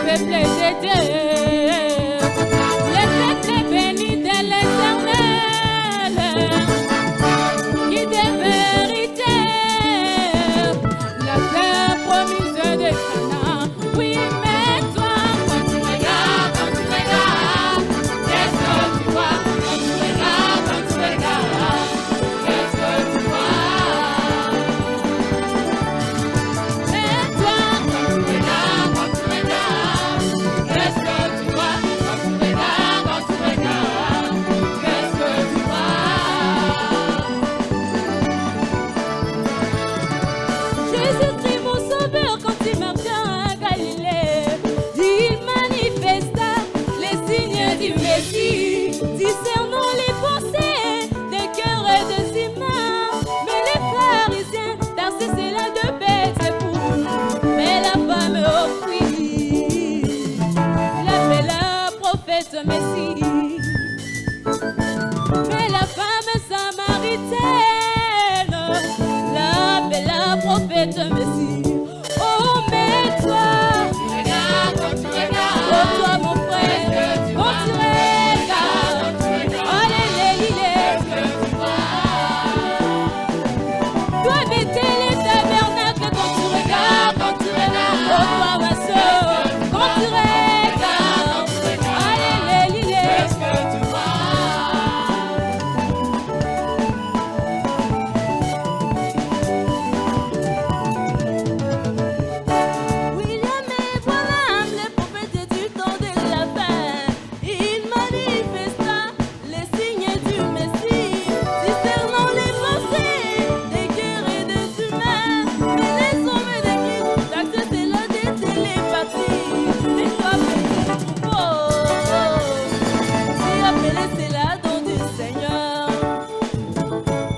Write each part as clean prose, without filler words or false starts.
peuple de Dieu, le peuple béni de l'Éternel, qui de vérité, la terre promise de Canaan. Oui, mais toi, quand tu regardes, qu'est-ce que tu vois? Quand tu regardes, qu'est-ce que tu vois? Mais toi, quand tu regardes, qu'est-ce que tu vois? Quand tu regardes, qu'est-ce que tu vois? Jésus-Christ, mon sauveur, quand il marcha à Galilée, il manifesta les signes du Messie, discernant les pensées des cœurs et des humains. Mais les pharisiens dansaient cela de Belzéboul. Mais la femme offrit l'appela prophète Messie. Mais la femme samaritaine l'appela prophète Messie. Oh, mais toi, oh, toi mon frère, quand tu regardes, alléluia, toi Bethel les tabernacles, quand tu regardes, oh, toi ma soeur, quand tu regardes, alléluia. William et Branham, les prophètes du temps de la fin, il manifesta les signes du Messie, discernant les pensées des cœurs et des humains. Mais les hommes d'église d'accepter la de télépathie. Mais toi, petit troupeau, si appelé c'est la don du Seigneur.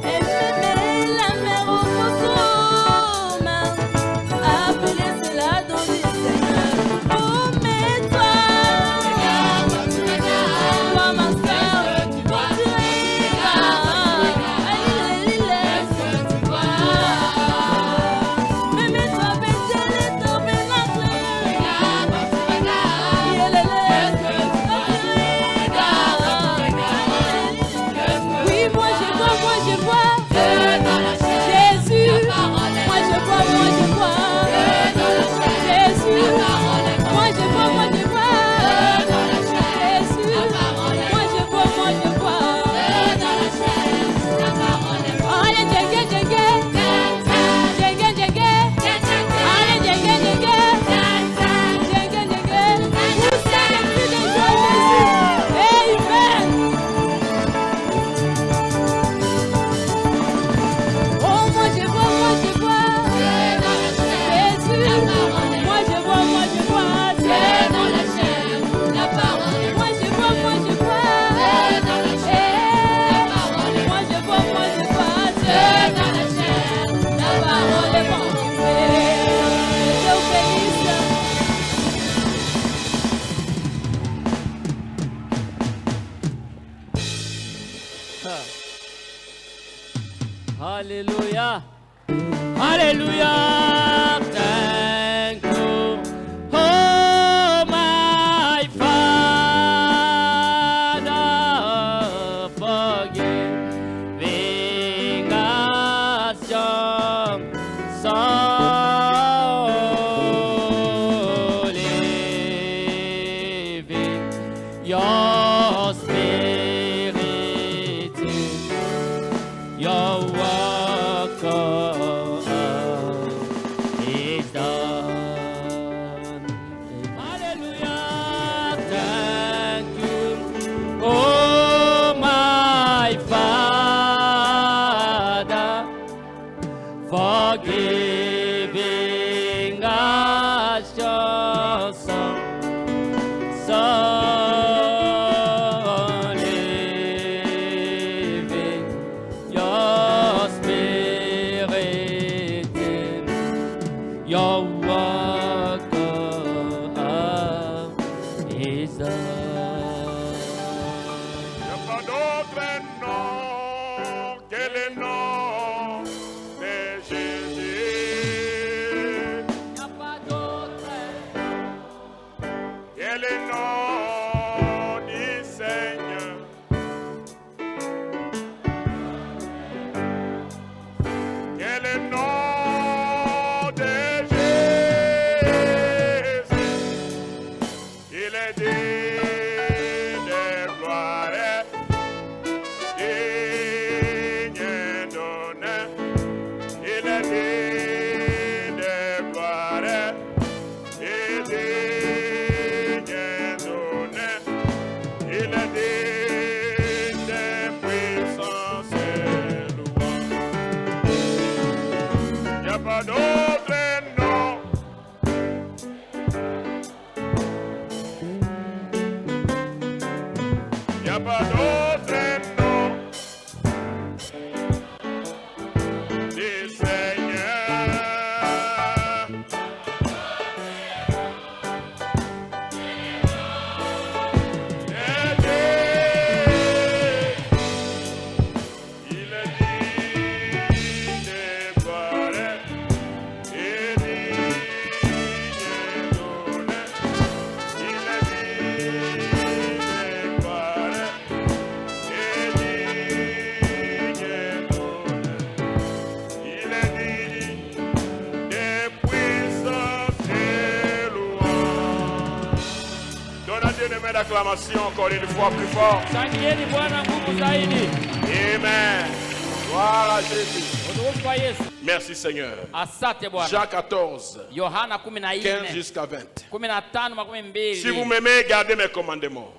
Et même la mère au fantôme, appelé cela dans le Seigneur. Oh, mais toi, ma soeur, quand tu regardes, alléluia, même toi, Bethel et tabernacle, oui, moi je vois Jésus, moi je vois Jésus, moi je vois Jésus, moi je vois allez djenge djenge, allez djenge djenge, vous savez plus de joie Jésus, amen. Oh, moi je vois Jésus, moi je vois c'est dans la chair, la parole, moi je vois moi je vois c'est dans la chair, la parole est bon. Je vous bénisse. Hallelujah. Hallelujah. Thank you. Oh, my Father, forgiving us young soul, living your spirit in your work is done. Hallelujah, thank you, oh my Father, for giving us your Son, living your spirit in your work is done. Y'a pas d'autre nom que le nom de Jésus. Y a pas d'autre a pas d'autre nom du Seigneur. Il est dit de parler, il dit de donner, il est dit de parler, il dit de donner, il est dit de puissance et louange. Donne à Dieu une main d'acclamation encore une fois plus fort. Shangieni Bwana nguvu zaidi. Amen. Voilà Jésus. Utukufu kwa Yesu. Merci Seigneur. Asante Bwana. Jean 14, Yohana 15 14 jusqu'à 20. 15 Si vous m'aimez, gardez mes commandements.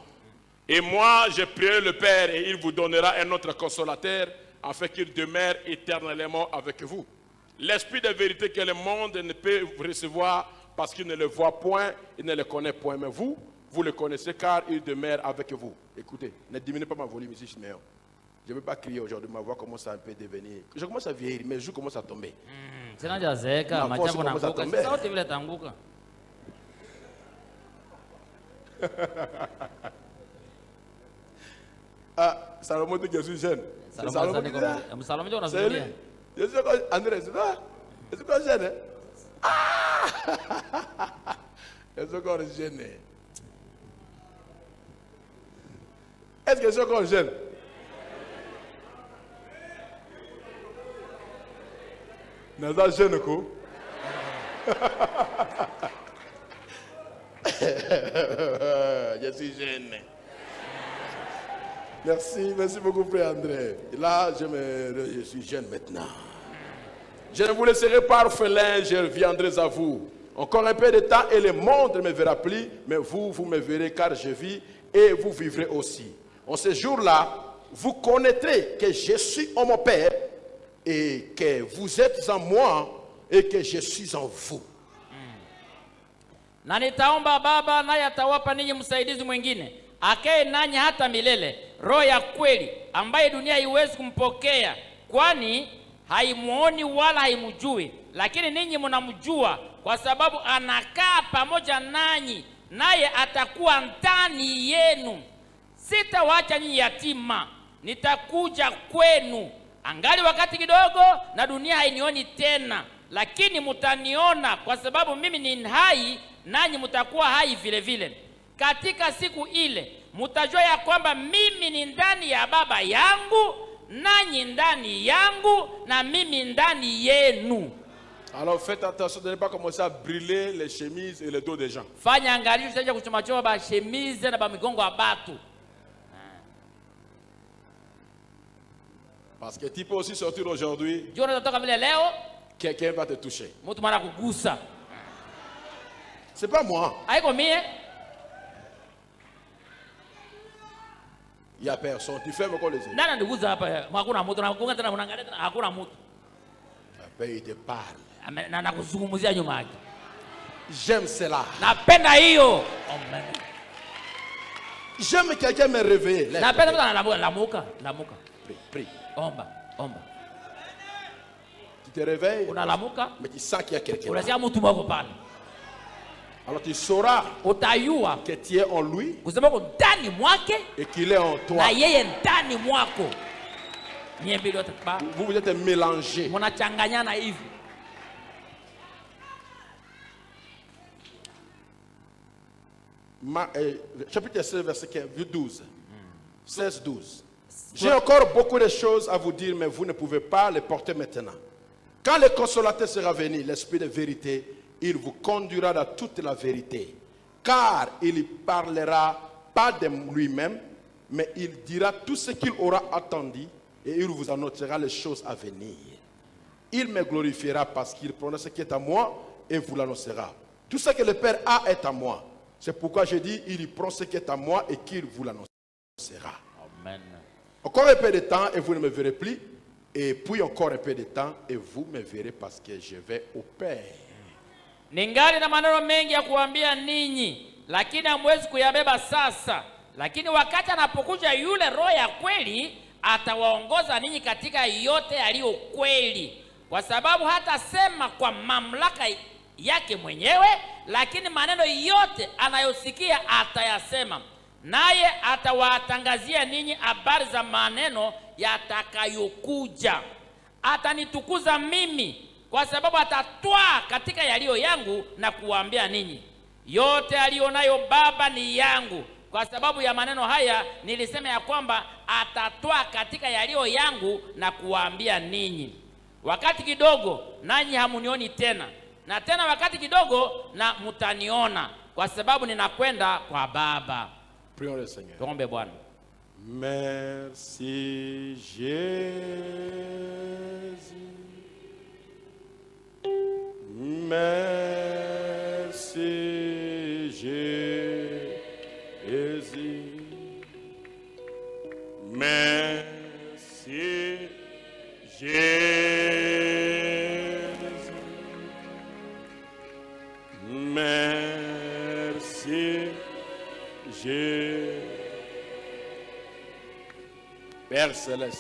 Et moi, je prierai le Père et il vous donnera un autre consolateur afin qu'il demeure éternellement avec vous. L'esprit de vérité que le monde ne peut recevoir parce qu'il ne le voit point, il ne le connaît point. Mais vous, vous le connaissez car il demeure avec vous. Écoutez, ne diminuez pas ma volume ici, mais je ne veux pas crier aujourd'hui, ma voix commence à un peu devenir. Je commence à vieillir, mes joues commencent à tomber. Sinajazeeka, Na machapo force naanguka. commence à Sasa wote vile tanguka. Ah, Salomon dit que je suis jeune. C'est Salomon qui dit ça. Msalamo ndio C'est lui. unazungumzia. Je suis encore André, c'est ça? Je suis encore jeune. Hein? Ah! Je suis encore jeune. Est-ce que je suis encore jeune? N'est-ce pas jeune, quoi? Je suis jeune. Merci beaucoup, frère André. Là, je suis jeune maintenant. Je ne vous laisserai pas orphelin, je reviendrai à vous. Encore un peu de temps et le monde ne me verra plus, mais vous me verrez car je vis et vous vivrez aussi. En ce jour-là, vous connaîtrez que je suis en mon Père et que vous êtes en moi et que je suis en vous. Na nitaomba Baba naye atawapa ninyi msaidizi mwingine akae nanyi hata milele, roho ya kweli ambaye dunia haiwezi kumpokea kwani haimuoni wala haimjui, lakini ninyi mnamjua kwa sababu anakaa pamoja nanyi, naye atakuwa ndani yenu. Sitawaacha nyinyi yatima, nitakuja kwenu. Angali wakati kidogo na dunia hainioni tena, lakini mtaniona kwa sababu mimi ni hai, nanyi mtakuwa hai vile vile. Katika siku ile mtajua ya kwamba mimi ni ndani ya Baba yangu, nanyi ndani yangu, na mimi ndani yenu. Alors faites attention de ne pas commencer à brûler les chemises et les dos des gens. Fanya angalisho sasa kuchomachoma ba chemise na ba migongo ya batu. Parce que tu peux aussi sortir aujourd'hui, Jua unatoka vile leo, quelqu'un va te toucher. mtu mara kugusa. C'est pas moi. Haiko mie. Il n'y a personne. Tu fermes encore les yeux. Nani ndiguza hapa? Hakuna mtu, na kugonga tena unaangalia tena hakuna mtu. Après, il te parle. Na nakuzungumzia nyuma yake. J'aime cela. Napenda hiyo. Amen. J'aime quelqu'un me réveiller. Lève. Napenda mtu analamuka. Prie, prie. Omba. Tu te réveilles, Unalamuka, mais tu sens qu'il y a quelqu'un. unasikia mtu mwako pale. Alors tu sauras Utayua que tu es en lui kusema uko ndani mwake et qu'il est en toi. na yeye ndani mwako. Nyembili wote ba. Vous êtes mélangés. Mnachanganyana hivi. Chapitre 16, verset 12. 16-12. J'ai encore beaucoup de choses à vous dire, mais vous ne pouvez pas les porter maintenant. Quand le consolateur sera venu, l'Esprit de vérité, il vous conduira dans toute la vérité. Car il ne parlera pas de lui-même, mais il dira tout ce qu'il aura entendu et il vous annoncera les choses à venir. Il me glorifiera parce qu'il prendra ce qui est à moi et vous l'annoncera. Tout ce que le Père a est à moi. C'est pourquoi je dis, il prend ce qui est à moi et qu'il vous l'annoncera. Amen. Encore un peu de temps et vous ne me verrez plus. Et puis encore un peu de temps et vous me verrez parce que je vais au Père. Ningali na maneno mengi ya kuambia ninyi, lakini hamwezi kuyabeba sasa. Lakini wakati anapokuja yule roho ya kweli, atawaongoza ninyi katika yote yaliyo kweli, kwa sababu hatasema kwa mamlaka yake mwenyewe, lakini maneno yote anayosikia atayasema, naye atawatangazia ninyi habari za maneno yatakayokuja. Atanitukuza mimi, kwa sababu atatwaa katika yaliyo yangu na kuwaambia ninyi. Yote aliyonayo Baba ni yangu. Kwa sababu ya maneno haya nilisema ya kwamba atatwaa katika yaliyo yangu na kuwaambia ninyi. Wakati kidogo nanyi hamunioni tena, na tena wakati kidogo na mutaniona, kwa sababu ninakwenda kwa Baba. Prions le Seigneur. Tuombe Bwana. Merci Jésus. Merci Jésus. Merci Jésus. Merci Jésus. Père céleste,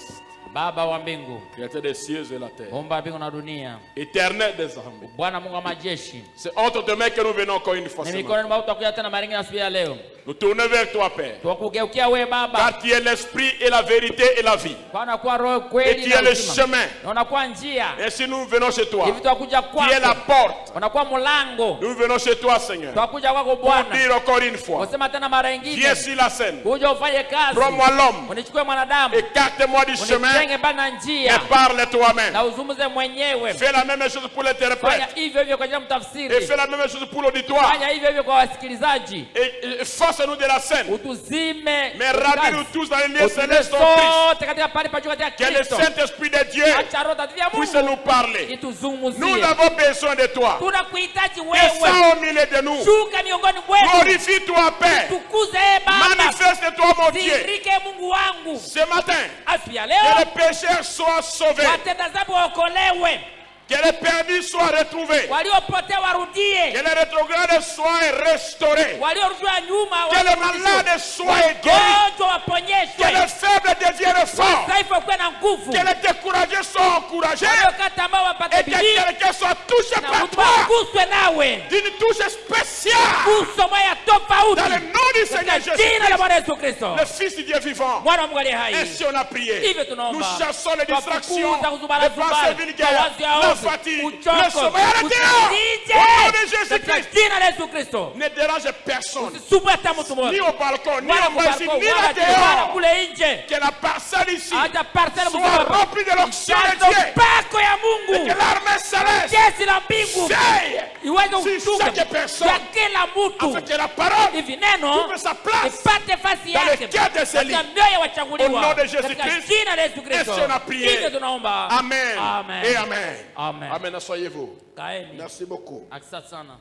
Baba wa mbingu, Créateur des cieux et la terre, Muumba mbingu na dunia, Éternel des armées, Bwana Mungu wa majeshi, c'est entre tes mains que nous venons encore une fois. ni ce matin. mikononi mwako tutakuja tena mara nyingine asubuhi ya leo. Nous tournons vers toi, Père, Tukugeukia wewe Baba, car tu es l'esprit et la vérité et la vie. kwa unakuwa roho Et kweli tu na es le uzima, chemin. na unakuwa njia. Et si nous venons chez toi, Hivi tutakuja tu es la kwako, porte. unakuwa mlango. Nous venons chez toi, Seigneur, Tutakuja kwako pour Bwana, dire encore une fois, usema tena mara nyingine, viens sur la scène, kuja ufanye kazi, prends-moi l'homme, unichukue mwanadamu, écarte-moi du chemin unitenge mbali na et njia, parle toi-même. na uzungumze mwenyewe. Fais la même chose pour Fanya l'interprète hivyo hivyo kwa ajili ya et mtafsiri, fais la même chose pour l'auditoire. fanya hivyo hivyo kwa wasikilizaji. Et force-nous de la scène, Utuzime, mais ramenez-nous tous dans les lieux utume célestes en Christ. sote katika pale pa juu katika Que le Kristo. Saint-Esprit de Dieu Acha Roho Takatifu ya puisse Mungu nous parler. Nous ituzungumzie. avons besoin de toi. Tunakuhitaji Descends wewe, au milieu de nous. shuka miongoni mwetu, Glorifie-toi, Père. tukuze Baba, Manifeste-toi, mon Dieu. dhihirike Mungu wangu. Ce matin, Asubuhi ya que leo les pécheurs soient sauvés. watenda dhambi waokolewe, Que les perdus soient retrouvés. waliopotea warudie, Que les rétrogrades soient restaurés. waliorudiwa nyuma Que les warudishwe, malades soient guéris. wagonjwa Que waponyeshwe, les faibles deviennent forts. wadhaifu wakuwe na nguvu, Que les découragés soient encouragés. waliokata ambao wapate Et que bidii, quelqu'un soit touché na par mtu toi aguswe nawe d'une touche spéciale. guso moya tofauti, Dans le nom du Seigneur katika jina la Jésus-Christ, Bwana Yesu Kristo, le Fils du Dieu vivant. mwana wa Mungu aliye hai. Ainsi on a prié. Hivyo tunaomba. Nous chassons les distractions, Twafukuza les kuzubarazubara, pensées vulgaires, mawazo ya la ovyo, fatigue, uchoko, le sommeil. Arrêtez-le! usingizie. Au nom de Katika Jésus-Christ, jina la Yesu Kristo, ne dérange personne, usisumbue hata mtu ni mmoja, au balcon, ni wala en bas ici, kubariko, ni là wala wala dehors. kule nje. Que la parcelle ici Hata parcelle soit mzima remplie de l'onction de jazo Dieu. pako ya Et que Mungu, l'armée céleste jeshi la mbingu veille iweze sur kuchunga chaque personne, ya kila mtu, afin que la parole hivi neno trouve sa place ipate fasi dans le yake cœur de ces katika livres. mioyo ya Au wachaguliwa, nom de Jésus-Christ, katika jina la Yesu Kristo. ainsi on a prié. Hivyo tunaomba. Amen. Amen. Et Amen. Amen. Amen. Asseyez-vous. Kaeni. Merci beaucoup. Asante sana.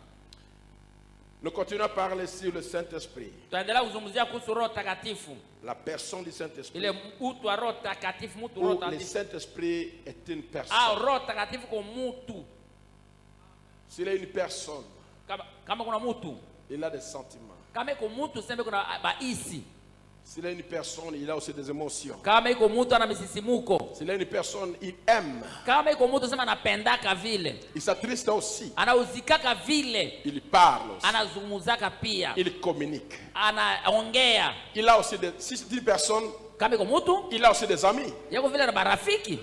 Nous continuons à parler sur le Saint-Esprit. Tutaendelea kuzungumzia kuhusu Roho Takatifu, La personne du Saint-Esprit. ile mtu wa Roho Takatifu, mtu wa Où Roho le Takatifu Saint-Esprit est une au personne. Roho Takatifu kwa mtu. S'il est une personne, Kama kuna mtu, il a des sentiments. kama iko mtu sembe kuna bahisi. S'il est une personne, il a aussi des émotions. Kama iko mtu ana misisimuko. S'il est une personne, il aime. Kama iko mtu sema anapendaka vile, Il s'attriste aussi. anauzikaka vile, Il parle aussi. anazungumzaka pia, Il communique. anaongea. Il a aussi des... Si c'est une personne, Kama iko mtu, il a aussi des amis. yako vile na marafiki.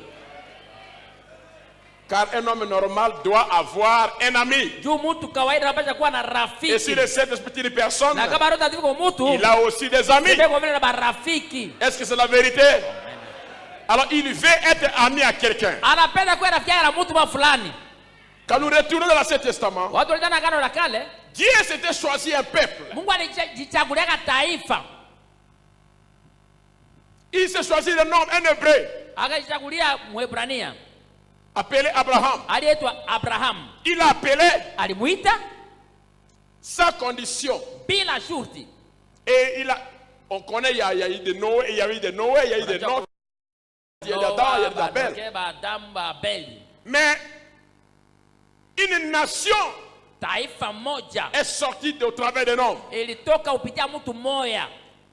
Car un homme normal doit avoir un ami. Juu mtu kawaida anapaswa kuwa na rafiki. Et si le Saint-Esprit est une personne, Na kama Roho Takatifu kwa mtu, il a aussi des amis. yako vile na marafiki. Est-ce que c'est la vérité? Alors il veut être ami à quelqu'un. Anapenda kuwa rafiki na mtu wa fulani. Quand nous retournons dans l'Ancien Testament, Watu walikuwa na Agano la Kale, Dieu s'était choisi un peuple. Mungu alijichagulia taifa. Il s'est choisi le nom, un hébreu, Akajichagulia Mwebrania appelé Abraham. aliyeitwa Abraham. Il a appelé Alimuita sans condition. bila shurti. Et on connaît, il y a eu de Noé, il y a eu de Noé, il y a eu de Noé, il y a d'Adam, il y a d'Abel. Mais une nation Taifa moja est sortie au travers d'un homme. ilitoka upitia mtu moya.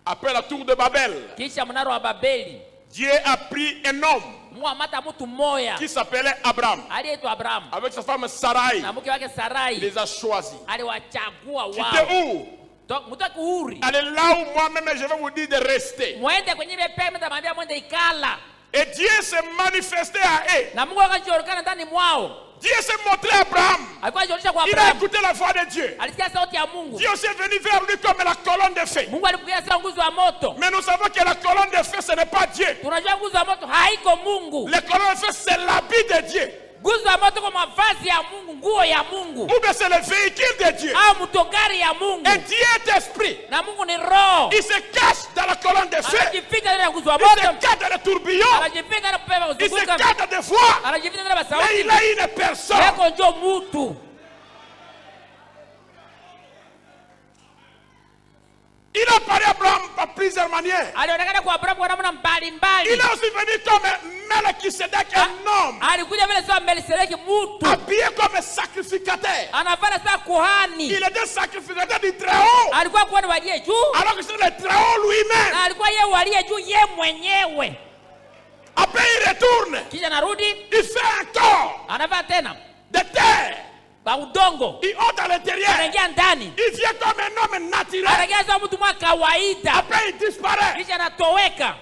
Après la tour de Babel, Kisha mnara wa Babeli, Dieu a pris un homme muamata mtu mmoja qui s'appelait Abraham. aliyeitwa Abraham Avec sa femme Sarai, na mke wake il Sarai, les a choisis. aliwachagua Quittez wao. où? Mtoke uhuri, Allez là où moi-même je vais vous dire de rester. mwende kwenye ile pembe, nitamwambia mwende ikala. Et Dieu s'est manifesté à eux. Na Mungu akajionyesha ndani mwao. Dieu s'est montré à Abraham. Alikuwa anajionyesha kwa Il a Abraham. écouté la voix de Dieu. Alisikia sauti ya Mungu. Dieu s'est venu vers lui comme la colonne de feu. Mungu alikuja sawa nguzo ya moto. Mais nous savons que la colonne de feu, ce n'est pas Dieu. Tunajua nguzo ya moto haiko Mungu. La colonne de feu, c'est l'habit de Dieu. Nguzo ya moto kwa mavazi ya Mungu, nguo ya Mungu. Ou bien c'est le véhicule de Dieu. Au mtogari ya Mungu. Et Dieu est esprit. Na Mungu ni roho. Il se cache dans la colonne de feu. Anajificha ndani ya nguzo ya Il moto. se cache dans le tourbillon. Anajificha ndani ya pepo Il se kuzunguka. cache des voix. Anajificha ndani ya Mais sauti. il a une personne. Yako ndio mtu. Il a parlé à Abraham par plusieurs manières. Alionekana kwa Abraham kwa namna mbalimbali. Il est aussi venu comme Melchisedec, un homme Alikuja vile sawa Melkisedeki mtu. habillé comme sacrificateur. Anafanya sawa kuhani. Il était sacrificateur du Très-Haut. Alikuwa kuhani waliye juu. Alors que c'est le Très-Haut lui-même. Na alikuwa yeye waliye juu yeye mwenyewe. Après il retourne. Kisha narudi, Il fait un corps anavaa tena de terre. ba udongo. Il ôte à l'intérieur. Anaingia ndani. Il vient comme un homme naturel. Anaingia sawa mtu mwa kawaida. Après il disparaît. Kisha anatoweka.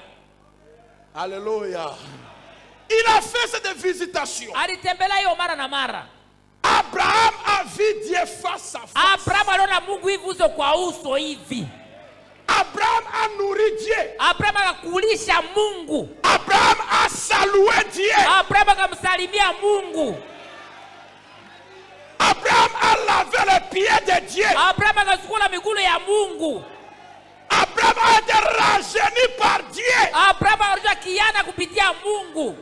Alléluia. Il a fait cette visitation. Alitembelea hiyo mara na mara. Abraham a vu Dieu face à face. Abraham aliona Mungu hivi uso kwa uso hivi. Abraham a nourri Dieu. Abraham akakulisha Mungu. Abraham a salué Dieu. Abraham akamsalimia Mungu. Abraham a lavé les pieds de Dieu. Abraham akasukula miguu ya Mungu. Abraham a été rajeuni par Dieu. Abraham alikuwa kiana kupitia Mungu.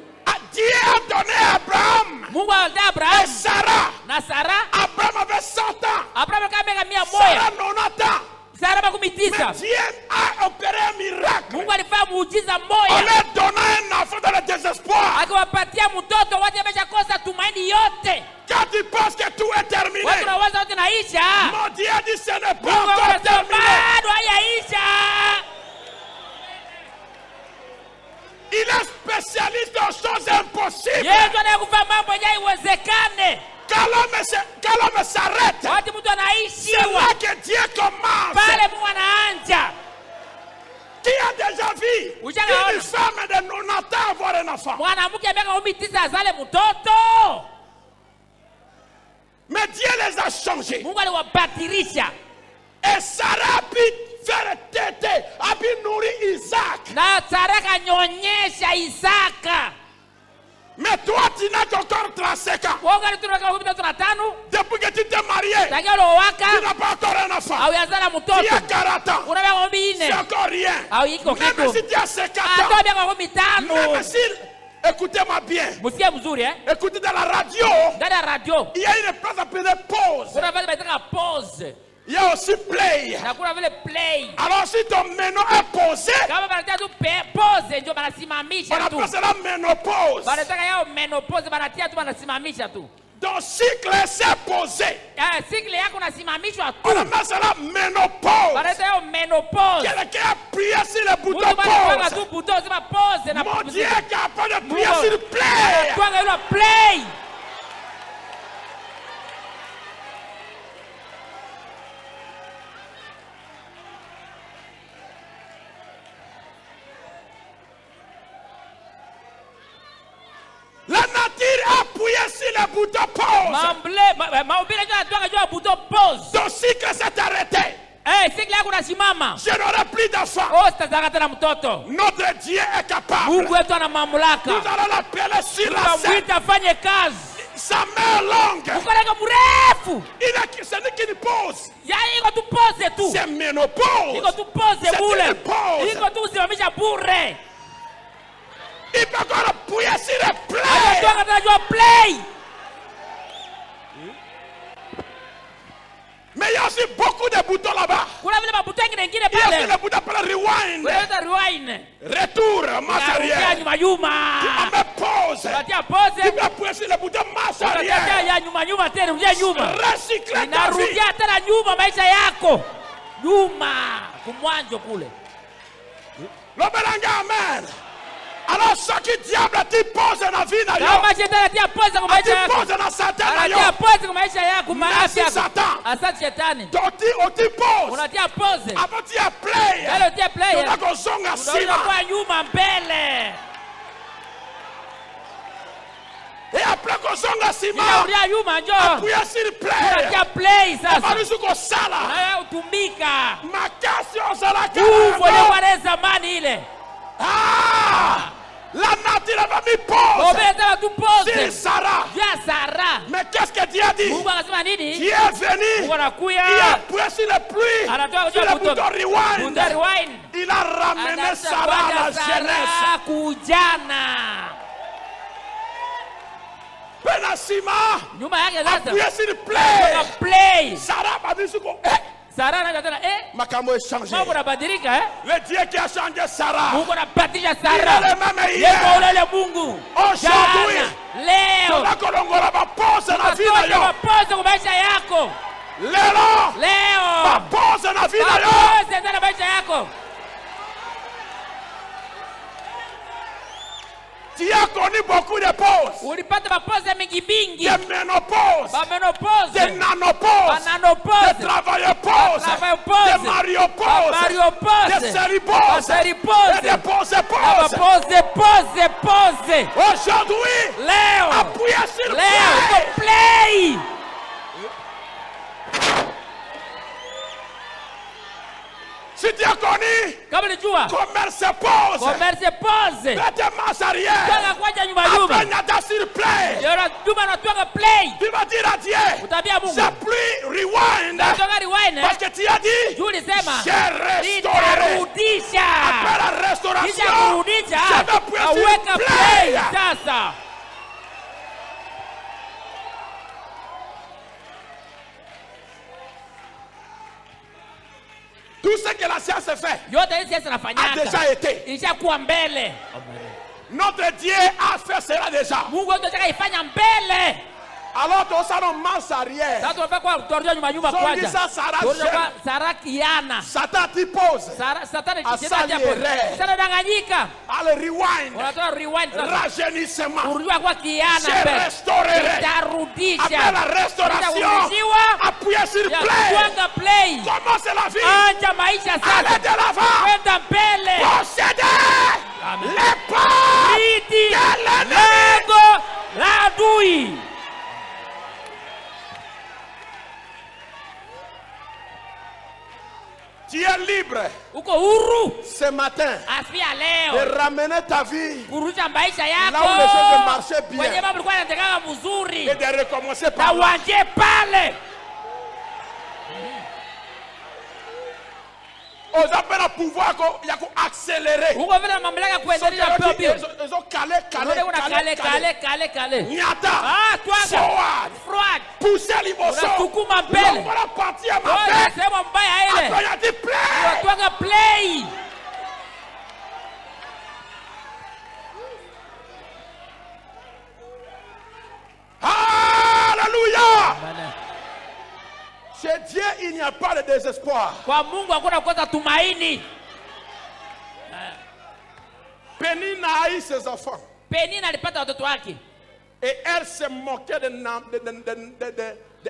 Dieu a donné à Abraham Mungu alimpa et Abraham Sarah. na Sara. Abraham avait 100 ans. Abraham kama miaka 100. Sarah 90 ans. Sara makumi Mais 9. Dieu a opéré un miracle. Mungu alifanya muujiza On mmoja. leur donna un enfant dans le désespoir. Akawapatia mtoto wote ameshakosa tumaini yote. Quand tu penses que tout est terminé, Watu nawaza wote naisha. mon Dieu a dit ce n'est pas Mungu encore akasema terminé. bado hayaisha. Il est spécialiste aux choses impossibles. Yesu anayekufanya mambo yenye haiwezekane. Quand l'homme s'arrête, Wakati mtu c'est anaishiwa, là que Dieu commence. pale Mungu anaanja. Qui a déjà vu Ushaona? une femme de 90 ans avoir un enfant? Mwanamke wa miaka 9 azale mtoto. Mais Dieu les a changés. Mungu aliwabadilisha. Et Sarah a pu faire téter, a pu nourrir Isaac. Na Sara kanyonyesha Isaka. Mais toi, tu n'as qu'encore 35 ans. Wewe unataka miaka 15. Depuis que tu t'es marié, Takia ulowaka tu n'as pas encore un enfant. au yazala Tu mtoto. as 40 ans. Una miaka C'est 4. encore rien. Au iko Même kitu. si tu as 50 Atoa ans. miaka Même 15. si, écoutez-moi bien. Msikie mzuri Écoutez dans la radio, Ndani ya radio. il y a une place appelée pause. Kuna vile baitaka pause. Il y a aussi play. Na kuna vile play. Alors si ton menu est posé, Kama banatia tu pause ndio on banasimamisha tu. appelle cela ménopause. Banataka yao menopause banatia tu banasimamisha tu. Ton cycle s'est posé. Sikle yako nasimamishwa On tu. appelle cela ménopause. Banataka yao menopause. Quelqu'un a prié sur le bouton Mtu banakwanga tu pause. bouton sema pause na Mon Dieu pause. est capable de prier sur play. Twanga yule play. La nature a appuyé sur le bouton pause. Mahubiri ndio twanga jua bouton pause. Ton cycle s'est arrêté. Sikle yako nasimama. Je n'aurai plus d'enfants. Sitazaka tena mtoto. Notre Dieu est capable. Mungu wetu ana mamlaka. Nous allons l'appeler sur la scène. Tutamwita afanye kazi. Sa main longue. Ukoleka mrefu. Ce n'est qu'une pause. Yaani iko tu pause tu. C'est ménopause. Iko tu pause C'est bure. une pause. Iko tu usimamisha bure. Il peut encore appuyer sur le play. Anatoka tunajua play. Mais il y a aussi beaucoup de boutons là-bas. Kuna vile mabuto ingine Il y a aussi pale. le bouton appelé rewind. Unaweza rewind. Retour, marche Unarudia arrière. nyuma On nyuma. met pause. Unatia pause. Tu peux appuyer sur le bouton marche Unatia arrière. ya nyuma nyuma tena unarudia nyuma. Recycler ta vie. Inarudia tena nyuma maisha yako. Nyuma kumwanzo kule. L'obélangue, amen. Alors, ce qui diable tu poses dans la vie, Kama shetani atia pose kwa maisha tu yako. poses dans sa tête, Anatia pose kwa maisha yako, Merci, maafya yako. Satan. Asante shetani. tu poses. Unatia pose. Avant tu as play. Yale utia play. Tu vas zonga Unaona sima. kwa nyuma mbele. Et après qu'on zonga sima. Unarudia nyuma njoo. Appuyer sur play. Unatia play sasa. Marusu ko sala. Na utumika. Makasi ozalaka. Ufanye kwa zamani ile. Ah! La nature va me pose. Obeza tu pose. C'est Sarah. Ya Sara. Mais qu'est-ce que Dieu a dit? Mungu akasema nini? Qui est venu? Mungu anakuya. Il a pressé le pluie. Anatoa Sur le kutoka bouton rewind. Bunda rewind. Il a ramené Sarah à la jeunesse. Kujana. Penasima. Nyuma yake sasa. Appuyez sur le play. Play. Sarah va dire quoi? Sara anataka Makambo est changé. mambo yanabadilika Le Dieu qui a changé Sarah. Mungu anabadilisha Il est Sara. le même Yeye hier. ule Mungu. Aujourd'hui. Jana, leo. La kolongola va poser la vie Unatoka na yo. mapozo kwa maisha yako. Lelo. Leo. Va poser la vie na yo. Mapozo ndani ya maisha yako. Tu as connu beaucoup de pauses. Ulipata mapozo mingi mingi. Des ménopauses. Menopause. Des nanopauses. Nanopause. Des travailleurs-pauses. Travailleurs-pauses. Des mariopauses. Mariopause. Des séripauses. Séripauses. Et des posepauses. Pose. Aujourd'hui, Leo. appuyez sur le Leo. play. Play. Si tu as connu, Kama unajua. commerce pause. Commerce pause. Faites marche arrière. Toka kwaja nyuma nyuma. Après, Nata sur play. Yora nyuma anatoka play. Tu vas dire à Dieu, Utabia Mungu. c'est plus rewind. Toka rewind. Parce que tu as dit, Juli sema. j'ai restauré. Nitarudisha. Après la restauration, Kisha kurudisha. je vais appuyer sur Aweka play. play sasa. Tout ce que la science fait Yote hizi sasa a nafanyaka. déjà été. Ishakuwa mbele. Notre Dieu a fait cela déjà. Mungu anataka ifanya mbele. Alors, tout ça, on marche arrière. Sasa tunafaa kwa kutoria nyuma nyuma Songi kwanza. sa Sara Tuone kwa jeune. Sara kiana. Satan t'y pose. Satani Asali hapo. erreur. Sana danganyika. Allez, rewind. Unatoa rewind sasa. Rajeunissement. Urudua kwa kiana Je mbele. restaurerai. Tarudisha. Après la restauration, Utakurudishiwa. appuyez sur Ya play. kuanga play. Commencez la vie. Anja maisha Allez sasa. de l'avant. Kwenda mbele. Possédez Amen. les pas. Ridi. de l'ennemi. Lengo la adui. Tu es libre Uko huru. ce matin Afia de leo. ramener ta vie Kurudisha maisha là où les choses marchaient yako. Kwenye bien mambo yalikuwa yanatekaga mzuri. et de recommencer Na par là. uanzie pale. Aux appels à pouvoir, il y a accélérer. Uko vile mamlaka kuendelea pio pio. Ils ont calé. Kale. Nyata. Ah, twanga. Forward. Fraud. Pousser l'imotion. Unasukuma mbele. On va partir à ma Wewe tête. sema mbaya ile. Après, il y a dit play. Twanga play. Alléluia. Chez Dieu, il n'y a pas de désespoir. Kwa Mungu hakuna kukosa tumaini. Pénina a eu ses enfants. Penina alipata watoto wake. Et elle se moquait de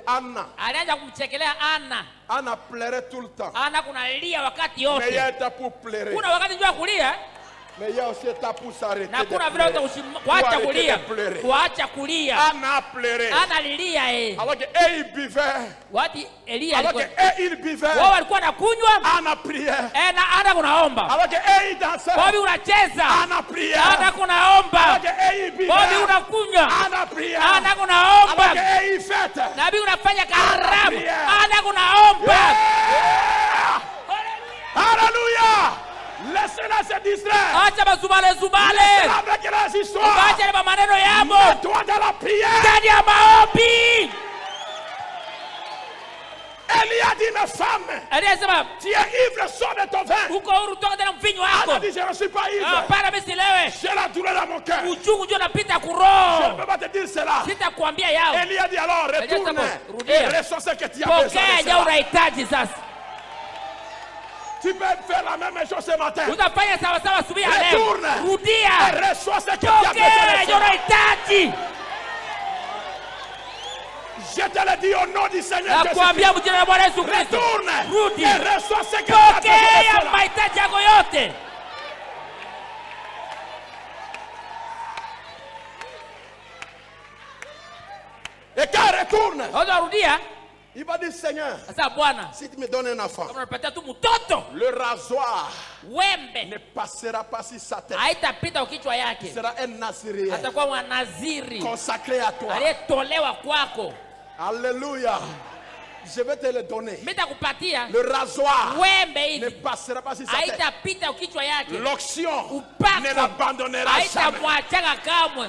Anna. Alianza kumchekelea Ana. Anna pleurait tout le temps. Ana kunalia wakati Mais il y yote. a un temps pour pleurer. Kuna wakati njoo kulia. Mais il y a aussi un temps pour s'arrêter. Na de kuna vile pleurer. kuacha Pour kulia. arrêter de pleurer. Kuacha kulia. Anna a pleuré. Ana alilia Alors qu'eux, ils buvaient. Wati Elia Alors alikuwa. qu'eux, ils buvaient. Wao walikuwa nakunywa. Anna priait. Na Ana kunaomba. Alors qu'eux, ils dansaient. Bobby unacheza. Anna priait. Ana kunaomba. Alors qu'eux, ils buvaient. Bobby unakunywa. Anna priait. Ana Alors kunaomba. qu'eux, ils fêtent. Nabii unafanya karamu. prière. Ana kunaomba. Yeah! Alléluia! Laissez-la se distraire. Acha basubale subale. Laissez-la avec les histoires. Acha na maneno yamo. Mets-toi dans la prière. Ndani ya maombi. Élie a dit, ma femme, Aliyesema tu es ivre, sors de ton vin. uko huru toka tena mvinyo Elle a wako. dit, je ne suis pas ivre. Hapana mimi silewe. J'ai la douleur dans mon cœur. Uchungu ndio unapita Je ne kuroho. peux pas te dire cela. Sitakwambia yao. Élie a dit, alors retourne Rudia. et reçois ce que tu as besoin Pokea de ndio cela. unahitaji sasa. Tu peux faire la même chose ce matin. Utafanya sawa sawa asubuhi ya leo. Retourne. Rudia. Et reçois ce que tu as besoin de Pokea faire. unahitaji. Je te le dis au nom du Seigneur Jésus. Nakuambia mjina la Bwana Yesu Kristo. Retourne. Rudi. Et reçois ce que tu as besoin de Pokea faire. mahitaji yako yote. Et quand il retourne, Rudia. il va dire Seigneur, Sasa Bwana, si tu me donnes un enfant, kama unapatia tu mtoto, le rasoir wembe ne passera pas sur sa tête. haitapita kichwa Il yake. sera un Nazirien Atakuwa mwanaziri consacré à toi. aliyetolewa kwako. Alléluia. Je vais te le donner. Mimi nitakupatia Le rasoir wembe ne hivi, passera pas sur sa tête. haitapita kichwa yake. L'onction Upako ne l'abandonnera jamais. haitamwachanga kamwe.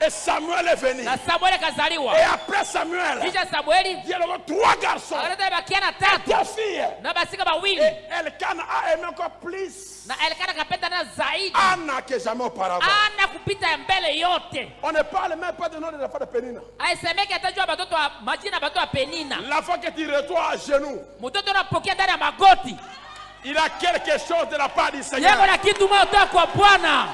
Et Samuel est venu. Na Samueli kazaliwa. Et après Samuel, Kisha Samueli il y a encore 3 garçons. akaleta bakiana tatu 2 filles. na basika bawili, Et Elkanah a aimé encore plus na Elikana kapenda na zaidi Anna que jamais auparavant. ana kupita mbele yote. On ne parle même pas du nom de l'enfant de Pénina. Aisemeke atajua batoto wa majina batoto wa Penina. L'enfant que tu reçois à genoux, Mtoto unapokea ndani ya magoti. il a quelque chose de la part du Yako Seigneur. na kitu moja kutoka kwa Bwana.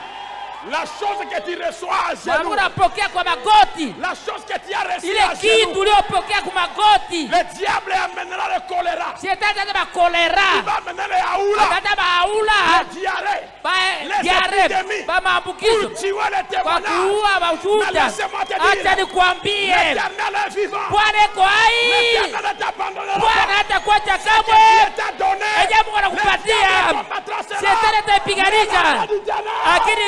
La chose que tu reçois à Bwana genoux, unapokea kwa magoti. la chose que tu as reçue Ile à kitu genoux, uliopokea kwa magoti. le diable amènera le choléra. Shetani atataka Il kolera. va amener les haoulas, Atataka baula. les diarrhées, Ba les diare. épidémies, Ba maambukizo. pour tuer les Kwa témoignages. kuua mashuhuda. Mais laissez-moi te Acha dire, nikwambie. l'Éternel est vivant. Bwana iko hai. L'Éternel ne t'abandonnera Bwana pas. hatakuacha Ce kamwe. qu'il t'a donné, Eje Mungu anakupatia. le diable combattra cela. Shetani ataipiganisha. Le du ténèbre, Lakini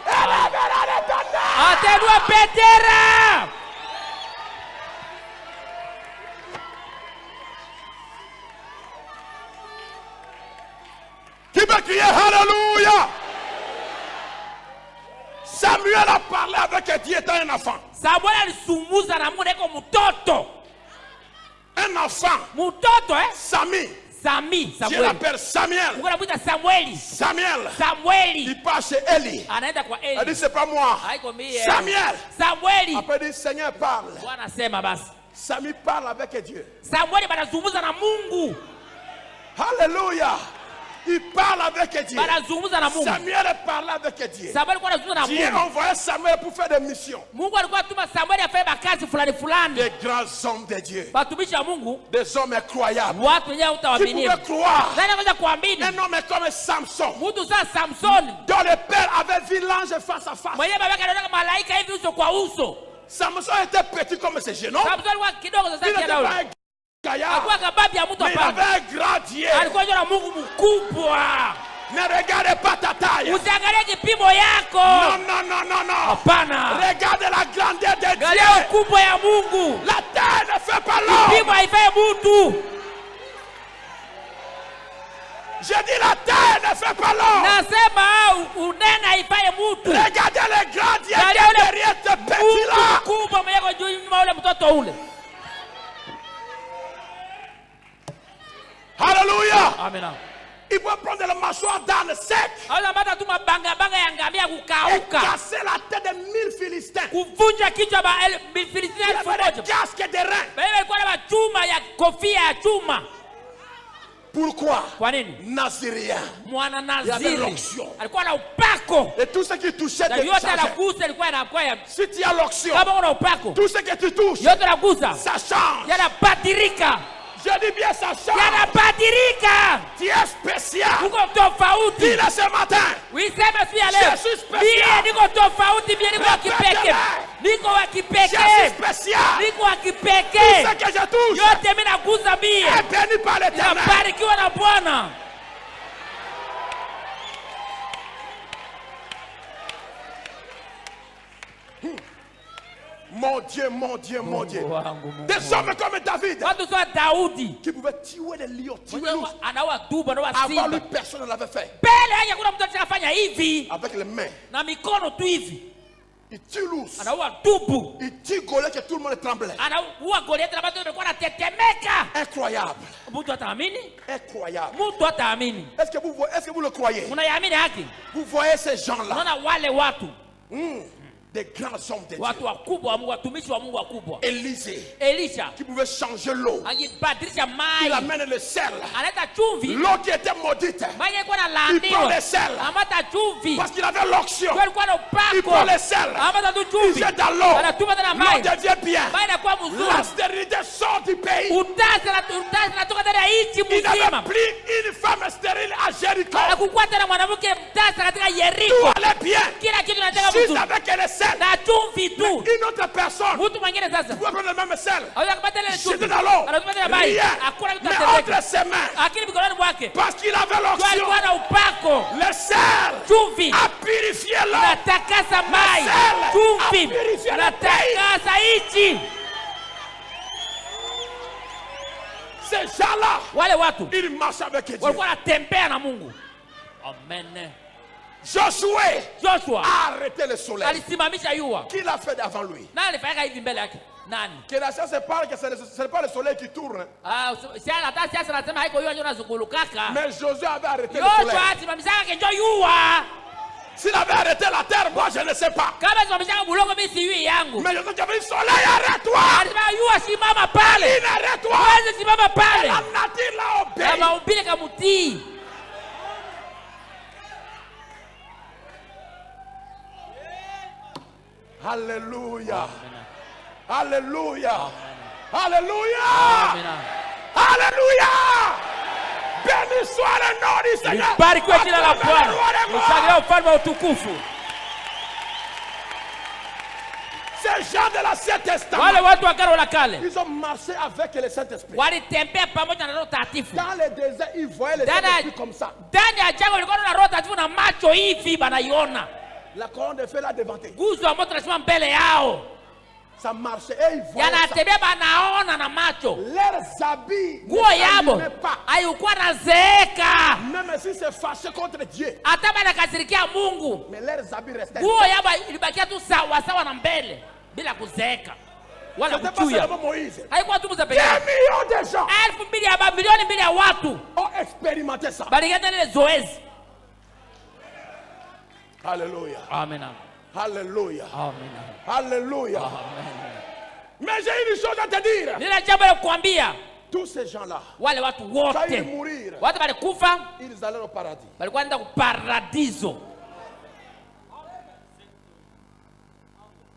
élèvera les ténèbres. atainua bendera. Qui peut crier Alléluia? Samuel a parlé avec Dieu étant un enfant. Samueli alisumuza na Mungu iko mtoto. Un enfant. Mtoto Sami. Sami, Dieu Samueli. l'appelle Samuel. Mungu anamuita Samueli. Samuel. Samueli. Il passe chez Eli. Anaenda kwa Elle Eli. dit c'est pas moi. Haiko mie. Samuel. Samueli. Après il dit Seigneur parle. Bwana asema basi. Samuel parle avec Dieu. Samueli banazungumza na Mungu. Alléluia. Il parle avec Dieu. Banazungumza na Mungu. Samuel parlait avec Dieu. Samueli alikuwa anazungumza na Dieu Mungu. envoyait Samuel pour faire des missions. Mungu alikuwa atuma Samueli afanye makazi fulani fulani. Des grands hommes de Dieu. Batumishi wa Mungu, Des hommes incroyables. watu wenyewe Qui utawaamini. pouvaient croire. Nani anaweza kuamini? Un homme comme Samson. Mtu saa Samson. Dont le père avait vu l'ange face à face. Mwenyewe babake anaona malaika hivi uso kwa uso. Samson était petit comme ce jeune homme. Samson alikuwa kidogo Il sasa n'était kidogo. pas un gaillard. Alikuwa kababi ya mtu Mais il hapana. avait un grand Dieu. Alikuwa na Mungu mkubwa. Ne regardez pas ta taille. Usiangalie kipimo yako. Non, non, non, non, non. Hapana. Regarde la grandeur de Angalia Dieu. ukubwa ya Mungu. La taille ne fait pas l'homme. Kipimo haifai mtu. Je dis la taille ne fait pas l'homme. Nasema unene haifai mtu. Regardez le grand Dieu qui Angalia est ule derrière ce Mungu petit-là. mkubwa mwenye kwa juu nyuma ule mtoto ule. Alléluia. Amina. Il peut prendre le mâchoire d'âne sec Hata bata tu mabanga banga ya ngamia et kukauka. casser la tête de 1000 Philistins. Kuvunja kichwa ba Filistina Il elfu avait moja. des casques de reins. Bale ilikuwa na chuma ya kofia ya chuma. Pourquoi? Kwa nini? Nazirien. Mwana Il avait naziri. l'onction. Alikuwa na upako. Et tout ce qui touchait Na te yote changeait. anagusa ilikuwa inakuwa ya Si tu as l'onction, kama una upako. tout ce que tu touches, Yote anagusa. ça change. Yanabadilika. Je dis bien ça change. Yanabadilika. Tu es spécial. Uko tofauti. Dis-le ce matin. Uiseme siku ya leo. Je suis spécial. Mie niko tofauti, mie niko wa kipekee. Répète-le. Niko wa Je suis kipekee. spécial. Niko wa Tout kipekee. ce que je touche Yote mimi nagusa mie. est béni par l'Éternel. Nabarikiwa na Bwana. Mon Dieu, mon Dieu, mon Dieu. Wangu Mungu. Des hommes comme David Watu sawa Daudi. qui pouvaient tuer les lions, tuer Mwenye l'ours. anaua dubu, anaua Avant lui, simba. personne ne l'avait fait. Mbele yake kuna mtu atakafanya hivi Avec les mains. na mikono tu hivi. Il tue l'ours. Anaua dubu. Il tue Goliath que tout le monde tremblait. Anaua Goliathi na watu walikuwa wanatetemeka. Incroyable. Mtu ataamini? Incroyable. Mtu ataamini. Est-ce que vous le croyez? Unaiamini haki? Vous voyez ces gens-là. Unaona wale watu des grands hommes de Dieu. watu wakubwa wa Mungu, watumishi wa Mungu wakubwa. Elisha qui pouvait changer l'eau. angibadilisha Il maji, amène le sel. analeta chumvi. L'eau qui était maudite. Maji yalikuwa Il prend yanalaaniwa, le sel. amata chumvi. Parce qu'il avait l'onction. Kwa alikuwa na Il prend upako, le sel. amata tu Il chumvi. jette dans l'eau. Anatuma tena L'eau maji, devient bien. maji inakuwa La mzuri. stérilité sort du pays. Utasa natoka ndani ya nchi Il n'avait mzima. plus une femme stérile à Jéricho. Hakukuwa tena mwanamke mtasa katika Tout Yeriko. allait bien. Kila kitu kinataka Juste mzuri. avec le sel. Na chumvi tu. Une autre personne Mtu mwingine sasa pouvait prendre le même sel. hawezi kupata ile Jeter chumvi. dans l'eau. Anatuma tena maji. Rien. Hakuna kitu Mais kinatendeka. entre ses mains. Lakini mikononi mwake Parce qu'il avait kwa l'onction. alikuwa na upako. Le sel Chumvi a purifié l'eau. natakasa maji. sel Chumvi a purifié le natakasa nchi. Ces gens-là, Wale watu ils marchent avec Dieu. walikuwa wanatembea na Mungu. Amen. Josué Joshua a arrêté le soleil. alisimamisha jua. Qui l'a fait avant lui? Nani alifanya hivi mbele yake? Nani? Que la science parle que ce n'est pas le soleil qui tourne. Siasa nasema haiko jua ndio nazungulukaka. Mais Josué avait arrêté le Joshua soleil. asimamisha kenjo jua. S'il avait arrêté la terre, moi je ne sais pas. Kama simamisha bulongo mimi sijui yangu. Mais Josué avait dit soleil, arrête-toi. Alisema jua simama pale. Il arrête-toi. Wewe simama pale. La nature l'a obéi. Kama umbile kamutii. Alléluia. Alléluia. Alléluia. Amina. Alléluia. Béni soit le nom du Seigneur. Barikiwe jina la Bwana. Mshangilie ufalme wa utukufu. Ces gens de l'Ancien Testament, Wale watu wa Agano la Kale ils ont marché avec le Saint-Esprit. walitembea pamoja na Roho Takatifu. Dans le désert, ils voyaient le Dada- Saint-Esprit comme ça. Ndani ya jangwa walikuwa na Roho Takatifu na macho hivi banaiona. La colonne de feu là devant eux. Nguzo ya moto inasimama mbele yao. Ça marchait et ils voyaient ça. Yanatembea banaona na macho. Leurs habits ne Nguo yabo s'abîmaient pas. haikuwa na zeeka. Même si c'est fâché contre Dieu. Hata banakasirikia Mungu. Mais leurs habits restaient. Nguo yabo ilibakia tu sawa sawa na mbele bila kuzeeka wala C'était pas kuchuya. seulement Moïse. Haikuwa tu Musa peke Des yake. millions de gens 2,000 ya milioni 2 ya watu ont expérimenté ça. baligenda ile zoezi. Alléluia. Amen. Alléluia. Amen. Alléluia. Amen. Mais j'ai une chose à te dire. Nina jambo la kukwambia, Tous ces gens-là, wale watu quand ils wote mourirent, watu balikufa ils allaient au paradis. balikuwa nenda kuparadiso.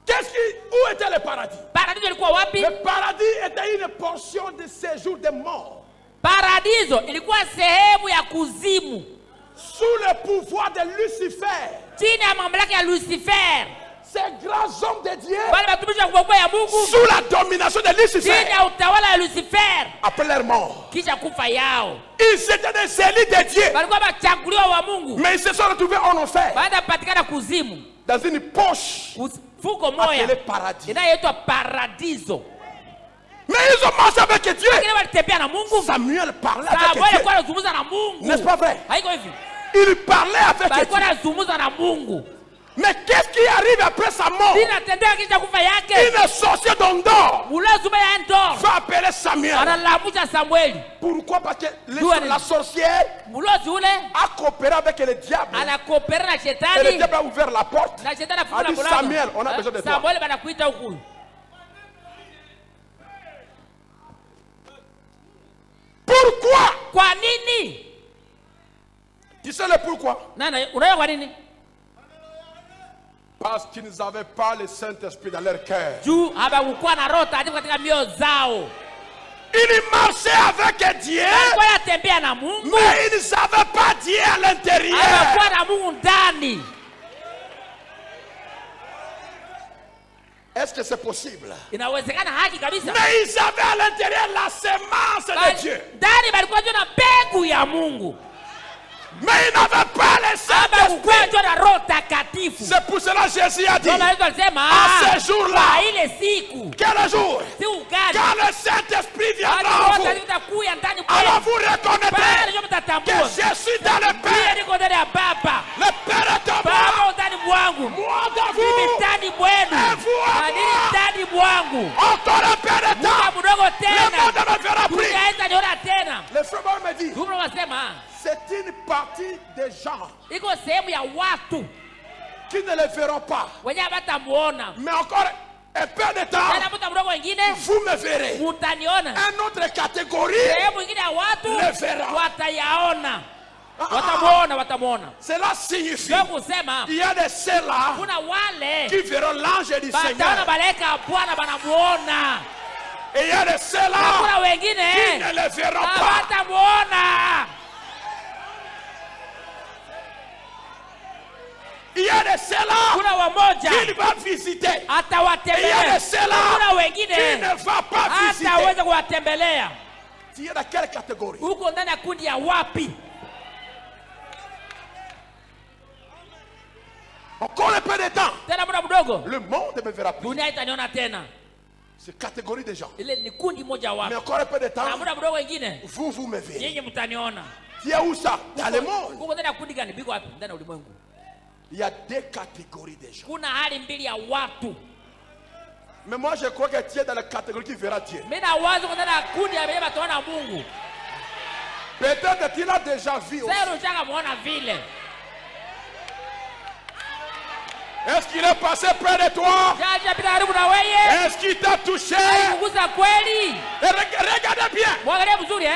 Où était le paradis? Paradiso ilikuwa wapi? Le paradis était une portion de séjour des morts. Paradiso ilikuwa sehemu ya kuzimu Sous le pouvoir de Lucifer. chini ya mamlaka ya Lucifer. Ces grands hommes de Dieu, Wale watumishi wa kubwa ya Mungu sous la domination de chini Lucifer, ya utawala ya Lucifer, après leur mort, kisha kufa yao ils étaient des élus de Dieu. walikuwa wachaguliwa wa Mungu, Mais ils se sont retrouvés en enfer, baada ya kupatikana kuzimu, dans une poche fuko moya appelée paradis. inayoitwa paradiso. Mais ils ont marché avec Dieu. Lakini walitembea na Mungu. Samuel parlait avec Samuel Dieu. alikuwa anazungumza na Mungu. N'est-ce pas vrai? Haiko hivi? Il parlait avec Alikuwa Dieu. anazungumza na Mungu. Mais qu'est-ce qui arrive après sa mort? Linatendeka kisha kufa yake. Une sorcière d'Ondor Ulazuma ya Endor va appeler Samuel. analamusha Samueli. Pourquoi? Parce que Dua la sorcière Mulozi ule a coopéré avec le diable. anakopera na Et le shetani. diable a ouvert la porte. Na shetani A afungula dit, mlango. Samuel, on a besoin de toi. Samueli banakuita huku. Pourquoi? Kwa nini? Tu sais le pourquoi? Nana, unajua kwa nini? Parce qu'ils n'avaient pas le Saint-Esprit dans leur cœur. Juu habakuwa na Roho Takatifu katika mioyo zao. Ils marchaient avec Dieu, Walikuwa wanatembea na Mungu. mais ils ne savaient pas Dieu à l'intérieur. Habakuwa na Mungu ndani. Est-ce que c'est possible? Inawezekana haki kabisa. Mais ils avaient à l'intérieur la semence de Dieu. Ndani balikuwa na mbegu ya Mungu. Mais ils n'avaient pas le Saint-Esprit. Habakuwa na Roho Takatifu. C'est pour cela que Jésus a dit, Ndio Yesu alisema, à ce jour-là, kwa ile siku, quel jour? siku gani? Quand le Saint-Esprit viendra en Roho vous, Takatifu atakuja ndani alors mwenu. vous Pale reconnaîtrez ndio que mtatambua. je suis dans le Mimi Père. niko ndani ya Baba. Le Père est en moi. Baba ndani mwangu. Moi dans Mimi vous. ndani mwenu. Et vous en Na nini moi. ndani mwangu. Encore un peu de Muda temps. mdogo Le tena. monde me verra plus. Tunaenda niona tena. Le frère me dit, Mungu anasema c'est une partie des gens iko sehemu ya watu qui ne le verront pas. wenye hawatamuona. Mais encore un peu de temps, Tena muda mdogo wengine vous me verrez. mutaniona. Une autre catégorie Sehemu ingine ya watu le verra. watayaona. Watamuona, watamuona. Cela signifie Ndio kusema il y a de ceux-là kuna wale qui verront l'ange du bataona Seigneur. malaika ya Bwana banamuona. Et il y a de Na ceux-là kuna qui wengine ne le verront pas. hawatamuona. Il y a de ceux-là Kuna wamoja qui va visiter. Et il y a atawatembelea. de ceux-là Kuna qui wengine ne va pas visiter. hataweza kuwatembelea. Tu es dans quelle catégorie? Huko ndani ya kundi ya wapi? Encore un peu de temps. Tena muda mdogo Le monde ne me verra plus. dunia itaniona tena. C'est catégorie de gens. Ile ni kundi moja ya Mais watu. encore un peu de temps, Na muda mdogo wengine vous me verrez. nyinyi mtaniona. Tu es où ça? Dans le monde. Huko ndani ya kundi gani? Biko wapi? Ndani ya ulimwengu. Il y a deux catégories de gens. Kuna hali mbili ya watu. Mais moi, je crois que tu es dans la catégorie qui verra Dieu. Mimi na wazo kwa ndani ya kundi ya baba tuona Mungu. Peut-être que tu l'as déjà vu aussi. Sasa unataka muona vile. Est-ce qu'il est passé près de toi? Jaja bila karibu na wewe. Est-ce qu'il t'a touché? Kugusa kweli. Et regardez bien. Mwangalie vizuri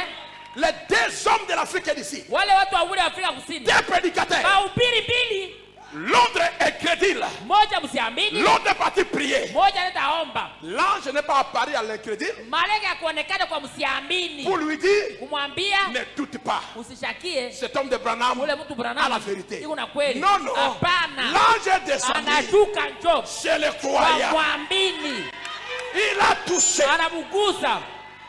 Les deux hommes de l'Afrique d'ici. Wale watu wawili wa Afrika Kusini. Deux prédicateurs. Mahubiri mbili. L'autre est crédule. Moja msiamini. L'autre est parti prier. Moja nitaomba. L'ange n'est pas apparu à l'incrédule Malaika yakuonekana kwa msiamini. pour lui dire Kumwambia ne doute pas. usishakie. Cet homme de Branham Ule mtu a Branham la vérité. iko na kweli. Non, non. Hapana. L'ange est descendu Anashuka njoo. chez les croyants. Kwa mwamini. Il a touché. Anamugusa.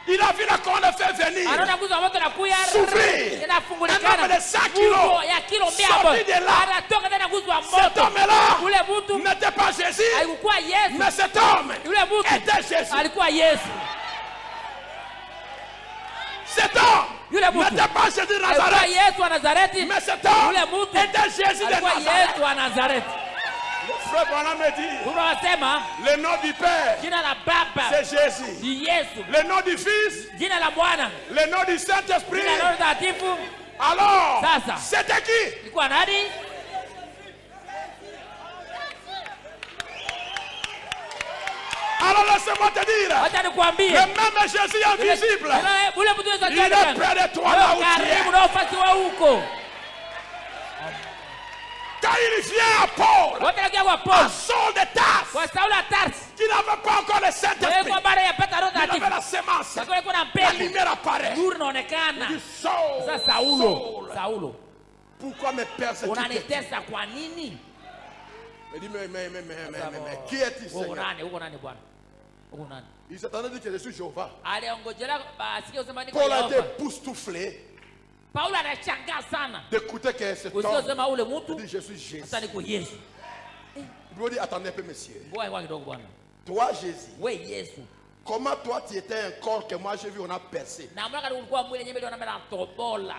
Il a vu la colonne de feu venir. Anaona nguzo moto na kuya. Souffrir. Inafungulikana. Un homme de 100 kilos. Nguzo ya kilo 100. Sorti de là. Anatoka tena nguzo wa Cet moto. homme-là Ule mtu n'était pas Jésus, alikuwa Yesu. mais cet homme Yule mtu était Jésus. alikuwa Yesu. Cet homme Yule mtu n'était pas Jésus de alikuwa Nazareth, Yesu wa Nazareti. mais cet homme Yule mtu était Jésus de alikuwa Nazareth. Yesu wa Nazareti. Le frère Branham me dit, Tunasema le nom du Père, jina la Baba c'est Jésus. ni Yesu. Le nom du Fils, Jina la Bwana, le nom du Saint-Esprit. jina la Roho Mtakatifu. Alors, Sasa. c'était qui? Ilikuwa nani? Alors laisse-moi te dire, Acha nikwambie. le même Jésus invisible, Ule mtu Yesu il est près de toi là où tu karibu es. na ufasi wa huko. Quand il vient à Paul, Wote nakia kwa à Paul. Saul de Tarse, Kwa Sauli wa Tarsi. qui n'avait pas encore le Wewe Saint-Esprit, kwa baada ya pata Roho il avait la Mtakatifu. sémence. Sasa kuna La mbegu. lumière apparaît. Nuru inaonekana. Il Saul, Sasa Saulo, Saul, Saulo. pourquoi me persécuter? Unanitesa kwa nini? Il dit, mais, qui est-il, Uko Seigneur? nani? Uko nani Bwana? Uko nani? Il s'attendait à dire que je suis Jéhovah. Aliongojea basikia usema niko Paul a été Yehova. époustouflé Paulo anashangaa sana. d'écouter que cet homme Usiosema ule il mtu dit, je suis Jésus. sasa niko Yesu. Il lui dit, attendez un peu, monsieur. Ngoja kwa kidogo Bwana. Toi, Jésus, We Yesu. comment toi tu étais un corps que moi j'ai vu, on a percé. Na mbona ulikuwa mwili yenyewe ndio na tobola.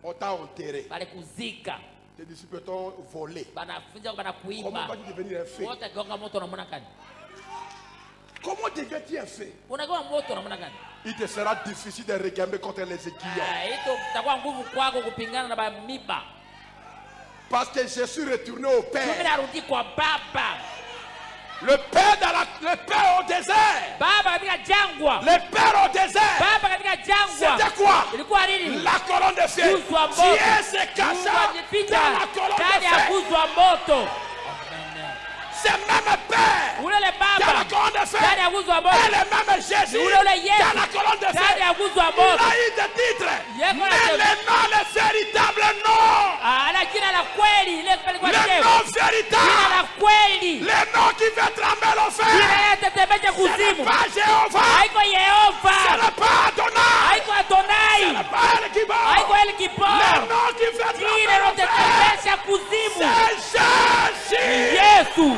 On t'a enterré. Bale kuzika. Tes disciples t'ont volé. Banafunja bana Comment kuiba. vas-tu devenir un fait? Wote gonga moto na mwana gani? Comment deviens-tu un fait? Unagonga moto na mwana gani? Il te sera difficile de regamber contre les aiguillons. Ito takuwa nguvu kwako kupingana na miba. Parce que je suis retourné au Mimi Père. narudi kwa Baba. Le Père, le Père au désert. Baba katika jangwa. Le Père au désert. Baba katika jangwa. C'était quoi? Ilikuwa nini? La colonne de feu. Nguzo ya moto. Dieu se Mungu cacha ajificha dans la colonne ndani de ya feu. nguzo ya moto. C'est même Père Ule dans la Baba colonne de feu. ndani ya nguzo ya Et moto. le même Jésus Ule Yesu dans la colonne de feu. ndani ya nguzo ya Il moto. a eu des titres. Yeko Mais anasema. le nom, le véritable nom. Ana jina la kweli ile kupelekwa Le cheo. nom Jina véritable. la kweli. Le nom qui fait trembler Jina l'enfer. yatetemesha Ce n'est kuzimu. pas Jéhovah. Haiko Ce Yehova. n'est pas Adonai. Haiko Ce Adonai. n'est pas El Gibor. Haiko El Le Gibor. nom qui fait Jina trembler l'enfer. lotetemesha kuzimu. C'est Jésus. Yesu.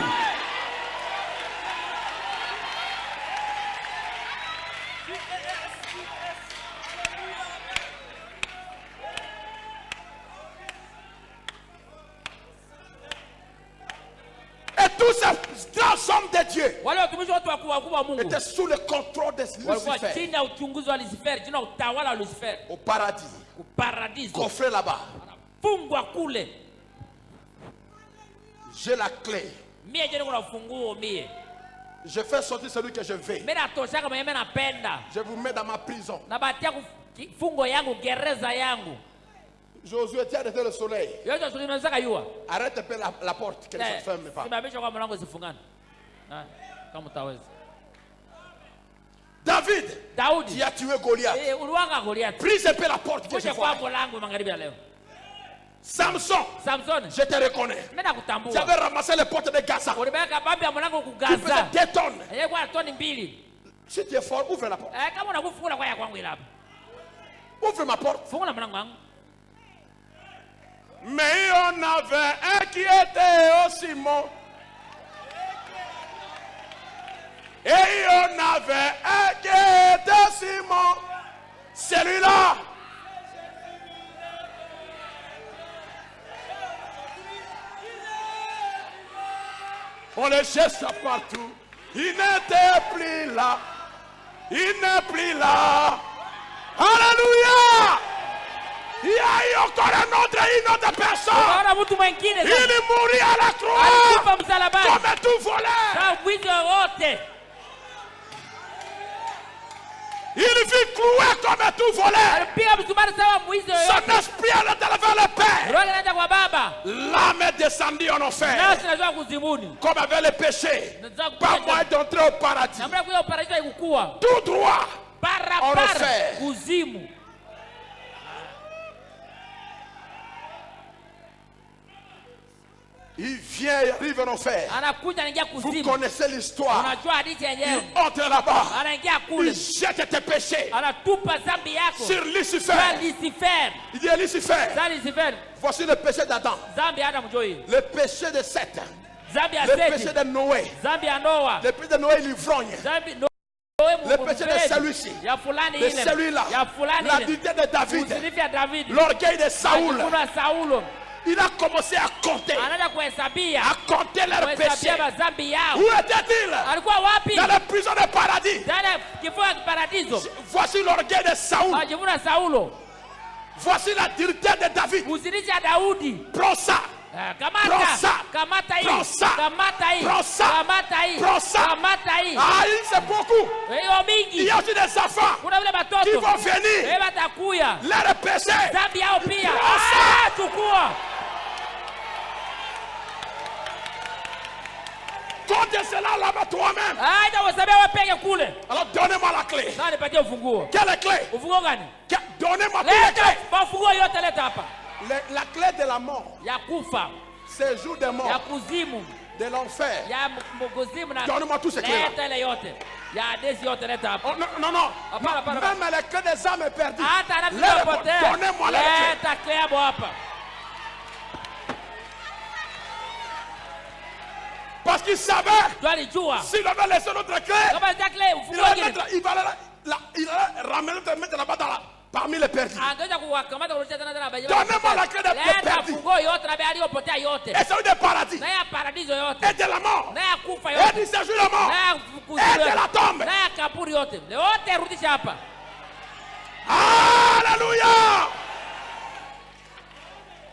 Et tous ces grands hommes de Dieu Wale watumishi watu wakubwa wa Mungu étaient sous le contrôle de walikuwa Lucifer chini ya uchunguzi wa Lucifer, chini ya utawala wa Lucifer. au paradis, Paradiso. coffré là-bas. Fungwa kule. J'ai la clé. Mie ndio niko na ufunguo mie. Je fais sortir celui que je veux. Mimi natoshaka mwenye mimi napenda. Je vous mets dans ma prison. Na batia fungo yangu gereza yangu. Josué, tu as arrêté le soleil. Yote tunaweza kujua. Arrête un peu la porte, qu'elle se ferme pas. Simamisha kwa mlango usifungane. Kama utaweza. David, Daudi, tu as tué Goliath. uliwanga Goliath. Brise un peu la porte que je Kuja kwa vois. mlango magharibi ya leo. Samson, Samson, je te reconnais. mimi nakutambua. Tu avais ramassé les portes de Gaza. Ulibeka bambi ya mlango Tu kugaza. faisais 2 tonnes. Yeye kwa toni 2. Si tu es fort, ouvre la porte. Kama unakufungula kwa ya kwangu ile hapa. Ouvre ma porte. Fungula mlango wangu. Mais il y en avait un qui était aussi Simon. Et il y en avait un qui était Simon. Celui-là. On le cherche partout. Il n'était plus là. Il n'est plus là. Alléluia. Il y a eu encore une autre personne. Unaona mtu mwingine Il sasa. mourit à la croix Alikufa msalabani. comme tout voleur. Kama mwizi wote. Il fut cloué comme tout voleur. Alipiga msumari sawa mwizi yoyote. Son esprit allait vers le Père. Roho inaenda kwa baba. L'âme est descendue en enfer. Nasi najua kuzimuni. Comme avec le péché. Pas moyen d'entrer au paradis. Namna kuja uparadiso haikukua. Tout droit. Barabara enfer. kuzimu. Il vient et arrive en enfer. Anakuja anaingia Vous kuzimu. connaissez l'histoire. Unajua hadithi yenyewe. Il entre là-bas. Anaingia kule. Il jette tes péchés Anatupa dhambi yako. sur Lucifer. Kwa Lucifer. Il dit à Lucifer, Za Lucifer. voici le péché d'Adam. Dhambi ya Adamu njoo. Le péché de Seth. Dhambi ya Le péché Seti. de Noé. Dhambi ya Noa. Le péché de Noé, l'ivrogne. Dhambi Le péché de celui-ci. ya fulani De ile. celui-là. Ya fulani La ile. dignité de David. Uzinifu ya David. L'orgueil de Saoul. Kuna Saulo. Il a commencé à compter. Anaanza kuhesabia. À compter leurs péchés. Kuhesabia madhambi yao. Où était-il? Alikuwa wapi? Dans la prison de paradis. Ndani ya kifua cha paradiso. Voici l'orgueil de Saoul. Ajivuna Saulo. Voici la dignité de David. Uzinifu ya Daudi. Prends ça. Kamata. Prends ça. Kamata hii. Prends ça. Kamata hii. Prends ça. Kamata hii. Prends ça. Kamata hii. Ah, c'est beaucoup. Hiyo Il mingi. y a aussi des enfants Kuna vile qui watoto. vont venir. Watakuya. Leurs péchés. Dhambi yao pia. Prends ça. Chukua. Compte cela là-bas toi-même. Aida wasabia wapeke kule. Alors donnez-moi la clé. Sasa nipatie ufunguo. Quelle clé? Ufunguo gani? Donnez-moi toutes les Leta clés. mafunguo yote leta hapa. La clé de la mort. Ya kufa, Séjour des ya morts. kuzimu, De l'enfer. ya kuzimu na Donne-moi tous ces clés-là. leta ile yote. Ya adesi yote leta hapa. Oh, non, non, non. Hapana, hapana. Même les clés des âmes perdues. Hata Les anapotea. donnez-moi les clés. Leta clé hapo hapa. Parce qu'il savait, Twalijua. s'il avait laissé notre clé, Kama leta clé il ufunguo allait, gani? il allait ramener, te mettre là-bas parmi les perdus. Angeza kuwakamata kurudisha tena tena baje. Donnez-moi la clé des Leta perdus. funguo yote na bali yopotea yote. Et celui des paradis. Na ya paradiso yote. Et de la mort. Na ya kufa Et yote. du séjour de mort. Na ya Et kuzimu de la yote. tombe. Na ya kaburi yote. Yote rudisha hapa. Alléluia.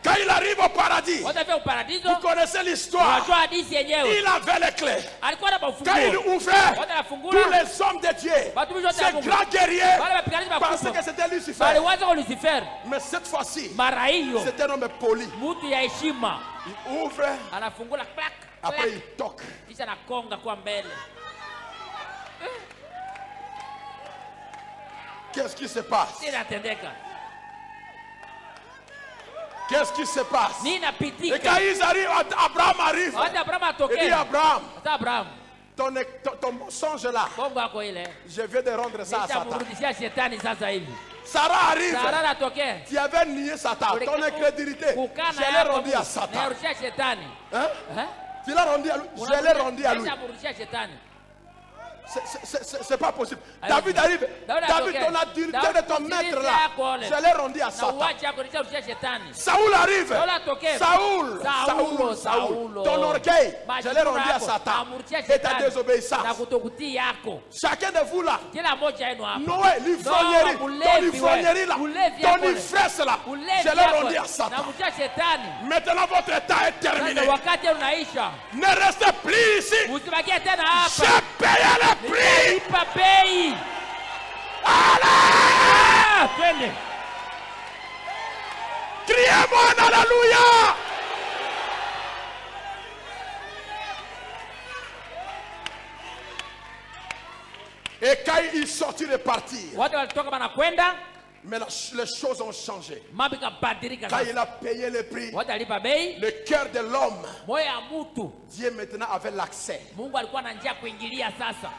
Quand il arrive au paradis, Wote vya uparadiso. vous connaissez l'histoire. Unajua hadithi yenyewe. Il avait les clés. Alikuwa na Quand il mafunguo. ouvrait, Wote anafungula. tous les hommes de Dieu, Watumishi wote wa ces Mungu. grands guerriers, Wale wapiganaji pensaient wakubwa. que c'était Lucifer. Waliwaza kwa Lucifer. Mais cette fois-ci, Mara hiyo c'est un homme poli. mtu ya heshima Il ouvre, anafungula clack. après Clack. il toque. Kisha nakonga kwa mbele. Qu'est-ce qui se passe? Nini inatendeka? Qu'est-ce qui se passe? Nini Et quand inapitika? ils arrivent, Abraham arrive. Wakati Abrahamu Il dit atokea. Abraham, Sasa Abrahamu, ton mensonge là, bongo yako ile. je viens de rendre ça à Satan. Nitamrudishia shetani sasa hivi. Sarah arrive. Sara anatokea. Tu avais nié Satan. Ton incrédulité, Kukana je l'ai yako rendu à Satan. narudishia shetani. Hein? Eh? Tu l'as rendu à lui. Je l'ai rendu à lui. Nitamrudishia shetani. C'est pas possible. Alors, David arrive. David David, atokea. ton adultère David de ton maître kutimiza là, yako ole. je l'ai rendu à Na Satan. uwaji yako nisharudishia shetani. Saoul arrive. Saul atokea. Saoul. Ton orgueil, je l'ai rendu à Satan. Amurishia Et ta shetani. Na désobéissance. kutokutii yako. Chacun de vous là, Kila mmoja wenu hapa. Noé, l'ivrognerie, ton ivrognerie là, ton ivresse là, je l'ai rendu à Satan. Namurishia shetani. Maintenant votre temps est terminé. Sasa wakati unaisha. Ne restez plus ici. Usibakie tena hapa. J'ai payé le prix. Nitalipa bei. Allez! Twende. Criez-moi un alléluia. Et quand il sortit de partir, Watu walitoka banakwenda, mais les choses ont changé. mambo ikabadilika Quand sasa. il a payé le prix, Watu alipa bei, le cœur de l'homme, moyo ya mtu. Dieu maintenant avait l'accès. Mungu alikuwa na njia kuingilia sasa.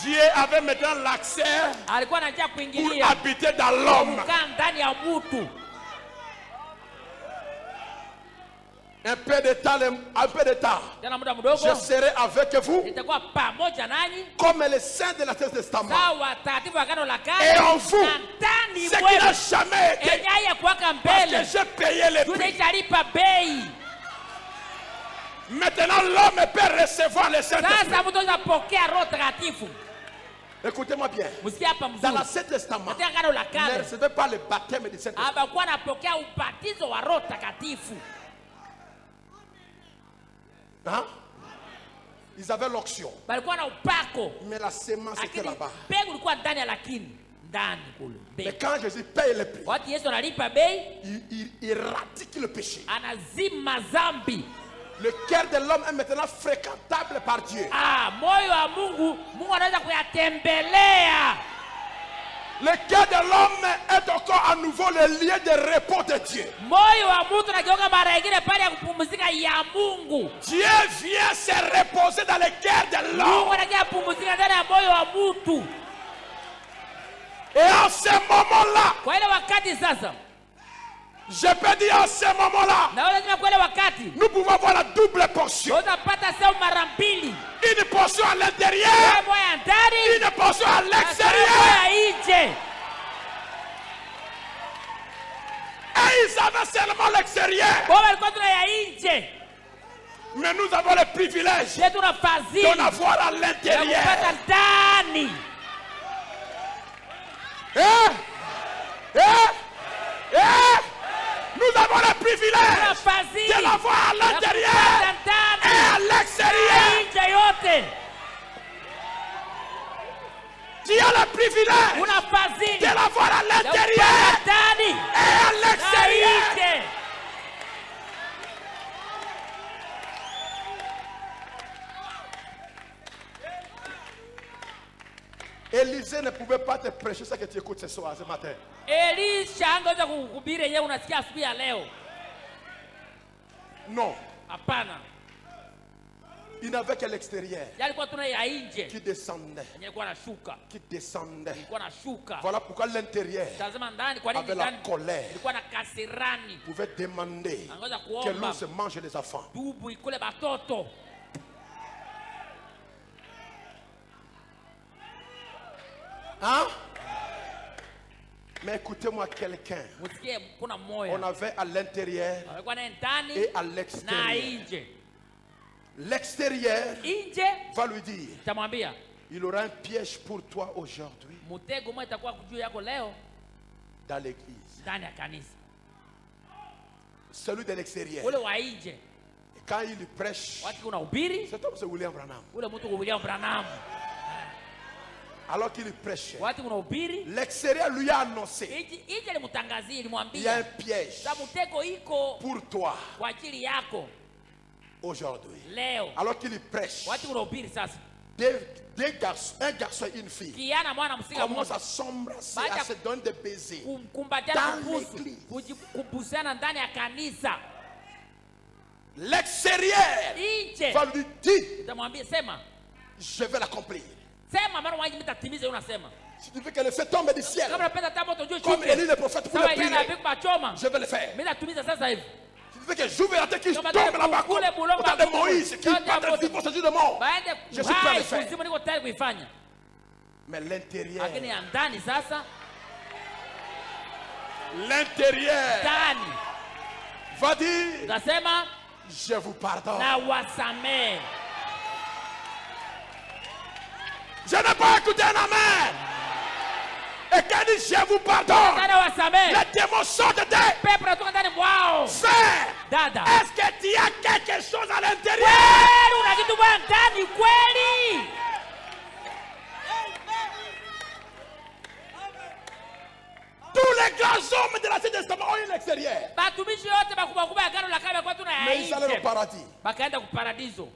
Dieu avait maintenant l'accès Alikuwa na njia pour kuingilia. habiter dans l'homme. Kukaa ndani ya mtu. Un peu de temps, Tena muda mdogo je serai avec vous nitakuwa pamoja nanyi comme les saints de l'Ancien Testament. sawa watakatifu wa Agano la Et Kale en vous, na ndani ce qui n'a mwenu. jamais été, Enyaye kuwaka parce mbele. que j'ai payé le prix. Tunaishalipa bei. Maintenant, l'homme peut recevoir le Saint-Esprit. Sasa mtu anapokea Roho Takatifu. Écoutez-moi bien. Msikia hapa Dans mzuri. l'Ancien Testament, Katika Agano la ne Kale recevez pas le baptême du Saint-Esprit. hapakuwa anapokea ubatizo wa Roho Takatifu. Hein? Ils avaient l'onction, Balikuwa na upako. mais la sémence était Lakini là-bas. mbegu ilikuwa ndani ya lakini. Ndani kule. Mais Mbegu. quand Jésus paye le prix, Wakati Yesu analipa bei, il radique le péché. anazima zambi. Le cœur de l'homme est maintenant fréquentable par Dieu. Moyo wa Mungu, Mungu anaweza kuyatembelea. Le cœur de l'homme est encore à nouveau le lieu de repos de Dieu. Moyo wa mtu nageuka mara nyingine pale ya kupumzika ya Mungu. Dieu vient se reposer dans le cœur de Mungu l'homme. anakuja kupumzika ndani ya moyo wa mtu. Et en ce moment-là, Kwa ile wakati sasa, je peux dire en ce moment-là, na wewe lazima kwa ile wakati nous pouvons avoir la double portion. utapata sehemu mara mbili. Une portion à l'intérieur, Sehemu ya ndani une portion à na l'extérieur. sehemu ya nje. Et ils avaient seulement l'extérieur. Kwa walikuwa tuna ya nje. Mais nous avons le privilège Sisi tuna fadhili d'en avoir à ya l'intérieur. kupata ndani. Nous avons le Tuna privilège fadhili de l'avoir à ya l'intérieur kupata et ndani. à l'extérieur. Nje yote. Tu as le privilège Una fadhili de l'avoir à ya kupata l'intérieur ndani. et à Na l'extérieur. nje. Élisée ne pouvait pas te prêcher ce que tu écoutes ce soir, ce matin. Elisha angeweza kukuhubiri yeye unasikia asubuhi ya leo. Non. Hapana. Il n'avait que l'extérieur Yeye alikuwa tuna ya nje. qui descendait. Yeye alikuwa anashuka. Qui descendait. Alikuwa anashuka. Voilà pourquoi l'intérieur Tazama ndani kwa nini avait la ndani? colère. Ilikuwa na kasirani. Pouvait demander Angeweza que kuomba l'on se mange les enfants. dubu ikule batoto. Hein? Mais écoutez-moi quelqu'un. Msikie kuna On moyo. avait à l'intérieur Alikuwa na ndani et à na l'extérieur. nje. L'extérieur Nje va lui dire, tamwambia il aura un piège pour toi aujourd'hui mtego mmoja itakuwa juu yako leo dans l'église. ndani ya kanisa. Celui de l'extérieur. Ule wa nje Et quand il prêche, wakati unahubiri, cet homme c'est William Branham. ule mtu William Branham. Alors qu'il prêchait, Wakati unahubiri, l'extérieur lui a annoncé, nje limtangazia, il y a un limwambia piège sa mtego iko pour toi kwa ajili yako aujourd'hui. leo. Alors qu'il prêche, Wakati unahubiri sasa, deux garçons, un garçon et une fille, kiana mwana msika commencent mmoja à s'embrasser, Bacha- à se donner des baisers. kumbatiana Dans kubusu, l'église. kubusiana ndani ya kanisa. L'extérieur Nje va lui dire, utamwambia sema, je vais l'accomplir. sema mara waji mtatimiza, unasema Si tu veux que le feu tombe du ciel, kama unapenda hata moto juu comme Élie shuke le prophète pour kama le yeye brûler, anapiga choma, je vais le faire. mimi natimiza sasa hivi. Si fait que j'ouvre la tête qui Kama tombe nataka là-bas. kukule bulongo Autant de wa Moïse qui Yote ya part moto. du processus de mort. Baende Je suis prêt à le kuhai faire. kuzimu, niko tayari kuifanya. Mais l'intérieur, Lakini ya ndani sasa, l'intérieur ndani va dire, utasema je vous pardonne. na wasamehe. Je n'ai pas écouté un amen. Et quand dit je vous pardonne, Tena wasamehe. les démons sortent de tes Pepo natoka ndani mwao. frères. Dada, Est-ce que tu as quelque chose à l'intérieur? kweli una kitu bwana ndani kweli? Tous les grands hommes de l'Ancien Testament ont eu l'extérieur. Batumishi yote bakubwa kubwa ya Agano la Kale kwa Mais ils allaient au tunayaishi. paradis. Bakaenda ku paradiso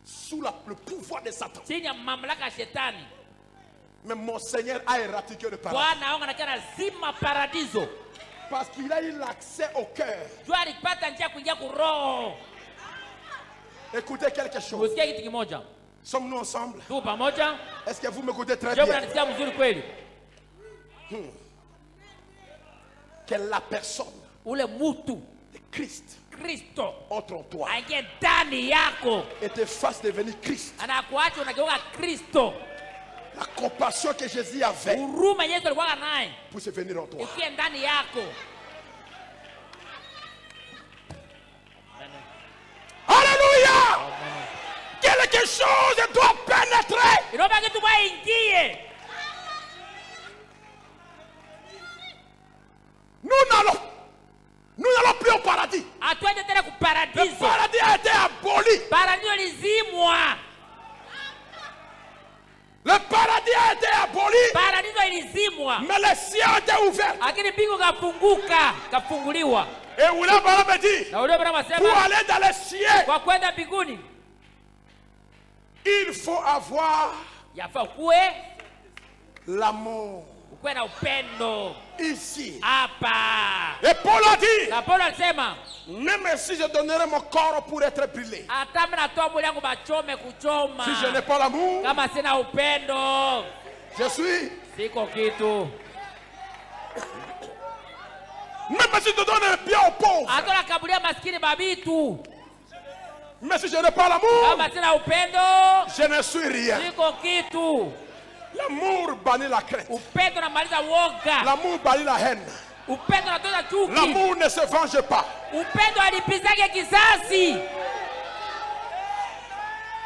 Sous le pouvoir de Satan. chini ya mamlaka ya shetani. Mais mon Seigneur a éradiqué le paradis. Bwana wangu anakia lazima paradiso. Parce qu'il a eu l'accès au cœur. Jua alipata njia kuingia kuroho. Écoutez quelque chose. Usikie kitu kimoja. Sommes-nous ensemble? Tu pamoja? Est-ce que vous m'écoutez très Je bien? mnanisikia mzuri kweli? Que la personne Ule mutu de Christ Kristo entre en toi aingie ndani yako. et te fasse devenir Christ. Anakuacha unageuka Kristo. La compassion que Jésus avait Huruma Yesu alikuwa naye puisse venir en toi. ikie ndani yako. Alléluia! Quelque chose doit pénétrer. Inaomba kitu bwana ingie. Nous n'allons plus au paradis. Atuende tena ku Le paradiso. paradis a été aboli. Paradiso lizimwa. Le paradis a été aboli. Paradiso ilizimwa. Mais les cieux ont été ouverts. Lakini mbingu kafunguliwa. Et William Branham dit, Na ule Branham pour asema aller dans les cieux, kwa kwenda mbinguni il faut avoir yafaa kuwe l'amour ukuwe na upendo ici. hapa. Et Paul a dit, Na Paulo alisema même si je donnerais mon corps pour être brûlé, hata mimi natoa mwili wangu bachome kuchoma, si je n'ai pas l'amour, kama sina upendo je suis. siko kitu. Même si je donne un bien aux pauvres, Hata nakabulia maskini babitu, mais si je n'ai pas l'amour, kama sina upendo je ne suis rien. siko kitu. L'amour bannit la crainte. Upendo namaliza woga. L'amour bannit la haine. Upendo natoza chuki. L'amour ne se venge pas. Upendo alipizake kisasi.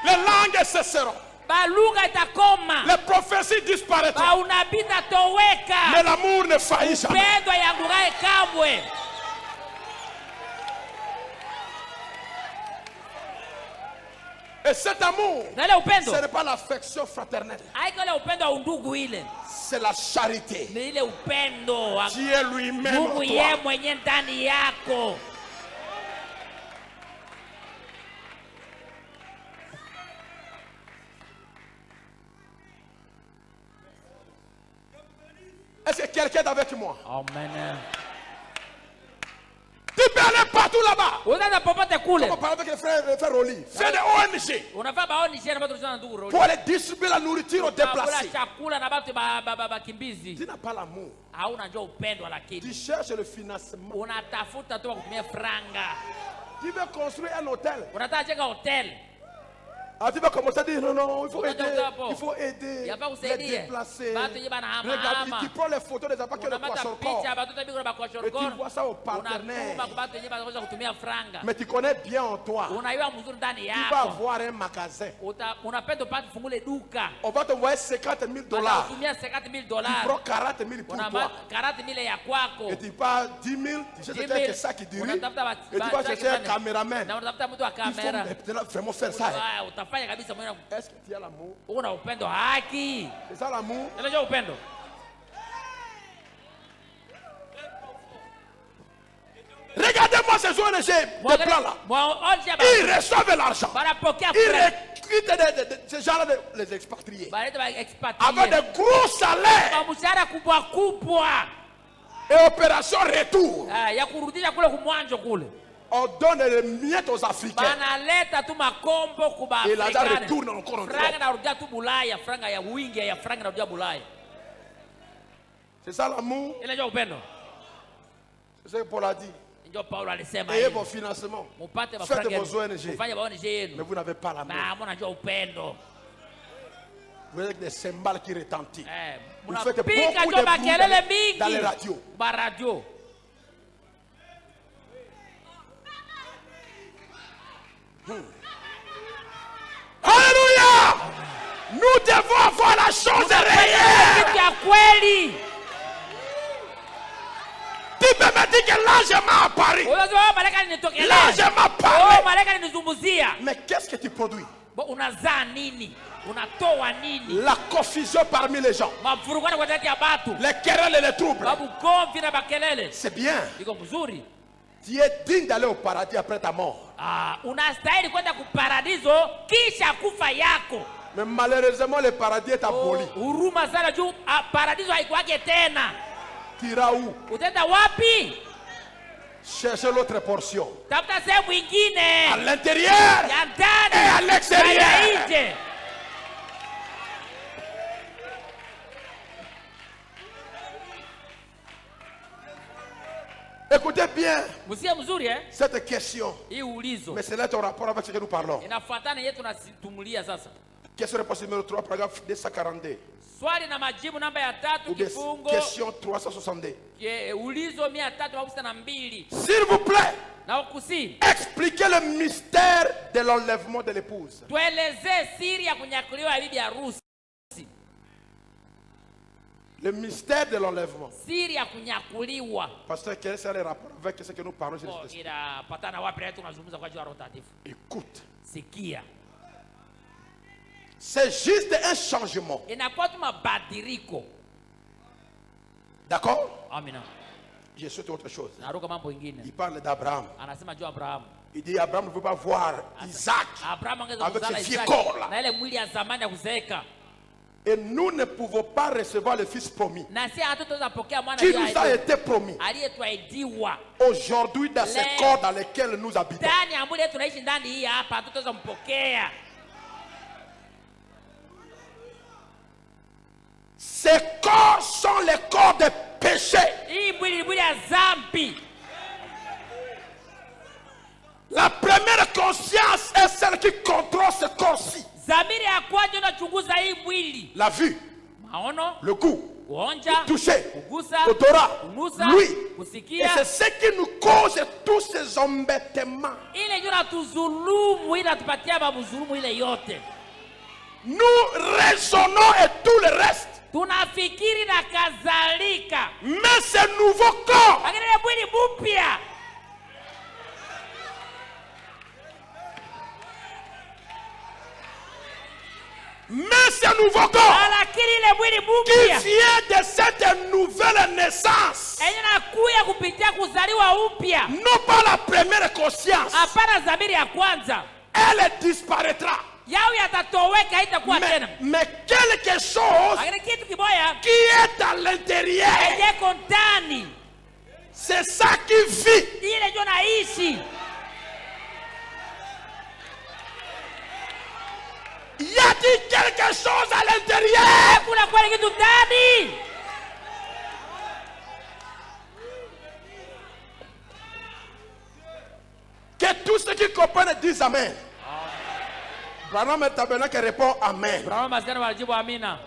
Les langues cesseront. Balugha itakoma. Les prophéties disparaîtront. Baunabii Mais tatoweka. l'amour ne faillit jamais. Upendo yangugae kamwe. Et cet amour, Na ile upendo ce n'est pas l'affection fraternelle. haiko ile upendo wa undugu, ile C'est la charité. ni ile upendo wa Dieu lui-même en Mungu yeye toi. mwenye ndani yako. Est-ce que quelqu'un est avec moi? Amen. Tu peux aller partout là-bas. Unaanza popote kule. On va parler avec le frère Oli. Fais des ONG Unafaa baoni shia na watu tunasema ndugu roho. pour aller distribuer la nourriture aux Unakula déplacés. chakula na watu bakimbizi. Tu n'as pas l'amour. Hauna njoo upendo, lakini Tu cherches le financement. unatafuta tu kutumia franga. Tu veux construire un hôtel. Unataka jenga hotel. Ah, tu vas commencer à dire non, non, il faut Unataka aider. hapo. Il faut aider Yafaa les kusaidia. déplacés. Batu yenye banahama Regarde, hama. tu prends les photos des enfants qui ont le Unamata poisson picha corps. batoto biko na bakwashoro Et tu vois ça au partenaire. unatuma kwa batu yenye banaweza kutumia franga. Mais tu connais bien en toi. Unaiwa mzuri ndani Tu vas yako. avoir un magasin. Unapenda upate fungule duka. On va t'envoyer 50 000 dollars. Unatumia $50,000. Tu prends 40 000 pour Una toi. 40,000 ya kwako. Et tu pars 10 000. Tu cherches 10,000. quelqu'un ça qui dirige. Unatafuta Et tu vas chercher un caméraman. Na unatafuta mtu wa Il faut kamera. maintenant vraiment faire ça. Ah, utafanya kabisa mwenyewe. Est-ce que tu as l'amour? Una upendo haki. C'est ça l'amour? Unajua upendo? Regardez-moi ces ONG, des plans là. Mwaonja Ils reçoivent l'argent. banapokea Ils franga. recrutent ces gens-là, les expatriés. Baleta ba Avec expatriés. des gros salaires Kwa mshahara kubwa kubwa. et opération retour. Ah, ya kurudisha kule kumwanjo kule. On donne les miettes aux Africains. Banaleta tu makombo kuba Et l'argent Afrikane. retourne encore en Franga Europe. narudia tu Bulaya, franga ya wingi ya franga narudia Bulaya. C'est ça l'amour. Ile ndio upendo. C'est ce que Paul a dit. Ndio Paulo alisema ayez hivi. vos financements, Mupate faites mafaranga vos ONG, mfanye ONG yenu. mais vous n'avez pas l'amour. Na hamna njoo upendo. Vous êtes des cymbales qui retentissent. Vous faites Munapiga beaucoup njoo de makelele bruit dans les mingi. radios. Ba radio. Alléluia! Nous devons avoir la chose réelle. Kitu ya kweli. Tu peux me dire que l'ange m'a apparu. Unasema malaika nitokelea. L'ange m'a parlé. Malaika ninizungumzia. Mais qu'est-ce que tu produis? Unazaa nini? Unatoa nini? La confusion parmi les gens. Mafurugano kwa kati ya watu. Les querelles et les troubles. Babu gomvi na makelele. C'est bien. Iko mzuri. Tu es digne d'aller au paradis après ta mort. Unastahili kwenda kuparadiso kisha kufa yako. Mais malheureusement, le paradis est aboli. Huruma sana juu paradiso haikuwake tena. Tu iras où? Utaenda wapi? Chercher l'autre portion. Tafuta sehemu ingine. À l'intérieur Ya ndani. et à l'extérieur. Ya nje. Écoutez bien Msia mzuri cette question. Hii ulizo. Mais c'est là ton rapport avec ce que nous parlons. Inafuatana yetu tunatumulia sasa. Question réponse numéro 3, paragraphe 242. Swali na majibu namba ya 3 Ou bien kifungo. question 362. Ulizo 352. S'il vous plaît, Na ukusi. expliquez le mystère de l'enlèvement de l'épouse. Tueleze siri ya kunyakuliwa ya bibi harusi. Le mystère de l'enlèvement. Siri ya kunyakuliwa. Pasteur, quel est le rapport avec ce que nous parlons? Inapatana wapi na tunazungumza kwa ajili ya Roho Mtakatifu? Écoute. Sikia. C'est juste un changement. Inakuwa tu mabadiliko. D'accord? Amina. Je souhaite autre chose. Naruka mambo ingine. Il parle d'Abraham. Anasema juu Abraham. Il dit Abraham ne veut pas voir Isaac Abraham angeza avec kuzala ce vieux Isaac corps là. na ile mwili ya zamani ya kuzeeka. Et nous ne pouvons pas recevoir le fils promis. Na si hatutaweza pokea mwana Qui nous a été promis aliyetuahidiwa. aujourd'hui dans ces corps dans lesquels nous habitons. Ndani ya mwili tunaishi ndani hii hapa hatutaweza mpokea. Ces corps sont les corps de péché. Hii mwili ni mwili ya dhambi. La première conscience est celle qui contrôle ce corps-ci. Dhamiri ya kwanza inachunguza hii mwili. La vue, Maono, le goût, kuonja, le toucher, kugusa, l'odorat, kunusa, l'ouïe. Et kusikia. c'est ce qui nous cause tous ces embêtements. Ile ndio natuzulumu, ile natupatia mabuzulumu ile yote. Nous raisonnons et tout le reste. Tunafikiri na kadhalika. Mais ce nouveau corps, Lakini ile mwili mpya mais ce nouveau corps lakini ile mwili qui mpya vient de cette nouvelle naissance, yenye nakuya kupitia kuzaliwa upya, non pas la première conscience, hapana dhamiri ya kwanza elle disparaîtra. yao yatatoweka, haitakuwa tena. Mais quelque chose Lakini kitu kiboya qui est à l'intérieur, yeko ndani, c'est ça qui vit. ile ndio naishi. Il y a dit quelque chose à l'intérieur. Kuna kweli kitu ndani. Que tous ceux qui comprennent disent Amen. Branham Tabernacle répond Amen. Brahma maskani walijibu amina.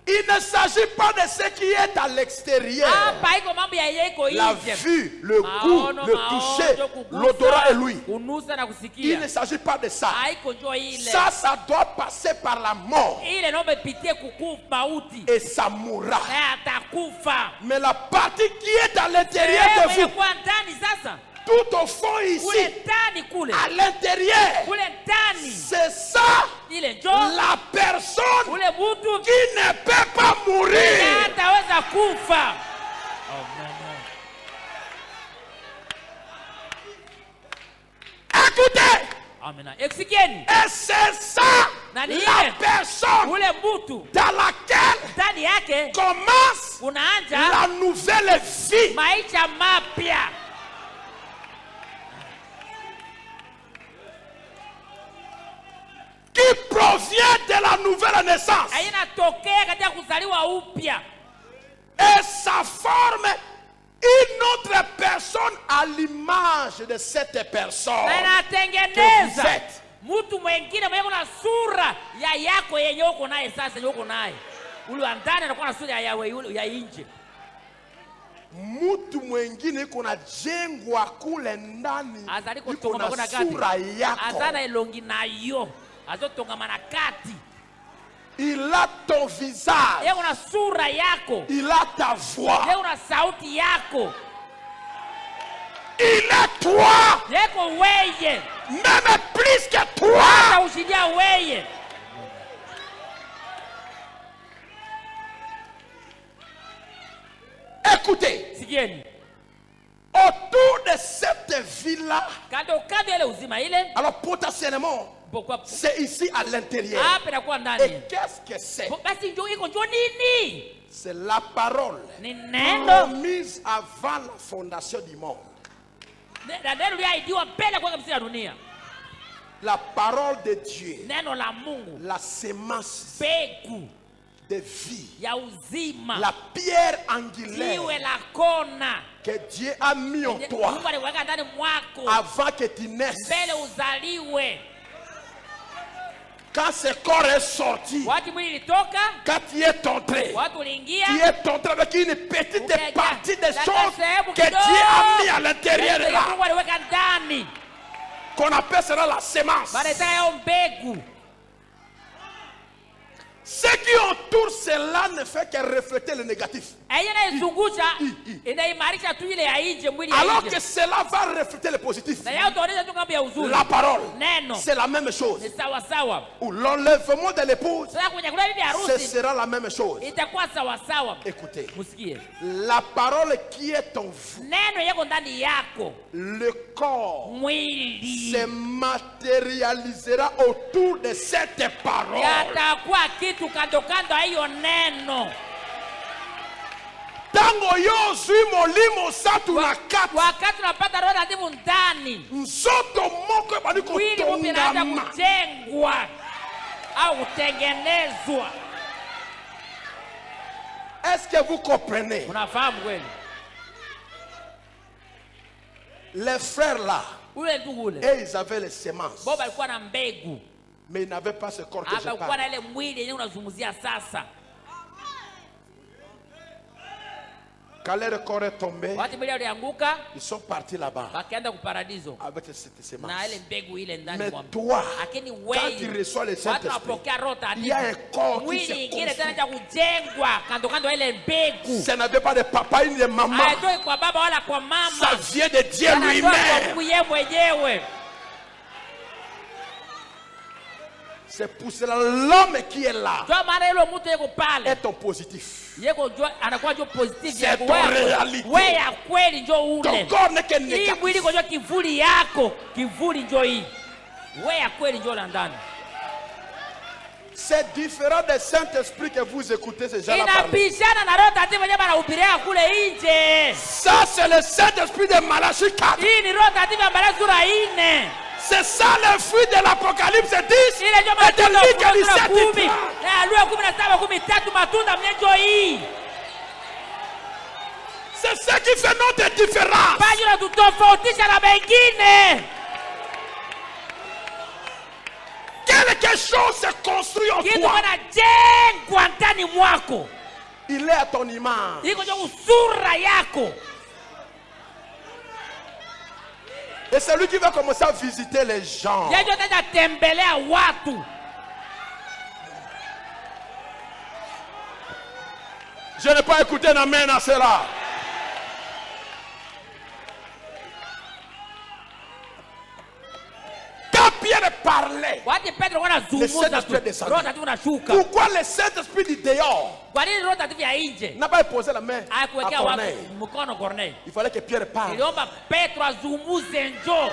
Il ne s'agit pas de ce qui est à l'extérieur. Hapa iko mambo ya yeko La nje. vue, le goût, le toucher, l'odorat et l'ouïe. Kunusa na Il kusikia. ne s'agit pas de ça. Haiko njoo ile. Ça doit passer par la mort. Ile naomba ipitie kukufa mauti. Et ça mourra. Na atakufa. Mais la partie qui est à l'intérieur de vous, Kwa ndani sasa. tout au fond Kule ici, ndani kule. à l'intérieur, Kule ndani. c'est ça Ile njoo. la personne Ule mtu qui ne peut pas mourir. hataweza kufa. Écoutez, Amina. Eksikieni. et c'est ça Nani la ile? personne Ule mtu dans laquelle ndani yake commence unaanza la nouvelle vie. maisha mapya. Qui provient de la nouvelle naissance. Inatokea katika kuzaliwa upya. Et ça forme une autre personne à l'image de cette personne na que vous inatengeneza êtes. mtu mwingine mwenye kuna sura ya yako yenye uko naye sasa, yenye uko naye. Ule wa ndani anakuwa na sura ya yawe yule ya nje. Mtu mwingine kuna jengwa kule ndani Azali yuko kutonga na makona kati. sura yako. Azana elongi nayo. Azotonga manakati. Il a ton visage. Yeye una sura yako. Il a ta voix. Yeye una sauti yako. Il est toi. Yeko weye. Même plus que toi. Hata ushidia weye. Écoutez. Sikieni. Autour de cette ville-là, Kando ile uzima ile. alors potentiellement, Pourquoi? c'est ici à l'intérieur. Hapa inakuwa ndani. Et qu'est-ce que c'est? Basi njoo iko njoo nini? C'est la parole Ni neno. promise avant la fondation du monde. Na neno liahidiwa mbele kwa msingi ya dunia. La parole de Dieu, Neno la Mungu. la sémence Mbegu de vie, ya uzima. la pierre angulaire Jiwe la kona. que Dieu a mis en toi Mungu aliweka ndani mwako. avant que tu naisses. Mbele uzaliwe. Quand ce corps est sorti, Wakati mwili ilitoka, quand tu es entré, watu uliingia. tu es entré avec une petite Ukaingia. partie des Laka choses sehemu que kidogo. Dieu a mis à l'intérieur Yenye là, Mungu aliweka ndani. qu'on appelle cela la sémence. Banaita yao mbegu. Ce qui entoure cela ne fait que refléter le négatif. Eye inaizungusha inaimarisha tu ile ya nje, mwili ya Alors nje. que cela va refléter le positif. Na yao utaonesha tu mambo ya uzuri. La parole, Neno. c'est la même chose. Ni sawa sawa. Ou l'enlèvement de l'épouse, Sasa kwenye kula bibi ce harusi sera la même chose. itakuwa sawa sawa. Écoutez, Musikie. la parole qui est en vous, Neno yako ndani yako. le corps Mwili. se matérialisera autour de cette parole. Yatakuwa kitu kando kando ya hiyo neno. Tango yo zwi molimo satu na kati, Wakati unapata roho takatifu ndani, nzoto moko ebandi mwili mpya inaanza kotongama. kujengwa au kutengenezwa. Est-ce que vous comprenez? Unafahamu kweli? Les frères là, Ule ndugu ule, et ils avaient les semences, Bob alikuwa na mbegu, mais ils n'avaient pas ce corps que je akakuwa parle. na ile mwili yenyewe unazungumzia sasa. Quand leur corps est tombé, Wakati mwili ulianguka, ils sont partis là-bas wakaenda kuparadiso avec cette semence. na ile mbegu ile ndani Mais mwa. toi, Lakini quand tu wewe, reçois le watu Saint-Esprit, wanapokea roho il y a un takatifu, corps qui mwili se ingine tena construit. cha kujengwa kando kando ya ile mbegu. Ça n'avait pas de papa ni de maman. Haitoi kwa baba wala kwa Ça mama. vient de Dieu Anatoa kwa lui-même. Mungu yeye mwenyewe. C'est pour cela l'homme qui est là Ndio maana ile mtu yuko pale. est un positif. Yeko njoo anakuwa njoo positive C'est yako ton wewe. réalité. Wewe ya kweli njoo Ton ule. corps n'est que Hii négatif. mwili kwa njoo kivuli yako. Kivuli njoo hii. Wewe ya kweli njoo la ndani. C'est différent des Saint-Esprit que vous écoutez ces gens-là parler. Inapishana na roho takatifu yenyewe anahubiria kule nje. Ça, c'est le Saint-Esprit de Malachie 4. Hii ni roho takatifu ambayo sura 4. C'est ça le fruit de l'Apocalypse 10 Ile njoo et de matunda Luc ya 17. 10. Na Luka 17 13 matunda mnyejo hii. C'est ça qui fait notre différence. Bado tunatofautisha na wengine. Quelque chose se construit en Kitu toi. kinajengwa ndani mwako. Il est à ton image. Iko njoo sura yako. Et c'est lui qui va commencer à visiter les gens. Yeye ndio tembelea watu. Je n'ai pas écouté un amen à cela. Quand Pierre parlait, Wakati Petro Le Saint-Esprit est descendu. roho takatifu unashuka. pourquoi le Saint-Esprit dit dehors Kwa nini roho takatifu ya nje? n'a pas posé la main à Hakuwekea watu Corneille? mkono Corneille. Il fallait que Pierre parle. Iliomba Petro azungumuze njoo.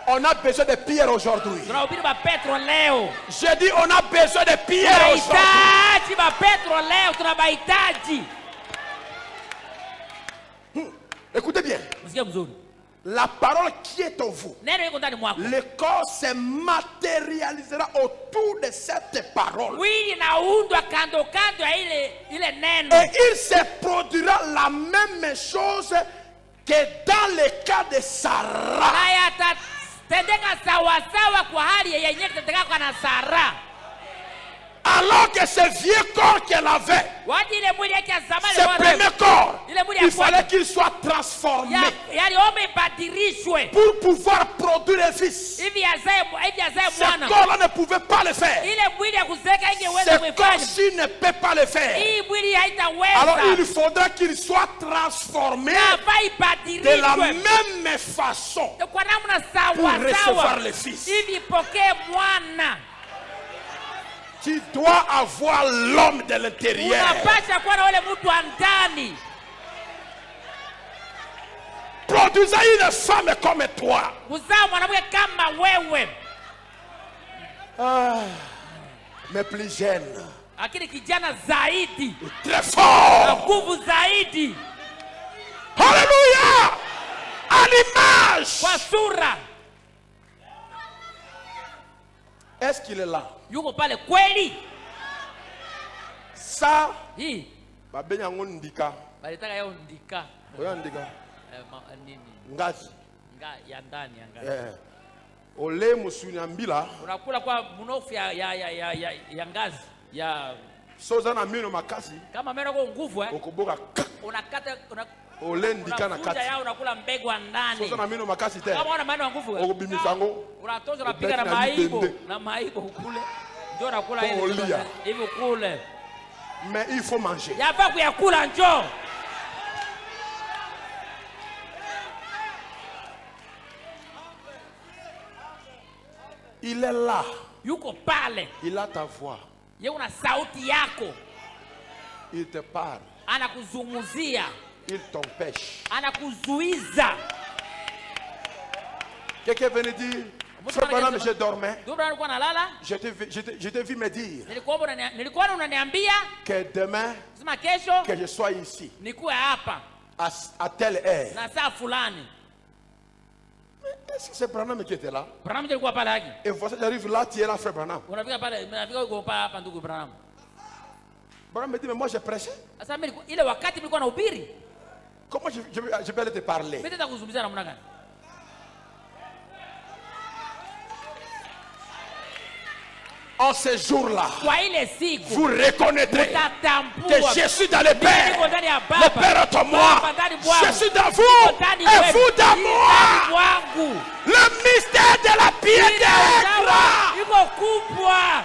On a besoin de Pierre aujourd'hui. Tunahubiri ba Petro leo. Je dis on a besoin de Pierre aujourd'hui. Tunahitaji ba Petro leo, tunabahitaji. Écoutez bien. Msikie mzuri. La parole qui est en vous, Neno liko ndani mwako. le corps se matérialisera autour de cette parole. Mwili naundwa kando kando ya ile neno. Et il se produira la même chose que dans le cas de Sarah, na yatatendeka sawasawa kwa hali yenyewe itatendeka kwa na Sara. alors que ce vieux corps qu'elle avait, Wati ile mwili yake ya zamani ce premier corps, ile mwili ya il fallait kwanza qu'il soit transformé yaliomba ibadilishwe pour pouvoir produire un fils. hivi azae Ce mwana. corps-là ne pouvait pas le faire. Ile mwili ya kuzeka ingeweza Ce kuifanya. corps-ci ne peut pas le faire. Hii mwili Alors il haitaweza. faudra qu'il soit transformé Nafaa de la ibadilishwe même façon kwa namna pour recevoir sawa le fils. hivi ipokee mwana. Tu dois avoir l'homme de l'intérieur. Unapasha kuwa na ule mtu wa ndani. Produisant une femme comme toi. Kuzaa mwanamke kama wewe. Mais plus jeune. Lakini kijana zaidi. Très Na fort. nguvu zaidi. Alléluia. À l'image. Kwa sura. Est-ce qu'il est là? Yuko pale kweli. Ça, Hii. babenya ngondika. Balitaka yao ndika. Oya ndika. Nini? Ngazi. Ya ndani ya ngazi. Ole musunyambila. Unakula kwa mnofu ya ngazi. Ya Soza na mino makasi. kama meno kwa nguvu Okoboka. unakata Ole ndika na kati. yao unakula mbegu wa ndani. Soza na mino makasi te. Kama una meno nguvu Okobimisango. unatoza unapiga na maibo kule. Ndio unakula hivi kule. Mais il faut manger. Yafaa kuyakula njoo. Il est là. Yuko pale. Il a ta voix. Yeye una sauti yako. Il te parle. Anakuzunguzia. Il t'empêche. Anakuzuiza. Quelqu'un venait dire, Frère Branham, je dormais. Ndio alikuwa analala. Je t'ai vu me dire Nilikuwa unaniambia que demain, sema kesho que je sois ici, nikuwe hapa à telle heure. na saa fulani. Est-ce que c'est Branham qui était là? Branham alikuwa pale haki. Et voici, j'arrive là, tu es là, Frère Branham. Unafika pale, unafika uko hapa ndugu Branham. Branham me dit, mais moi j'ai prêché. Sasa mimi ile wakati nilikuwa nahubiri. Comment je peux aller te parler? Mimi nataka kuzungumzia namna gani? En ce jour-là, Kwa ile siku vous reconnaîtrez utatambua que je suis dans le Père. niko ndani ya Le Baba. Père est en moi. Baba ndani mwangu. Je suis dans vous. Ndani Et wewe. vous dans Ndani moi. mwangu. Le mystère de la piété est grand. Iko kubwa.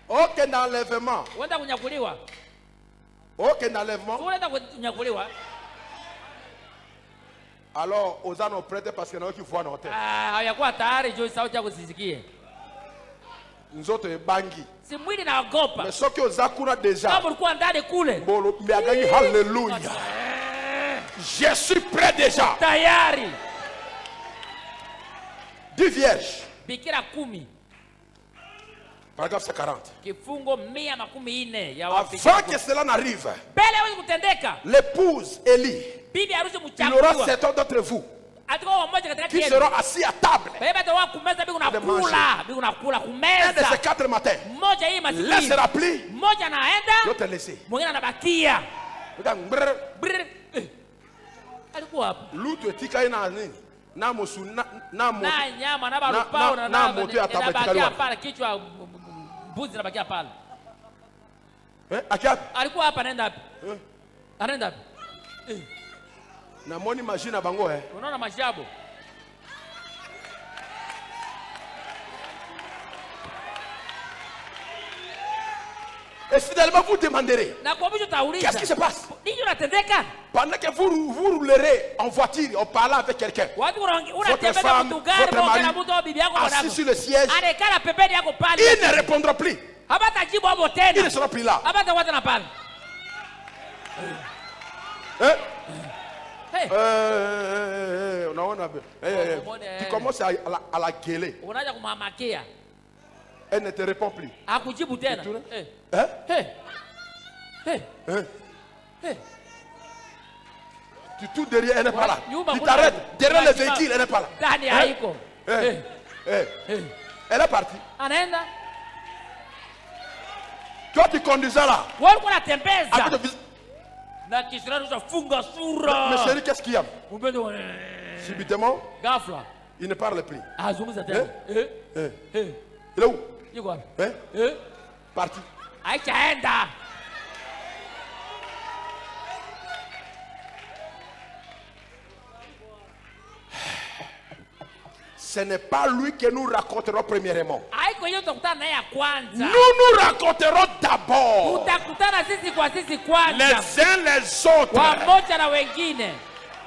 Aucun enlèvement. Unaenda kunyakuliwa. Aucun enlèvement. Unaenda kunyakuliwa. Alors, aux ânes prêtes parce que nous qui voient notre tête. Hayakuwa tayari juu sauti yako sisikie. Nous autres bangi. Si mwili naogopa. Mais ce que aux akura déjà. Kama ulikuwa ndani kule. Bolo, mais agani hallelujah. Je suis prêt déjà. Tayari. 10 vierges. Bikira 10. Paragraphe 40. Kifungo 140 ya Avant que cela n'arrive, mbele hawezi kutendeka. l'épouse Élie, Bibi harusi il y aura mchaguliwa. certains d'entre vous Atakuwa mmoja katika qui yenu. seront assis à table. Baba atakuwa kumeza bibi unakula, bibi unakula Un de kumeza. ces 4 matins, Mmoja hii laisse masikini. remplir, Mmoja anaenda, l'autre laissé. mwingine anabakia. Regarde, brrr, Brr. Alikuwa hapo. l'autre tika ina nini? Na mosu na mo. Na nyama na barupao na na moto ya tabaki bakia kaliwa. pale kichwa mbuzi nabakia pale. Akia Alikuwa hapa anaenda wapi? Anaenda wapi? na moni machine bango Unaona mashabo. Et finalement vous demanderez, Na kwa mwisho tauliza. qu'est-ce qui se passe? Nini unatendeka? Pendant que vous roulerez en voiture en parlant avec quelqu'un, Watu votre unatembea femme, mtu gari votre moja mari, na mtu au bibi yako assis mwanako. sur le siège, Anekala pembeni yako pale. il ne répondra plus. Habata jibu hapo Il ne tena. sera plus là. Habata wata na pale. Hein? Hey. Unaona, tu commences à la gueuler. Unaanza kumhamakia. Elle ne te répond plus. Hakujibu tena. Tu- Eh. Hein? Hey. Hey. Hein? Hey. Tu tournes derrière, elle n'est pas là. Nyuma Tu kuna- t'arrêtes derrière le kuna- véhicule, elle n'est pas là. Ndani Hein? haiko. Eh, Eh. eh, Eh. Elle est partie. Anaenda. Toi qui conduisais là. wewe ulikuwa Avec unatembeza le vis- na kisirani unafunga Mais sura. chérie, qu'est-ce qu'il y a? Upendo Subitement, ghafla il ne parle plus. azungumza tena. Hein? Eh. Il est où? Yuko wapi? Hein? Parti. Haichaenda. Ce n'est pas lui que nous raconterons premièrement. Haiko hiyo utakutana naye ya kwanza. Nous nous raconterons d'abord Utakutana sisi kwa sisi kwanza. les uns les autres. Wamoja na wengine.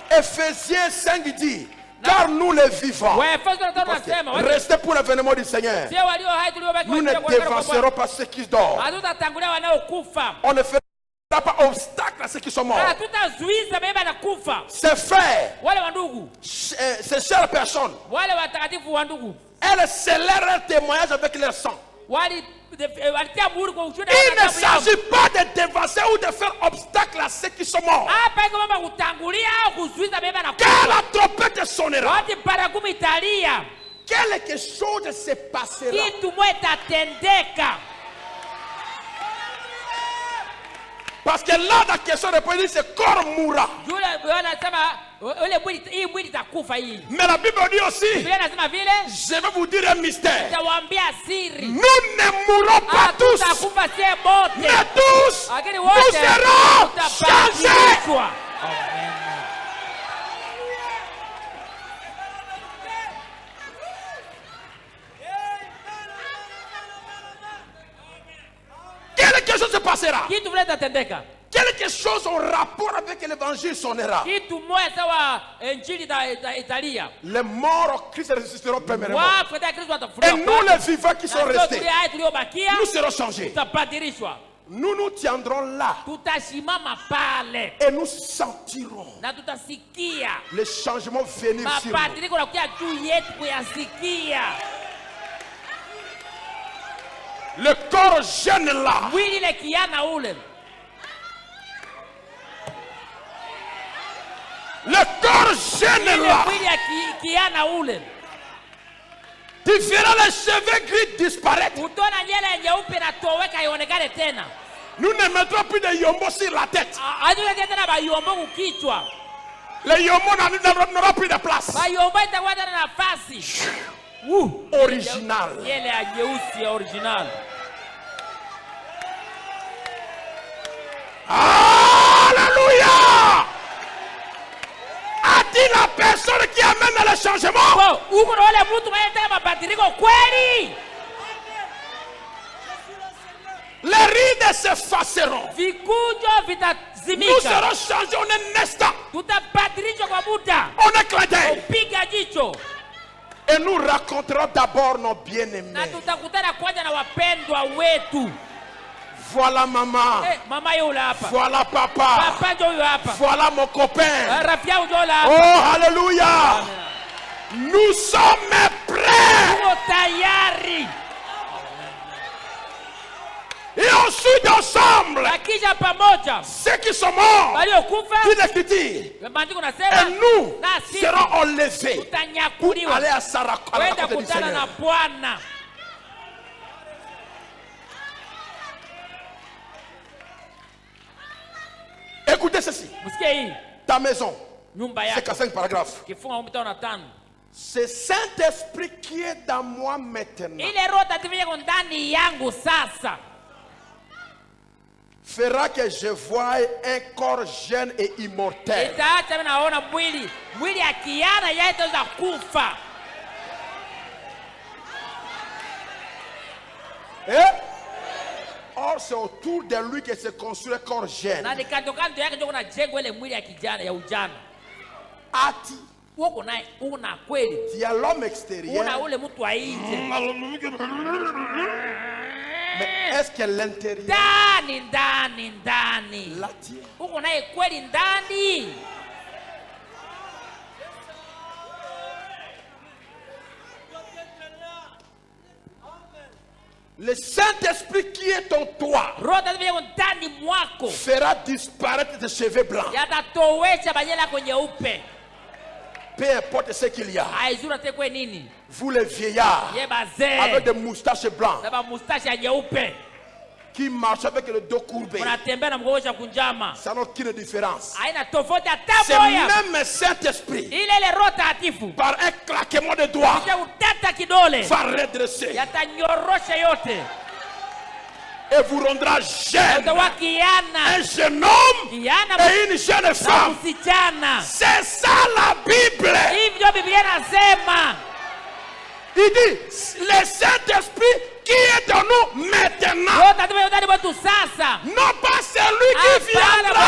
Ephésiens 5 dit, car nous les vivants, Waefeso 5 nasema restez pour l'avènement du Seigneur. sio walio hai tuliobaki Nous ne dévancerons pas ceux qui dorment. hatutatangulia wanaokufa. On ne fera pas obstacle à ceux qui sont morts. Hatutazuiza beba na kufa. Ces frères, Wale wa ndugu, ces chères personnes, wale watakatifu wa ndugu elles scellèrent un témoignage avec leur sang. walitia muhuri kwa ushuhuda. Il ne s'agit pas de dévancer ou de faire obstacle à ceux qui sont morts. Hapa iko mama kutangulia au kuzuiza beba na Car kufa. la trompette sonnera. Wakati baragumu italia, Quelque chose se passera. kitu moja itatendeka. Parce que là, la question de Paul dit, c'est corps mourra. Yule anasema ule mwili, hii mwili itakufa hii. Mais la Bible dit aussi, Biblia anasema vile, je vais vous dire un mystère. nitawaambia siri. Nous ne mourrons pas tous, Hatutakufa sie bote. mais tous, Lakini nous wote serons changés. tutabadilishwa. Quelque chose se passera. Kitu vile itatendeka. Quelque chose en rapport avec l'évangile sonnera. Kitu moja sawa injili italia. Les morts en Christ ressusciteront premièrement. Wafu katika Kristo Et watafufuliwa nous, kwanza. les vivants qui sont Na sio restés, tulio hai tuliobakia nous serons changés. tutabadilishwa. Nous nous tiendrons là Tutasimama pale et nous sentirons na tutasikia les changements venir sur nous. mabadiliko nakuja juu yetu kuyasikia. Le corps jeune là, Mwili ile kiana ule, le corps jeune ile là, mwili ya kiana ule, tu verras les cheveux gris disparaître. utaona nyele nyeupe natoweka ionekane tena. Nous ne mettrons plus de yombo sur la tête. Hatuweke tena bayombo kukichwa. Les yombo n'auront plus de place. Bayombo itakuwa tena nafasi. Original. Nyele ya nyeusi ya original. Alléluia! A-t-il la personne qui amène le changement? Uko na wale mtu anayetaka mabadiliko kweli? Les rides s'effaceront. Vikujo Nous vitazimika. serons changés en un instant, Tutabadilishwa kwa muda. en un clin d'œil. Piga jicho Et nous raconterons d'abord nos na bien-aimés. tutakutana kwanza na wapendwa wetu. Voilà maman. Mama yule hapa. Voilà papa. Papa ndio huyo hapa. Voilà mon copain. Rafiki yangu ndio hapa. Oh, alléluia. Nous sommes prêts. Tuko tayari. Et ensuite ensemble, Na kisha pamoja ceux qui sont morts, waliokufa, dit l'Écriture, maandiko et nasema nous na sisi serons enlevés pour tutanyakuliwa aller à Sarah, à la kwenda rencontre du kutana na Seigneur. Bwana. Écoutez ceci. Msikie hii. Ta maison, Nyumba c'est yako. qu'à 5 paragraphes. Kifunga 5. C'est Saint-Esprit qui est dans moi maintenant. Ile roho takatifu iko ndani yangu sasa. Fera que je voie un corps jeune et immortel. Itaacha mimi naona mwili ya kiana yaitaweza kufa. Or, c'est autour de lui que se construit un corps jeune. Na kando yake ndio kuna jengo ile mwili ya kijana ya ujana. Ati, Uko naye una kweli. il y a l'homme Una extérieur, ule mtu wa nje. mais est-ce que l'intérieur Ndani. l'attire? Uko naye kweli ndani. Le Saint-Esprit qui est en toi Roho takatifu iko ndani mwako. fera disparaître tes cheveux blancs. Yatatowesha banyela yako nyeupe. Peu importe ce qu'il y a. Haizuri tekwe nini? Vous les vieillards, Ye avec bazee. des moustaches blancs, Na ba mustache ya nyeupe. qui marche avec le dos courbé. Unatembea na mgongo kunjama. Ça n'a aucune différence. Haina tofauti hata C'est moja. même Saint-Esprit. Ile Roho Takatifu. Par un claquement de doigts. Utata kidole. Va redresser. Yatanyorosha yote. Et vous rendra jeune. Un jeune homme et une jeune femme. C'est ça la Bible. Il dit, le Saint-Esprit qui est en nous maintenant. Non pas celui qui viendra.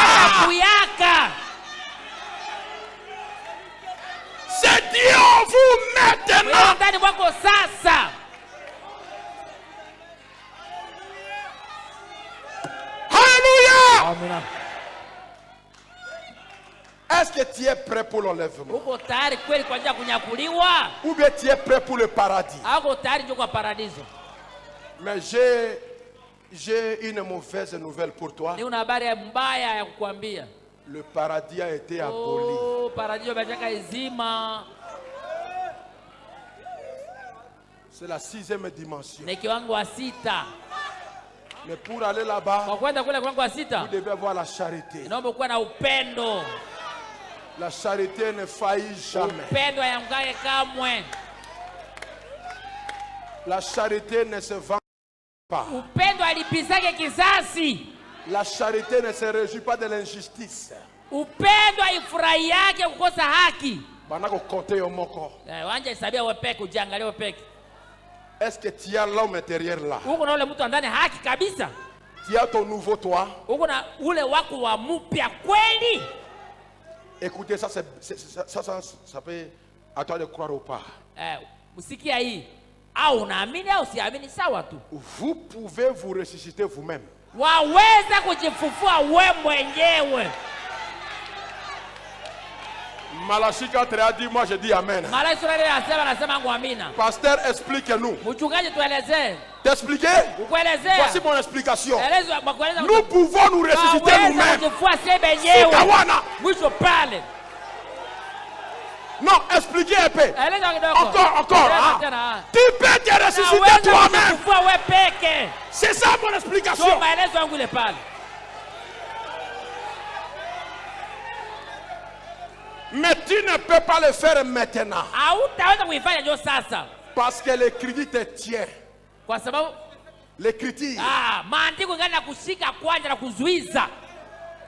C'est Dieu en vous maintenant. Alléluia. Est-ce que tu es prêt pour l'enlèvement? Ou bien tu es prêt pour le paradis? Mais j'ai une mauvaise nouvelle pour toi. Le paradis a été aboli. C'est la 6e dimension. Mais pour aller là-bas, vous devez avoir la charité. La charité ne faillit jamais. La charité ne se vend pas. La charité ne se réjouit pas de l'injustice. Est-ce que tu as l'homme intérieur là? Tu as ton nouveau toi? Écoutez, ça peut à toi de croire ou pas. Vous pouvez vous ressusciter vous-même. Malachie 4 a dit, moi je dis Amen. Pasteur, explique-nous. T'expliquer? Voici mon explication. Nous pouvons nous ressusciter nous-mêmes. Non, expliquez un peu. Encore. Hein? Tu peux te ressusciter toi-même. C'est ça mon explication. Mais tu ne peux pas le faire maintenant. Parce que l'écriture te tient. L'écriture.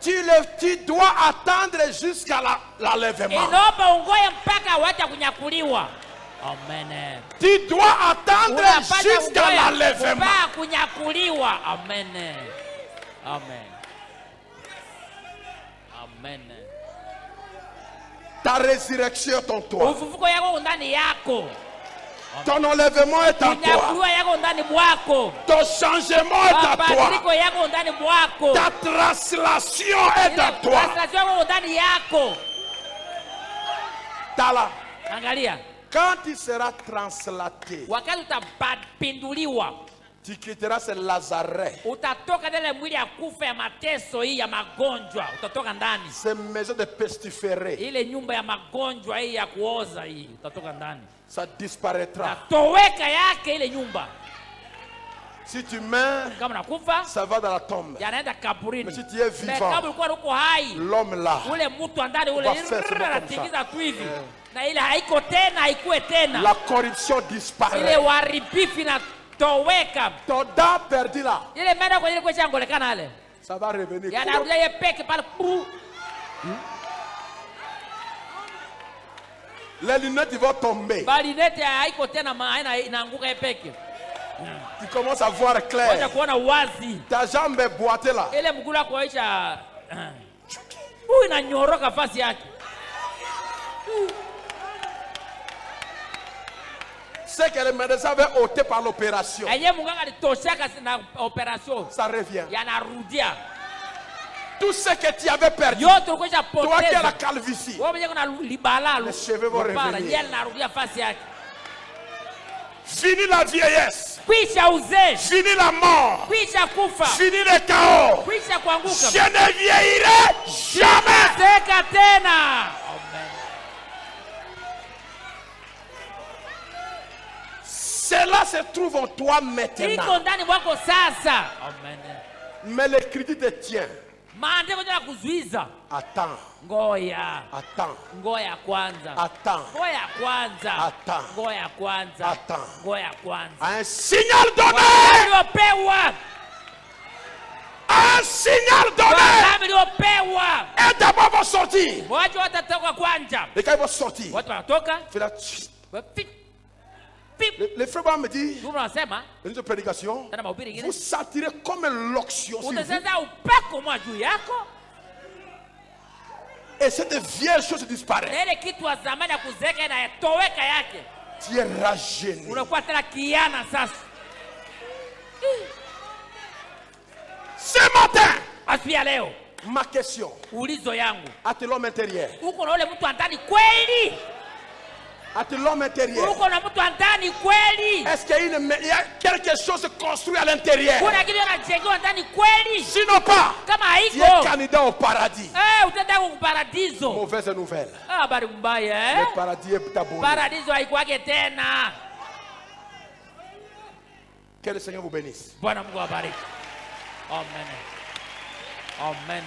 Tu dois attendre jusqu'à l'enlèvement. Amen. Tu dois attendre jusqu'à l'enlèvement. Amen. Amen. Amen. Ta résurrection est en toi. Ton enlèvement est en toi. Ton changement est en toi. Ta translation est en toi. Tala. Quand tu seras translaté, tu quitteras ce Lazare. Ces maisons de pestiférés. Ça disparaîtra. Si tu meurs, ça va dans la tombe. Mais si tu es vivant, l'homme là va faire ce la corruption disparaît. Ton dent perdu là, ça va revenir. Les lunettes vont tomber. Tu commences à voir clair. Ta jambe est boitée là. C'est que le médecin avait ôté par l'opération. Ça revient. Tout ce que tu avais perdu, toi qui as la calvitie, les cheveux vont revenir. Fini la vieillesse. Fini la mort. Fini le chaos. Je ne vieillirai jamais. Cela se trouve en toi iko maintenant. ndani mwako sasa. Amen. Mais l'écriture te tient. Maandiko ndio kuzuiza. Attends. Ngoya. Attends. Ngoya kwanza. Attends. Ngoya kwanza. Attends. Ngoya kwanza. Attends. Ngoya kwanza. Un signal donné. Waliopewa. Un signal donné. Waliopewa. Et d'abord vont sortir. Watu watatoka kwanza. Et quand ils vont sortir, Watu wanatoka. fais la... Les frères vont me dire, Mungu anasema dans une prédication, tena mahubiri ingine. vous sentirez comme une loction sur vous. Utasema upako mwa juu yako. Et cette vieille chose disparaît. Na ile kitu wa zamani ya kuzeka inatoweka yake. Tu es rajeuni. Unakuwa tena kiana sasa. Ce matin, Asubuhi ya leo, ma question ulizo yangu. à l'homme intérieur. Uko na ule mtu andani kweli? À l'homme intérieur. Uko na mtu andani kweli? Est-ce qu'il y a quelque chose construit à l'intérieur? Kuna kitu kinajengewa ndani kweli? Sinon pas, Kama tu es haiko, candidat au paradis. utaenda kwa paradiso. Mauvaise nouvelle. Habari mbaya Le paradis est abonné. Paradiso haikuwake tena. Que le Seigneur vous bénisse. Bwana Mungu awabariki. Amen. Amen.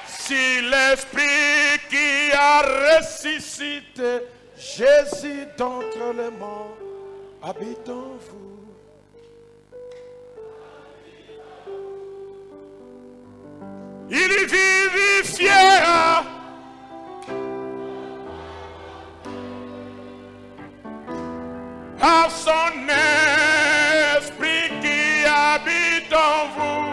Si l'Esprit qui a ressuscité Jésus d'entre les morts habite en vous, il vivifiera par son esprit qui habite en vous.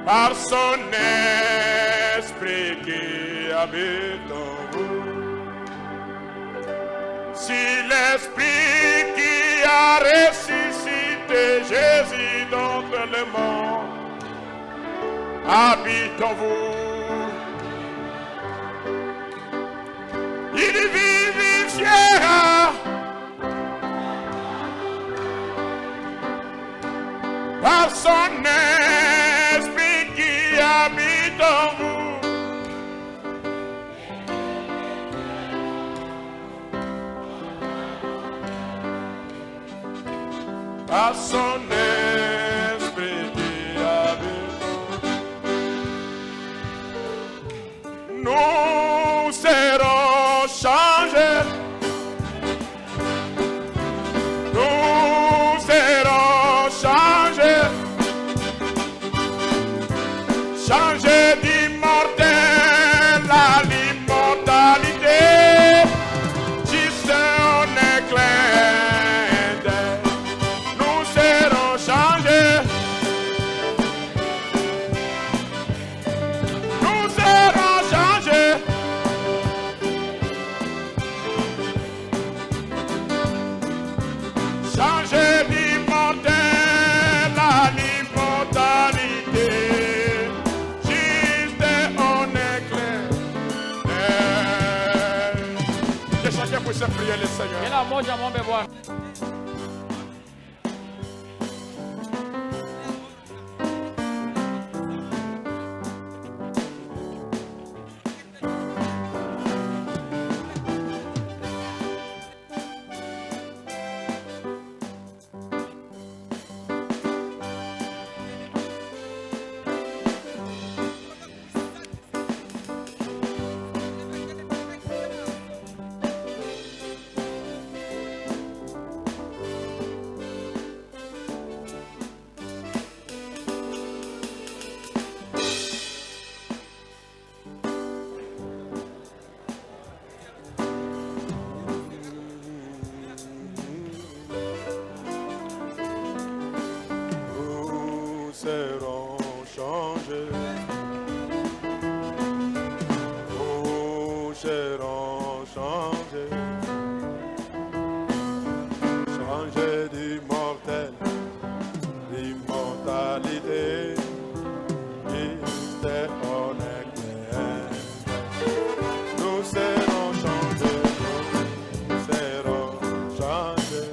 Par son esprit qui habite en vous. Si l'esprit qui a ressuscité Jésus d'entre les morts habite en vous, il vivifiera par son esprit qui habite en vous. Par son esprit qui habite en vous. Nous serons changés. Nous serons changés. Changés d'immortel à l'immortalité. Juste un éclair d'œil. Nous serons changés. Nous serons changés. Changés d'immortel à l'immortalité. Juste un éclair d'œil. Que chacun puisse prier le Seigneur. Kila mmoja muombe Bwana. Nous serons changés. Nous serons changés. Changés d'immortel, d'immortalité. Christ est en éclair. Nous serons changés. Nous serons changés.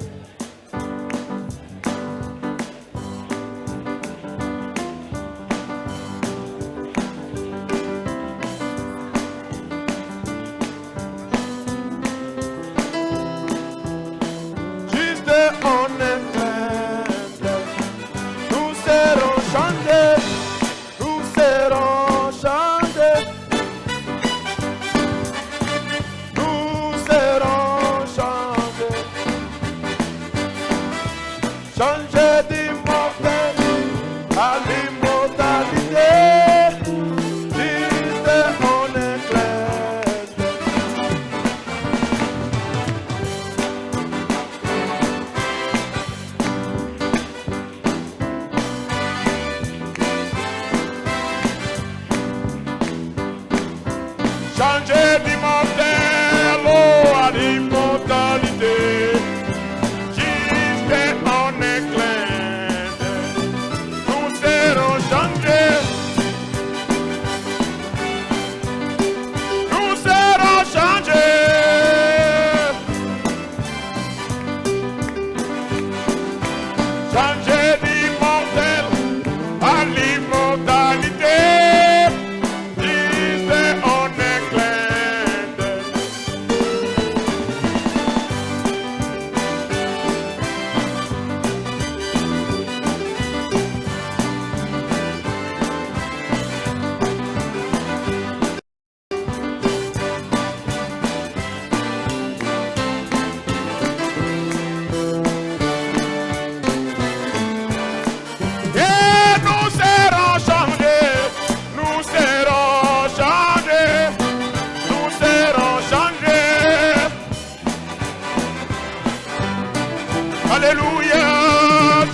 Alléluia.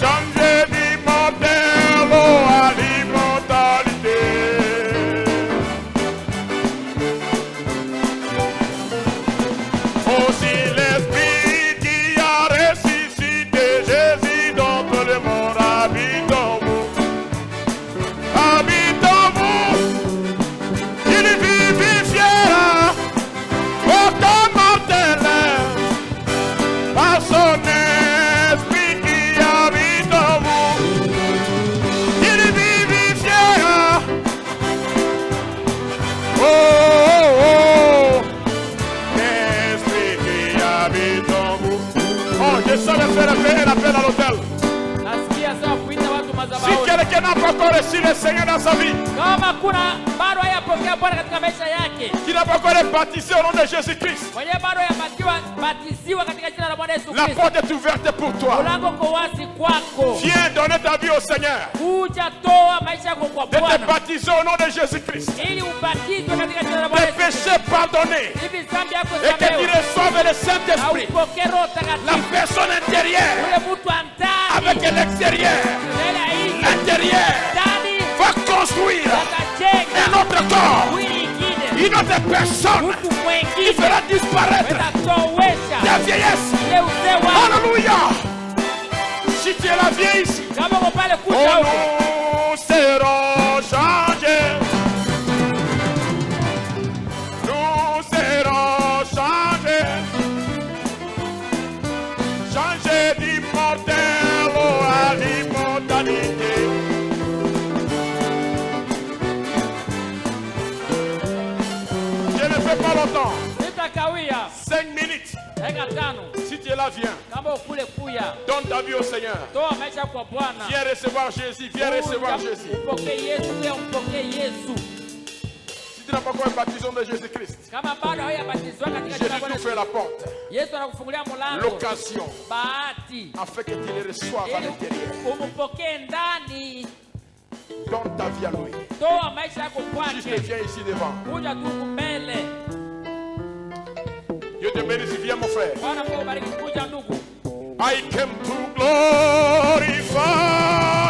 Changer d'immortel à l'immortalité. Aussi l'Esprit qui a ressuscité Jésus d'entre les morts habite en vous. Habite en vous. Il vivifiera aucun mortel par son esprit qui habite en vous. Il vivifiera. Oh, oh, oh. Esprit qui habite en vous. Oh, je savais faire l'appel à l'hôtel. Nasikia sawa kuita watu Si madhabahuni. quelqu'un n'a pas encore reçu le Seigneur dans sa vie, Kama kuna bado hayapokea Bwana katika maisha yake, qui n'a pas encore été baptisé au nom de Jésus-Christ, mwenyewe bado batiziwa katika jina la Bwana Yesu la Kristo, porte est ouverte pour toi. mlango uko wazi kwako. Viens donner ta vie au Seigneur. Kuja toa maisha yako kwa De te Bwana baptiser au nom de Jésus-Christ. ili ubatizwe katika jina la Bwana Tes Yesu. péchés pardonnés. Hivi dhambi yako Et que tu samehewa, reçoives le au Saint-Esprit. upokee Roho La Takatifu. personne intérieure Ule mtu wa ndani avec l'extérieur. mbele ya nje, L'intérieur ndani va construire akajenga un autre corps, mwili ingine, une autre personne mtu qui mwengine fera disparaître wetatowesha ta vieillesse. ile uzee wako. Alléluia. Si tu es la vieille ici, Kama uko pale oh, kuja huko, nous serons changés. Nous serons changés. Changés d'immortel à l'immortalité. Je ne fais pas longtemps. nitakawia 5 minutes. dakika 5. Si tu es là, viens. Kama ukule kuya, Donne ta vie au Seigneur. toa maisha kwa Bwana. Viens recevoir Jésus. Viens recevoir Jésus. Upokee Yesu, pia umpokee Yesu. Si tu n'as pas encore un baptême de Jésus-Christ, Kama bado haujabatizwa katika jina la Jésus Bwana t'ouvre la porte. Yesu anakufungulia mlango, L'occasion bahati, afin que tu le reçoives à ili l'intérieur. umpokee ndani. Donne ta vie à lui. Toa maisha yako Juste kwake, viens ici devant. kuja tu mbele. Dieu te bénisse. Viens mon frère. Bwana Mungu bariki, kuja ndugu. I came to glorify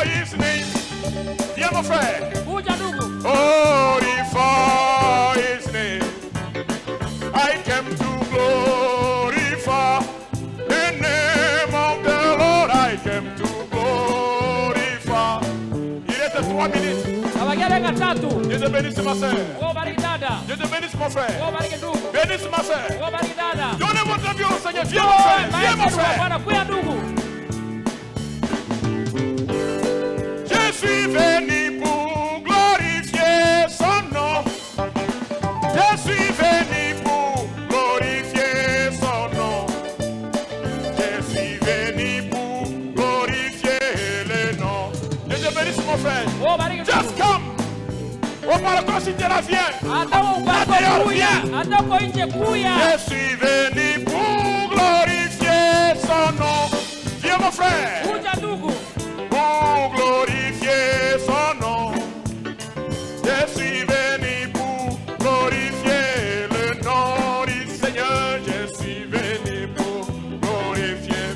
His name. Viens mon frère. Kuja ndugu. Glorify His name. I came to glorify the name of the Lord. I came to glorify. Il reste 3 minutes. Abakia dakika 3. Dieu te bénisse ma soeur. Mungu bariki dada. Dieu te bénisse mon frère. Mungu bariki ndugu. Bénisse ma soeur. Mungu bariki dada. Donnez votre vie au Seigneur. Viens mon frère. Viens mon frère. Bwana, kuja ndugu. Je suis venu pour glorifier son nom. Je suis venu pour glorifier son nom. Je suis venu pour glorifier le nom. Dieu te bénisse mon frère. Mungu bariki ndugu. Just come. Au balcon si tu la viens. Hata uko Dehors, kuya, viens. hata uko nje kuya. Je suis venu pour glorifier son nom. Viens mon frère. Kuja ndugu. Pour glorifier son nom. Je suis venu pour glorifier le nom du Seigneur. Je suis venu pour glorifier.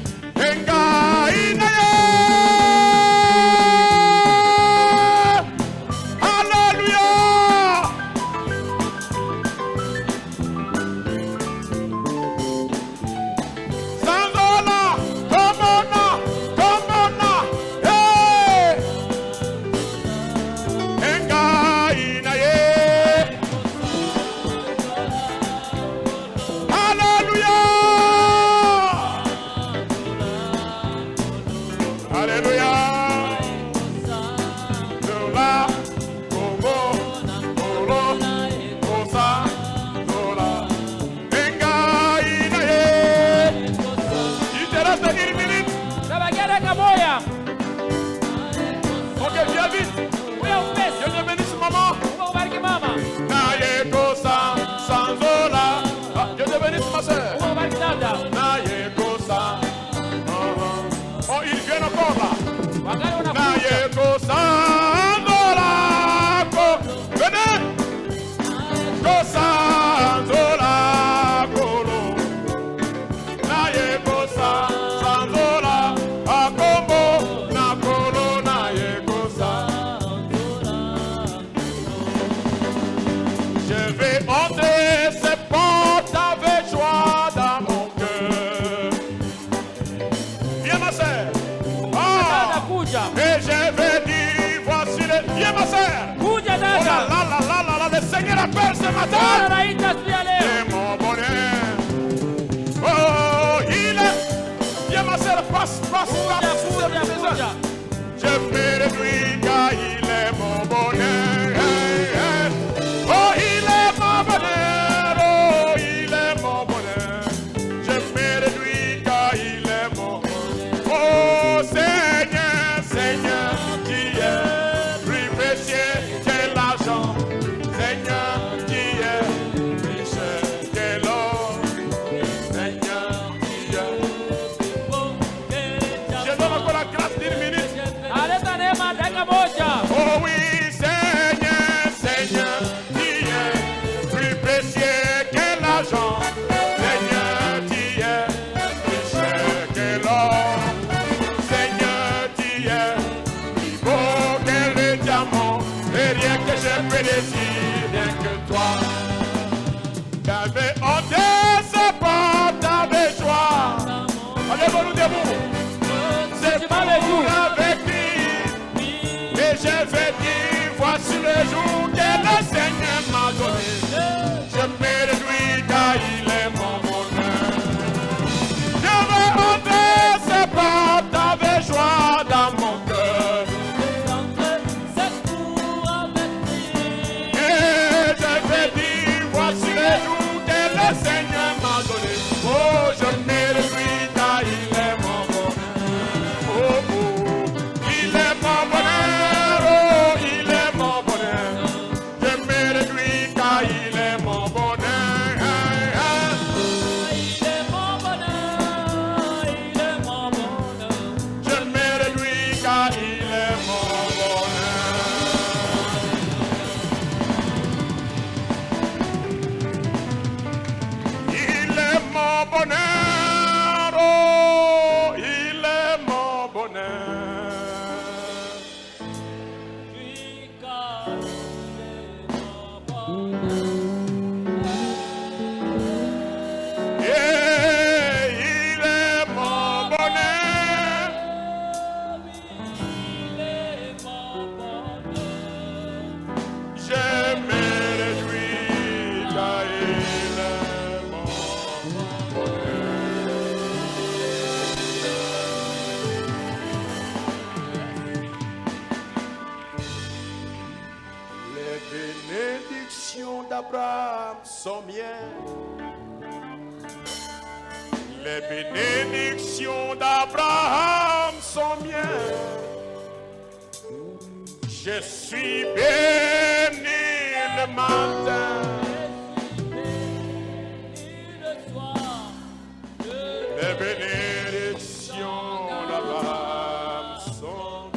Alléluia. Sangola, come on now, hey. Alléluia. Alléluia. Dola, Congo, Olo, Osa, Dola. Il te reste 1 minute. Abakia dakika moja. Ok, viens vite. Kuya upesi. Dieu te bénisse, maman. Mungu bariki mama. Naye kosa, sanzola. Ah, Dieu te bénisse, ma soeur. Mungu bariki dada. Naye kosa. Oh, ils viennent encore là. Wakati unakuja. Naye kosa, sanzola. Venez. Kosa, sanzola, kolo. Naye kosa, sanzola. Bwana anaita siku ya leo. est mon bonheur. Oh, il est. Viens ma sœur, passe, passe, Kuja, passe. kuja, kuja. Je me réjouis car il est mon bonheur. Oh, il est mon bonheur. Oh, il est mon bonheur. Je me réjouis car il est mon bonheur. Oh, Seigneur, Seigneur, qui est plus précieux que l'argent. Seigneur, qui est riche que l'or. Seigneur, qui est. Je donne encore la grâce d'une minute. Aleta neema dakika moja. Oh oui, Seigneur, Seigneur, qui est plus précieux que l'argent. Seigneur, qui est riche que l'or. Seigneur, qui est plus beau que le diamant. Et rien que je peux désirer, rien que toi. T'avais honte, c'est pas t'avais joie. Allez, nous debout. C'est pour avec lui. Et je vais dire, voici le jour que le Seigneur m'a donné. Je me réjouis car il est mon bonheur. Je vais entrer, c'est pas t'avais joie dans mon cœur. Et je vais dire, voici le jour que le Seigneur m'a donné. Oh, je me réjouis car il est mon bonheur. Oh, oh, il est mon bonheur. Oh, il est mon bonheur. Je me réjouis car il est mon bonheur. Je me réjouis car il est mon bonheur. Il est mon bonheur. Oh, il est mon bonheur. Et il est mon bonheur. Je me réjouis car il est mon bonheur. Les bénédictions d'Abraham sont miennes. Les bénédictions d'Abraham sont miennes. Je suis béni le matin. Les bénédictions d'Abraham sont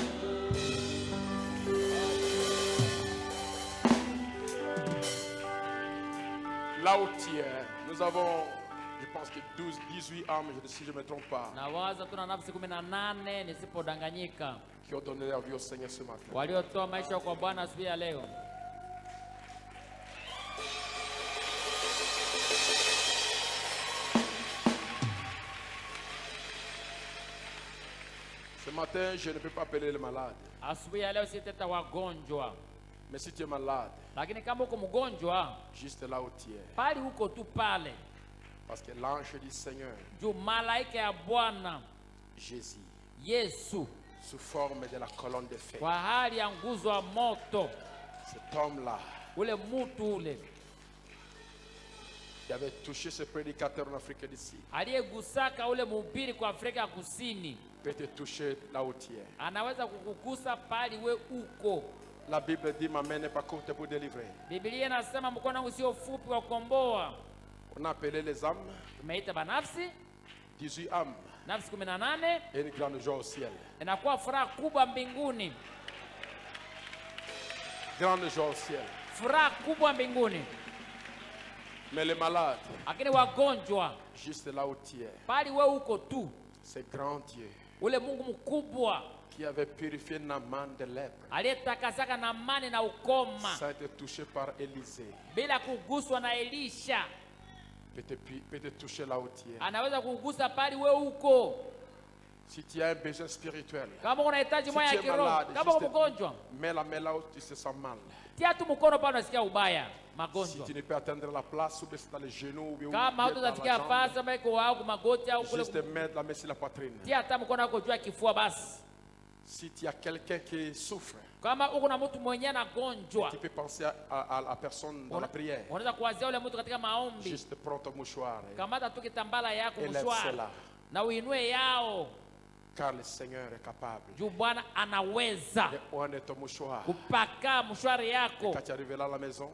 là où tu es. Nous avons, je pense que 18 âmes, si je ne me trompe pas, Nawaza tuna nafsi 18 nisipodanganyika, qui ont donné leur vie au Seigneur ce matin. waliotoa maisha kwa Bwana asubuhi ya leo. Ce matin, je ne peux pas appeler les malades. Asubuhi ya leo siteta wagonjwa, Mais si tu es malade, lakini kama uko mgonjwa, juste là où tu es. pali uko tu pale, Parce que l'ange du Seigneur, juu malaika ya Bwana Jésus, Yesu sous forme de la colonne de feu, kwa hali ya nguzo wa moto, cet homme-là, ule mutu ule qui avait touché ce prédicateur en Afrique d'ici, aliyegusaka ule mhubiri kwa Afrika ya Kusini, peut te toucher là où tu es. anaweza kukugusa pali we uko. La Bible dit, ma main n'est pas courte pour délivrer. Biblia inasema mkono wangu sio fupi wa kukomboa. On a appelé les âmes, Tumeita banafsi 18 âmes, nafsi 18, et une grande joie au ciel. inakuwa furaha kubwa mbinguni, Grande joie au ciel. furaha kubwa mbinguni. Mais les malades, Lakini wagonjwa, juste là où tu es, pali we uko tu, c'est grand Dieu ule Mungu mkubwa qui avait purifié Naaman de lèpre. aliyetakasaka na amani na ukoma Ça a été touché par Élisée. bila kuguswa na Elisha, Peut te toucher là où tu es. anaweza kugusa pali we uko. Si tu as un besoin spirituel, Kama unahitaji moyo ya Si tu es kiroho, malade, kama uko juste- mgonjwa, mets la main là où tu te sens mal. tia tu mkono pale unasikia ubaya, Si magonjwa. tu ne peux atteindre la place, ou bien c'est dans les genoux, ou bien Kama dans la hautafikia jambe, fasi ama iko au magoti au kule, juste mettre la main sur la poitrine. tia hata mkono wako juu ya kifua basi. Si tu as quelqu'un qui souffre, Kama uko na mtu mwenye anagonjwa, tu peux penser à la personne dans la prière. unaweza kuwazia ule mtu katika maombi. Juste prends ton mouchoir Kamata tu kitambala yako et lève mshwari cela. na uinue yao, Car le Seigneur est capable juu Bwana anaweza de oindre ton mouchoir. kupaka mshwari yako. Quand tu arrives là à la maison,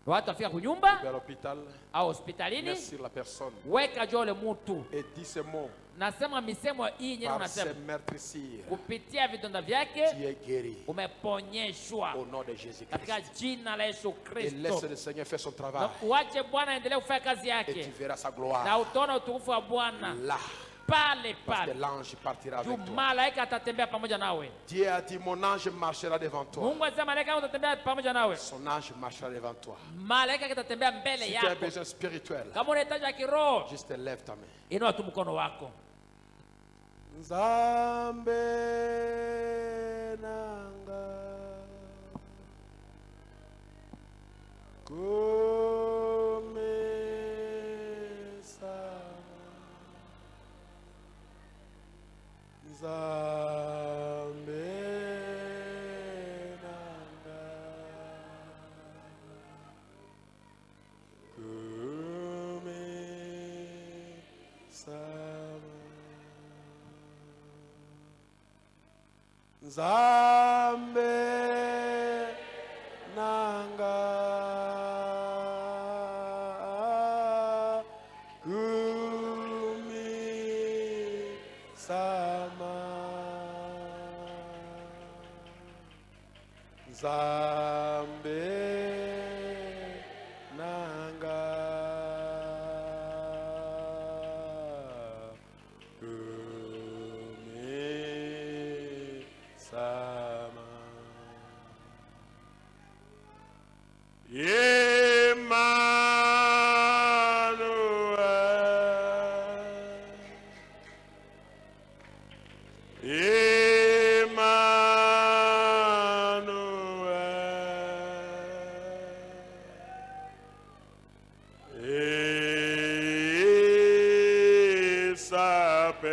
Watu wafika kunyumba vers l'hôpital, au hospitalini, mets sur la personne weka juu ule mtu, et dis ces mots. nasema misemo hii yenyewe Par unasema ces meurtrissures, kupitia vidonda tu vyake es guéri umeponyeshwa au nom de Jésus-Christ. katika jina la Yesu Et Kristo. laisse le Seigneur faire son Na travail. uache Bwana aendelee kufanya kazi Et tu yake, verras sa na gloire utaona utukufu wa Bwana là. pale Parce que pale, l'ange partira juu avec toi. malaika atatembea pamoja nawe. Dieu a dit, mon ange marchera devant toi. Mungu alisema malaika wangu atatembea pamoja nawe, Son ange marchera devant toi. malaika atatembea mbele Si tu as un yako. besoin spirituel, Kama unahitaji ya kiroho, juste lève ta main. inua tu mkono wako. Nzambe nanga komesa Nzambe nanga komesa Nzambe nanga kumi sama Nzambe nanga kumi sama Il s'appelle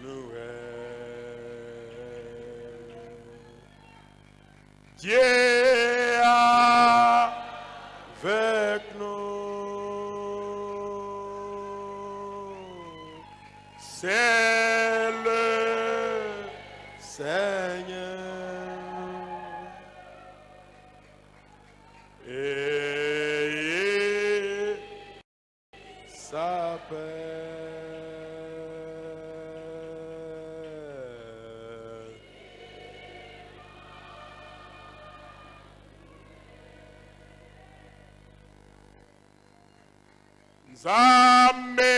Emmanuel. Dieu avec nous, c'est le Seigneur. Et il s'appelle Nzambe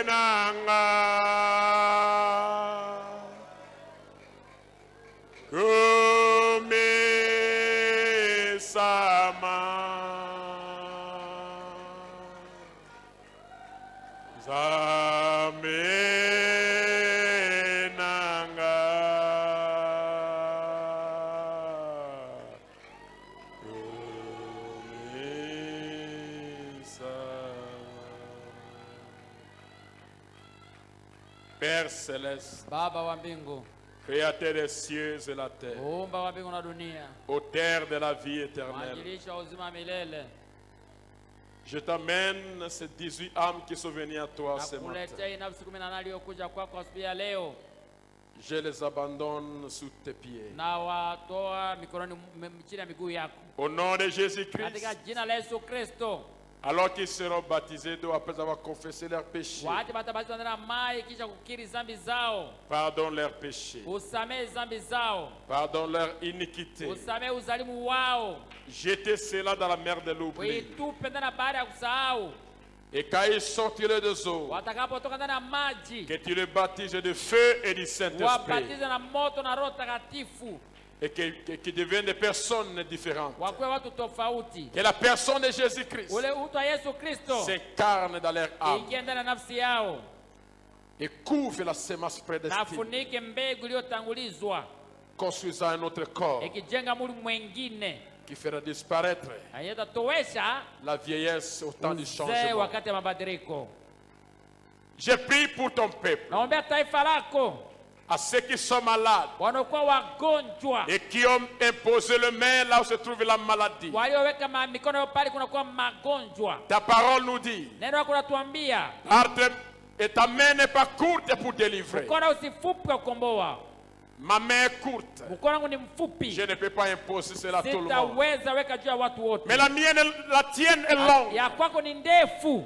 nanga kumesama Nzambe nanga Père céleste, Baba wa mbingu, créateur des cieux et la terre, muumba wa mbingu na dunia, auteur de la vie éternelle, mwanjilisha wa uzima milele, je t'amène ces 18 âmes qui sont venues à toi ce matin. nakuletea hii nafsi 18 iliyokuja kwako asubuhi ya leo, Je les abandonne sous tes pieds. na watoa mikononi chini ya miguu yako, Au nom de Jésus-Christ, katika jina la Yesu Kristo. alors qu'ils seront baptisés d'eau après avoir confessé leurs péchés, Wakati batabatizwa ndani ya maji kisha kukiri dhambi zao, pardonne leurs péchés, usamehe dhambi zao, pardonne leur iniquité, usamehe uzalimu wao, jetez cela dans la mer de l'oubli. uitupe ndani ya bahari ya kusahau. Et quand ils sortiront des eaux, Watakapotoka ndani ya maji, que tu les baptises de feu et du Saint-Esprit. wabatize na moto na Roho Takatifu. et qui deviennent des personnes différentes. wakuwe watu tofauti. Que la personne de Jésus-Christ Ule utu wa Yesu Kristo s'incarne dans leur âme ingie ndani ya nafsi yao et couvre la semence na prédestinée, afunike mbegu iliyotangulizwa construisant un autre corps ikijenga mwili mwengine qui fera disparaître ayetatowesha la vieillesse au temps du uzee changement. wakati ya mabadiliko. Je prie pour ton peuple, Naombea taifa lako à ceux qui sont malades wanaokuwa wagonjwa, et qui ont imposé le main là où se trouve la maladie. walioweka mikono yao pale kunakuwa magonjwa. Ta parole nous dit, Neno lako natuambia Artre, et ta main n'est pas courte pour délivrer. mkono usifupi wa kukomboa. Ma main est courte. Mkono wangu ni mfupi, Je ne peux pas imposer cela à tout le monde. sitaweza weka juu ya watu wote. Mais la mienne, la tienne est longue. Ya kwako ni ndefu.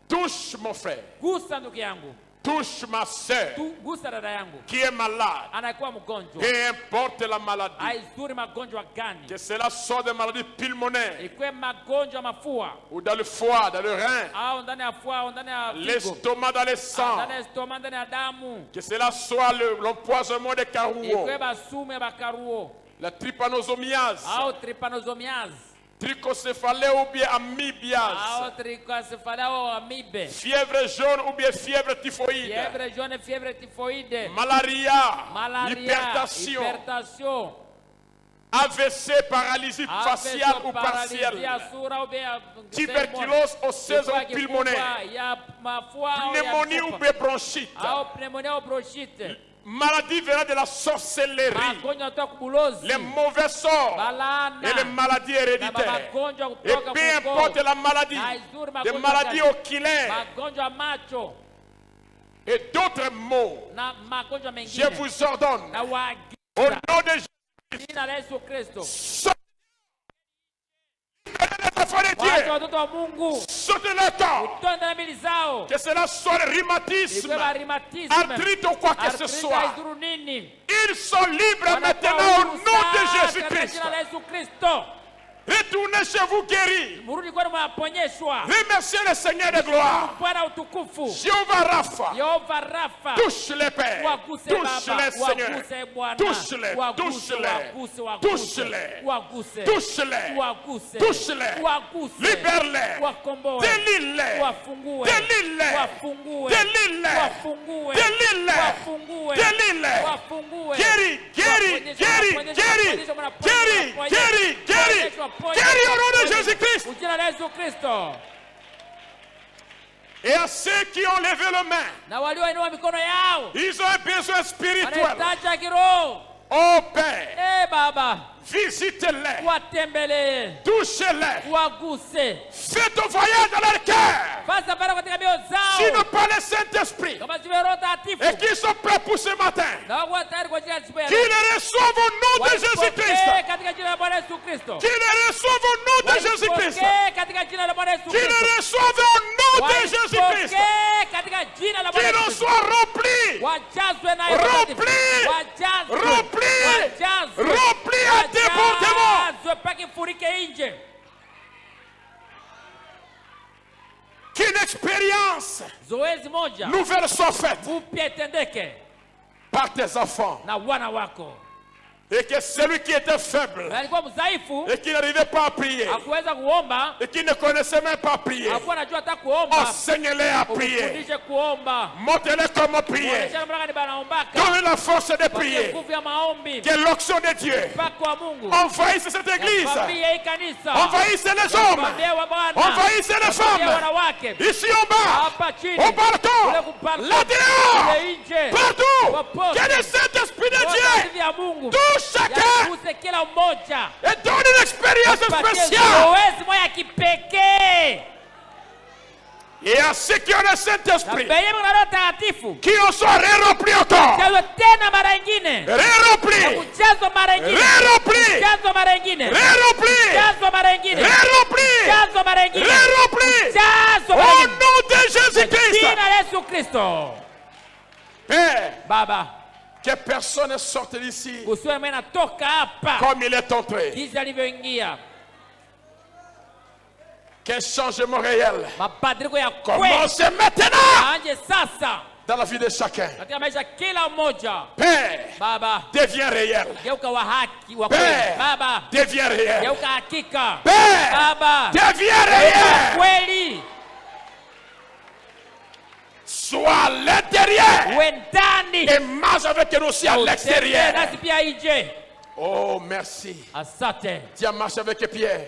Touche mon frère. Gusa ndugu yangu, Touche ma soeur gusa dada yangu qui est malade. anakuwa mgonjwa. Peu importe la maladie. Haizuri magonjwa gani, Que cela soit des maladies pulmonaires ikuwe magonjwa mafua ou dans le foie, dans le rein, au ndani ya fua au ndani ya figo, l'estomac, dans le sang. ndani ya stoma, ndani ya damu, Que cela soit l'empoisonnement des carreaux, ikuwe basumu ya bakaruo la trypanosomiase, au trypanosomiase trichocéphalée ou bien au amibiase, trichocephale au amibe, fièvre jaune ou bien fièvre typhoïde, fièvre jaune, fièvre typhoïde, malaria, malaria, hypertension, hypertension, AVC, paralysie faciale ou paralysie ya partielle, sura au bien tuberculose osseuse ou pulmonaire, ya mafua au ya pneumonie ou mfupa, bien bronchite, au pneumonie au bronchite, maladie venant de la sorcellerie, magonjwa kutoka kubulozi, les mauvais sorts balana et les maladies na héréditaires. magonjwa Et kutoka peu kukoo, importe la maladie, na haizuri des magonjwa maladies gani, oculaires magonjwa ya macho et d'autres maux, na magonjwa je mengine, vous ordonne, na au waagiza nom de Jésus, jina la Yesu Kristo, sortez les enfants de wacha Dieu, watoto wa Mungu sortez le corps, toa ndani ya mili zao, que cela soit le rhumatisme, ikuwe ba rheumatisme, arthrite ou quoi que ce arthrite soit. haizuru nini, Ils sont libres wanakuwa maintenant au huru nom de sasa katika Jésus-Christ. jina la Yesu Kristo. Retournez chez vous guéris. Mrudi kwenu mwaponyeshwa. Remerciez le Seigneur de gloire. Bwana utukufu, Jéhovah Rapha. Yehova Rafa, Touche les pères. waguse Touche Baba, les Seigneur. waguse Bwana, Touche-les. waguse, Touche-les. waguse, waguse, Touche-les. waguse, Touche-les. waguse, Touche-les. waguse, Libère-les. wakomboe, Délie-les. wafungue, Délie-les. wafungue, Délie-les. wafungue, Délie-les. wafungue, Délie-les. wafungue, Guéris, guéris, guéris, guéris, guéris, guéris, guéris, guéris au nom de Jésus-Christ. Ujina la Yesu Kristo. Et à ceux qui ont levé la main, Na walioinua mikono yao ils ont un besoin spirituel. wanahitaji ya kiroho. Oh Père, Baba, visite-les, watembelee, touche-les, waguse, fais ton voyage dans leur cœur. fanya bara katika mioyo S'ils zao n'ont pas le Saint-Esprit kama sivyo Roho et Mtakatifu, qu'ils sont prêts pour ce matin, na wako tayari kwa ajili ya siku ya qu'ils leo, les reçoivent au nom de Jésus-Christ. waipokee katika jina la Bwana Yesu Kristo, Qu'ils les reçoivent au nom de Jésus-Christ. waipokee katika jina la Bwana Yesu Qu'ils Kristo, les reçoivent au nom de Jésus-Christ. waipokee katika jina la Bwana Qu'ils en Yesu Kristo, soient remplis. wajazwe nayo Remplis. wajazwe, Remplis. wajazwe, Remplis à débordement. wajazwe mpaka ifurike nje. Qu'une expérience Zoezi moja nouvelle soit faite upya itendeke par tes enfants. na wana wako. Et que celui qui était faible Na alikuwa mdhaifu, et qui n'arrivait pas à prier hakuweza kuomba, et qui ne connaissait même pas prier, hakuwa anajua hata kuomba, enseignez-les à prier. umfundishe kuomba, Montrez-les comment prier. muoneshe namna gani banaombaka, Donnez la force de patie prier. nguvu ya maombi, Que l'action de Dieu mpako wa Mungu envahisse cette église, kwambie hii kanisa, envahisse les hommes, kwambie wa Bwana, envahisse les kwambie femmes, wanawake ici en bas, hapa chini, au balcon, kule kubalcon, là dehors, kule nje, partout. popote. Que le Saint-Esprit de Kwa Dieu ajili ya Mungu touche chacun yaguse kila mmoja, et donne une expérience patie spéciale. zoezi moja ya kipekee. Et à ceux qui ont le Na Saint-Esprit, penye Roho Mtakatifu qui en soient remplis encore, jazwa tena mara nyingine, remplis, kujazwa mara nyingine, remplis, jazwa mara nyingine, remplis, jazwa mara nyingine, remplis, jazwa mara nyingine, remplis, jazwa mara au nyingine, nom de Jésus-Christ. jina la Yesu Kristo. Père, Baba, que personne ne sorte d'ici usiwe mwenye natoka hapa comme il est entré. jinsi alivyoingia. Qu'un changement réel Mabadiliko ya kweli commence maintenant. anje sasa. dans la vie de chacun. katika maisha kila mmoja. Père, Baba, deviens réel. geuka wa haki wa kweli. Père, Baba, deviens réel. geuka hakika. Père, Baba, deviens geuka réel. kweli. Sois à l'intérieur Uwe ndani. et marche avec nous aussi à Utembee l'extérieur. nasi pia nje. Oh, merci. Asante. Tu as marché avec Pierre.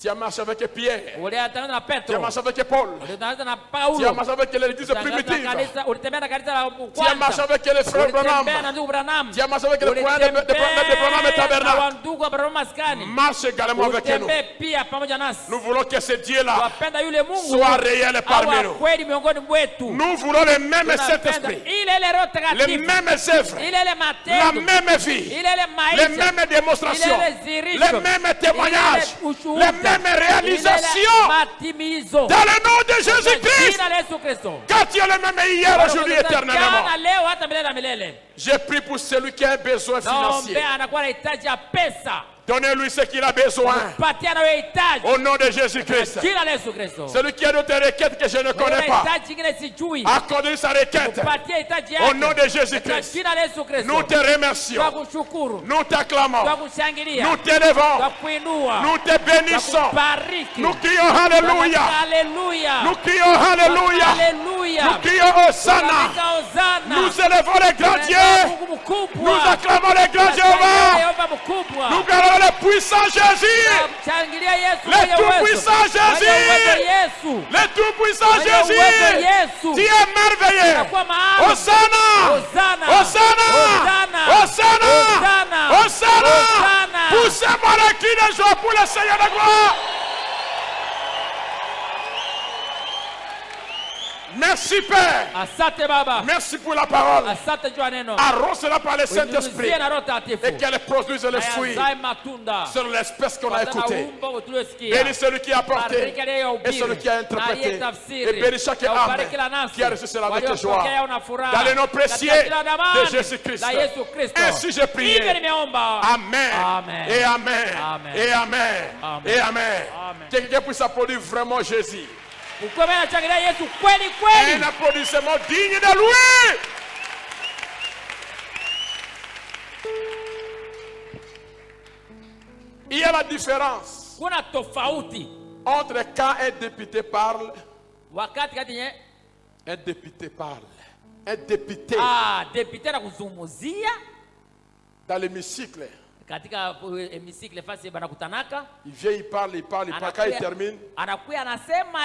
Tu as marché avec Pierre. Ulitangaza na Tu as Petro. marché avec Paul. Ulitangaza na Tu as Paulo. marché avec l'église primitive. Ulitembea na kanisa la Tu as marché kwanza. avec les frères Branham. Ulitembea na ndugu Branham. Tu as marché avec les frères de Branham et na Tabernacle. wandugu wa Branham maskani. Marche également avec nous. Utembee pia pamoja nasi. Nous voulons que ce Dieu-là Wapenda yule Mungu soit réel parmi awe nous. kweli miongoni mwetu. Nous voulons le même Tunapenda Saint-Esprit, ile Roho les Takatifu. mêmes œuvres, Ile la matendo. même vie, Ile les maisha. mêmes démonstrations, Ile les zirisho. mêmes témoignages, Ile ushuhuda. les mêmes réalisations Matimizo. dans le nom de Jésus-Christ. Jina la Yesu Kristo. Car tu es le même hier, aujourd'hui, éternellement. Jana, leo hata milele na milele. Je prie pour celui qui a un besoin financier. Naombea anakuwa na hitaji ya pesa. Donnez-lui ce qu'il a besoin. Patia anayohitaji. Au nom de Jésus-Christ. Jina la Yesu Kristo. Celui qui a d'autres requêtes que je ne connais pas, Hitaji ingine sijui. accorde-lui sa requête. Patia hitaji Au yake. nom de Jésus-Christ. Jina la Yesu Kristo. Nous te remercions. Tunakushukuru. Nous t'acclamons. Tunakushangilia. Nous t'élevons. Tunakuinua. Nous te bénissons. Tunakubariki. Nous crions Alléluia. Alléluia. Nous crions Alléluia. Alléluia. Nous crions Hosanna. Tunapika Hosana. Nous élevons les grands dieux. Mungu mkubwa. Nous acclamons les grands Jéhovah. Yehova mkubwa. Nous gardons le puissant Jésus. Tunamshangilia Yesu Le mwenye uwezo. tout-puissant Jésus. Mwenye uwezo Yesu. Le tout-puissant Mwenye uwezo Jésus. Yesu. Tu es merveilleux. Tunakuwa maalum. Hosanna. Hosanna. Hosanna. Hosanna. Hosanna. Hosanna. Hosanna. Hosanna. Poussez-moi le cri de joie pour le Seigneur de gloire. Merci Père. Asante Baba. Merci pour la parole. Asante juu ya neno. Arrose-la par le Saint-Esprit Unyunyizie na Roho Takatifu. et qu'elle produise le fruit Ayazae matunda. sur l'espèce qu'on a Kwa écoutée. umbo tuliyosikia. Bénis celui qui a porté Bariki aliyehubiri. et celui qui a Na interprété. aliyetafsiri. Et bénis chaque Na âme ubariki la nafsi. qui a reçu cela avec joie. Waliopokea una furaha. Dans le nom précieux Katika jina la damani de Jésus-Christ. la Yesu Kristo. Ainsi j'ai prié. Hivyo nimeomba. Amen. Amen. Et amen. Amen. Et amen. Amen. Et amen. Amen. Quelqu'un puisse applaudir vraiment Jésus. Ukiwa unashangilia Yesu kweli kweli. Un applaudissement digne de lui. Il y a la différence Kuna tofauti entre quand un député parle, wakati kati nye un député parle. Un député depute na kuzungumzia dans l'hémicycle, katika hemicycle fasi banakutanaka. il vient, il parle, quand il termine, Anakuya anasema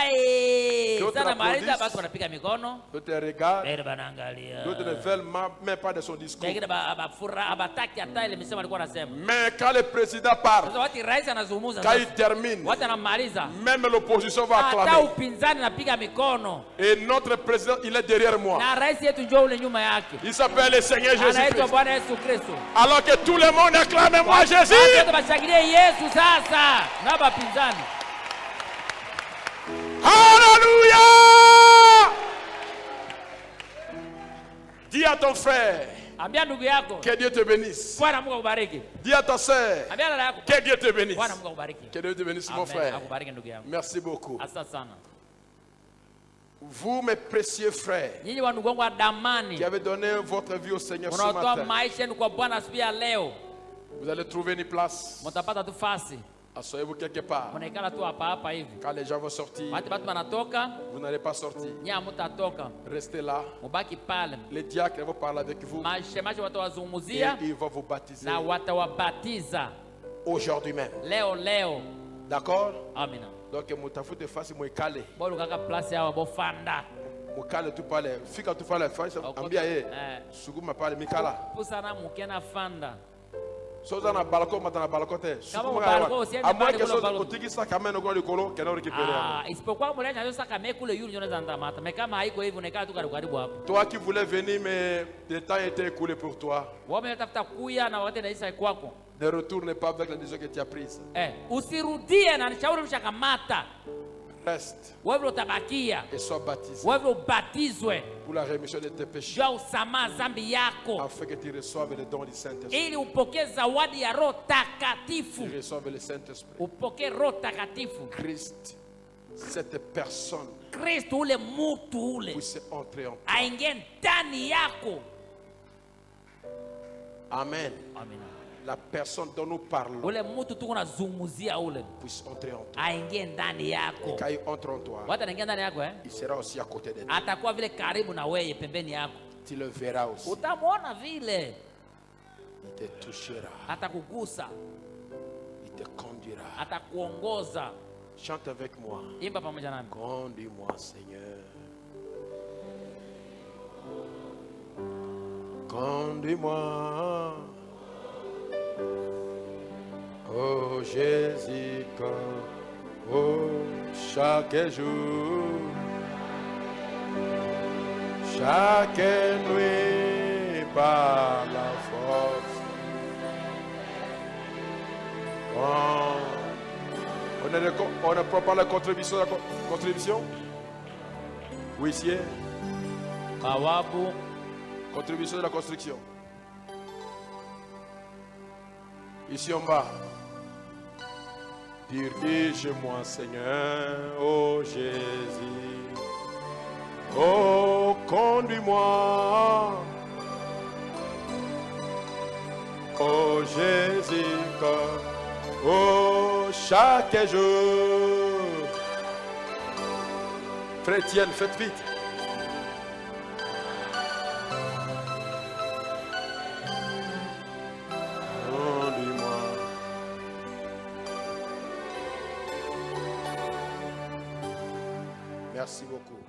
D'autres sana maliza applaudissent. basi wanapiga mikono. d'autres regardent, Bere banaangalia. d'autres ne veulent même pas de son discours. Wengine abafura abataki hata ile misemo alikuwa anasema. Mais quand le président parle, Sasa wakati rais anazungumza quand sasa, il termine, watu anamaliza. même l'opposition va Hata acclamer. upinzani napiga mikono. Et notre président, il est derrière moi. Na rais yetu njoo ule nyuma yake. Il s'appelle le Seigneur Anaitwa Jésus-Christ. Bwana Yesu Kristo. Alors que tout le monde acclame moi Jésus. Wote bashangilie Yesu sasa na bapinzani. Alléluia. Dis à ton frère, Ambia ndugu yako, que Dieu te bénisse. Bwana Mungu akubariki. Dis à ta sœur, Ambia dada yako, que Dieu te bénisse. Bwana Mungu akubariki. Que Dieu te bénisse, mon Amen. frère. Akubariki ndugu yangu. Merci beaucoup. Asante sana. Vous, mes précieux frères, Nyinyi wa ndugu wangu wa damani, qui avez donné votre vie au Seigneur ce unaotoa matin, maisha yenu kwa Bwana siku ya leo, vous allez trouver une place. mtapata tu fasi. Asseyez-vous quelque part. Mnaikala tu hapa hapa hivi. Quand les gens vont sortir, Watu wanatoka, vous n'allez pas sortir. nyinyi hamtatoka. Restez là. Mubaki pale. Les diacres vont parler avec vous Mashemaji et watawazungumzia ils vont vous baptiser na watawabatiza aujourd'hui même. leo. D'accord? Amina. Donc, mutafute fasi mwikale. Bolu kaka place yao bofanda. Mukale tu pale. Fika tu pale. Ambia ye. Suguma pale mikala. Pusana mukena fanda. Soza na balcon mata na balcon te. Kama balcon, usiende À moins pale que kule soza balcon. utikisa kameno kwa likolo kena récupérer. Isipokuwa mule ndio saka mekule yule ndio ndio mata. Kama haiko hivyo unakaa tu karibu hapo. Toi qui voulais venir mais le temps était écoulé pour toi. Wao wanatafuta kuya na wote naisa kwako. Ne retourne pas avec la décision que tu as prise. Usirudie na nishauri mshakamata. Reste Wewe utabakia. et sois baptisé Wewe ubatizwe. pour la rémission de tes péchés. Jua usamaha zambi yako. Afin que tu reçoives le don du Saint-Esprit. Ili upokee zawadi ya Roho Tu Takatifu. reçoives le Saint-Esprit. Upokee Roho Takatifu. Christ cette personne Kristo ule mtu ule puisse entrer en toi. aingie ndani yako. Amen. Amina. La personne dont nous parlons Ule mtu tuko nazungumzia ule puisse entrer en toi. aingie ndani yako. Quand il entre en toi, Watu anaingia ndani yako il sera aussi à côté de toi. atakuwa vile karibu na wewe pembeni yako. Tu le verras aussi. Utamwona vile, Il te touchera. atakugusa, Il te conduira. atakuongoza. Chante avec moi. Imba pamoja nami. Conduis-moi, Seigneur. Conduis-moi. Oh Jésus, oh chaque jour, chaque nuit par la force. On ne prend pas la contribution. Huissier, Bawabu, contribution de la construction. Ici en bas. Dirige-moi, Seigneur, oh Jésus. Oh, conduis-moi. Oh Jésus, oh chaque jour. Frère Etienne, faites vite. Conduis-moi. Merci beaucoup.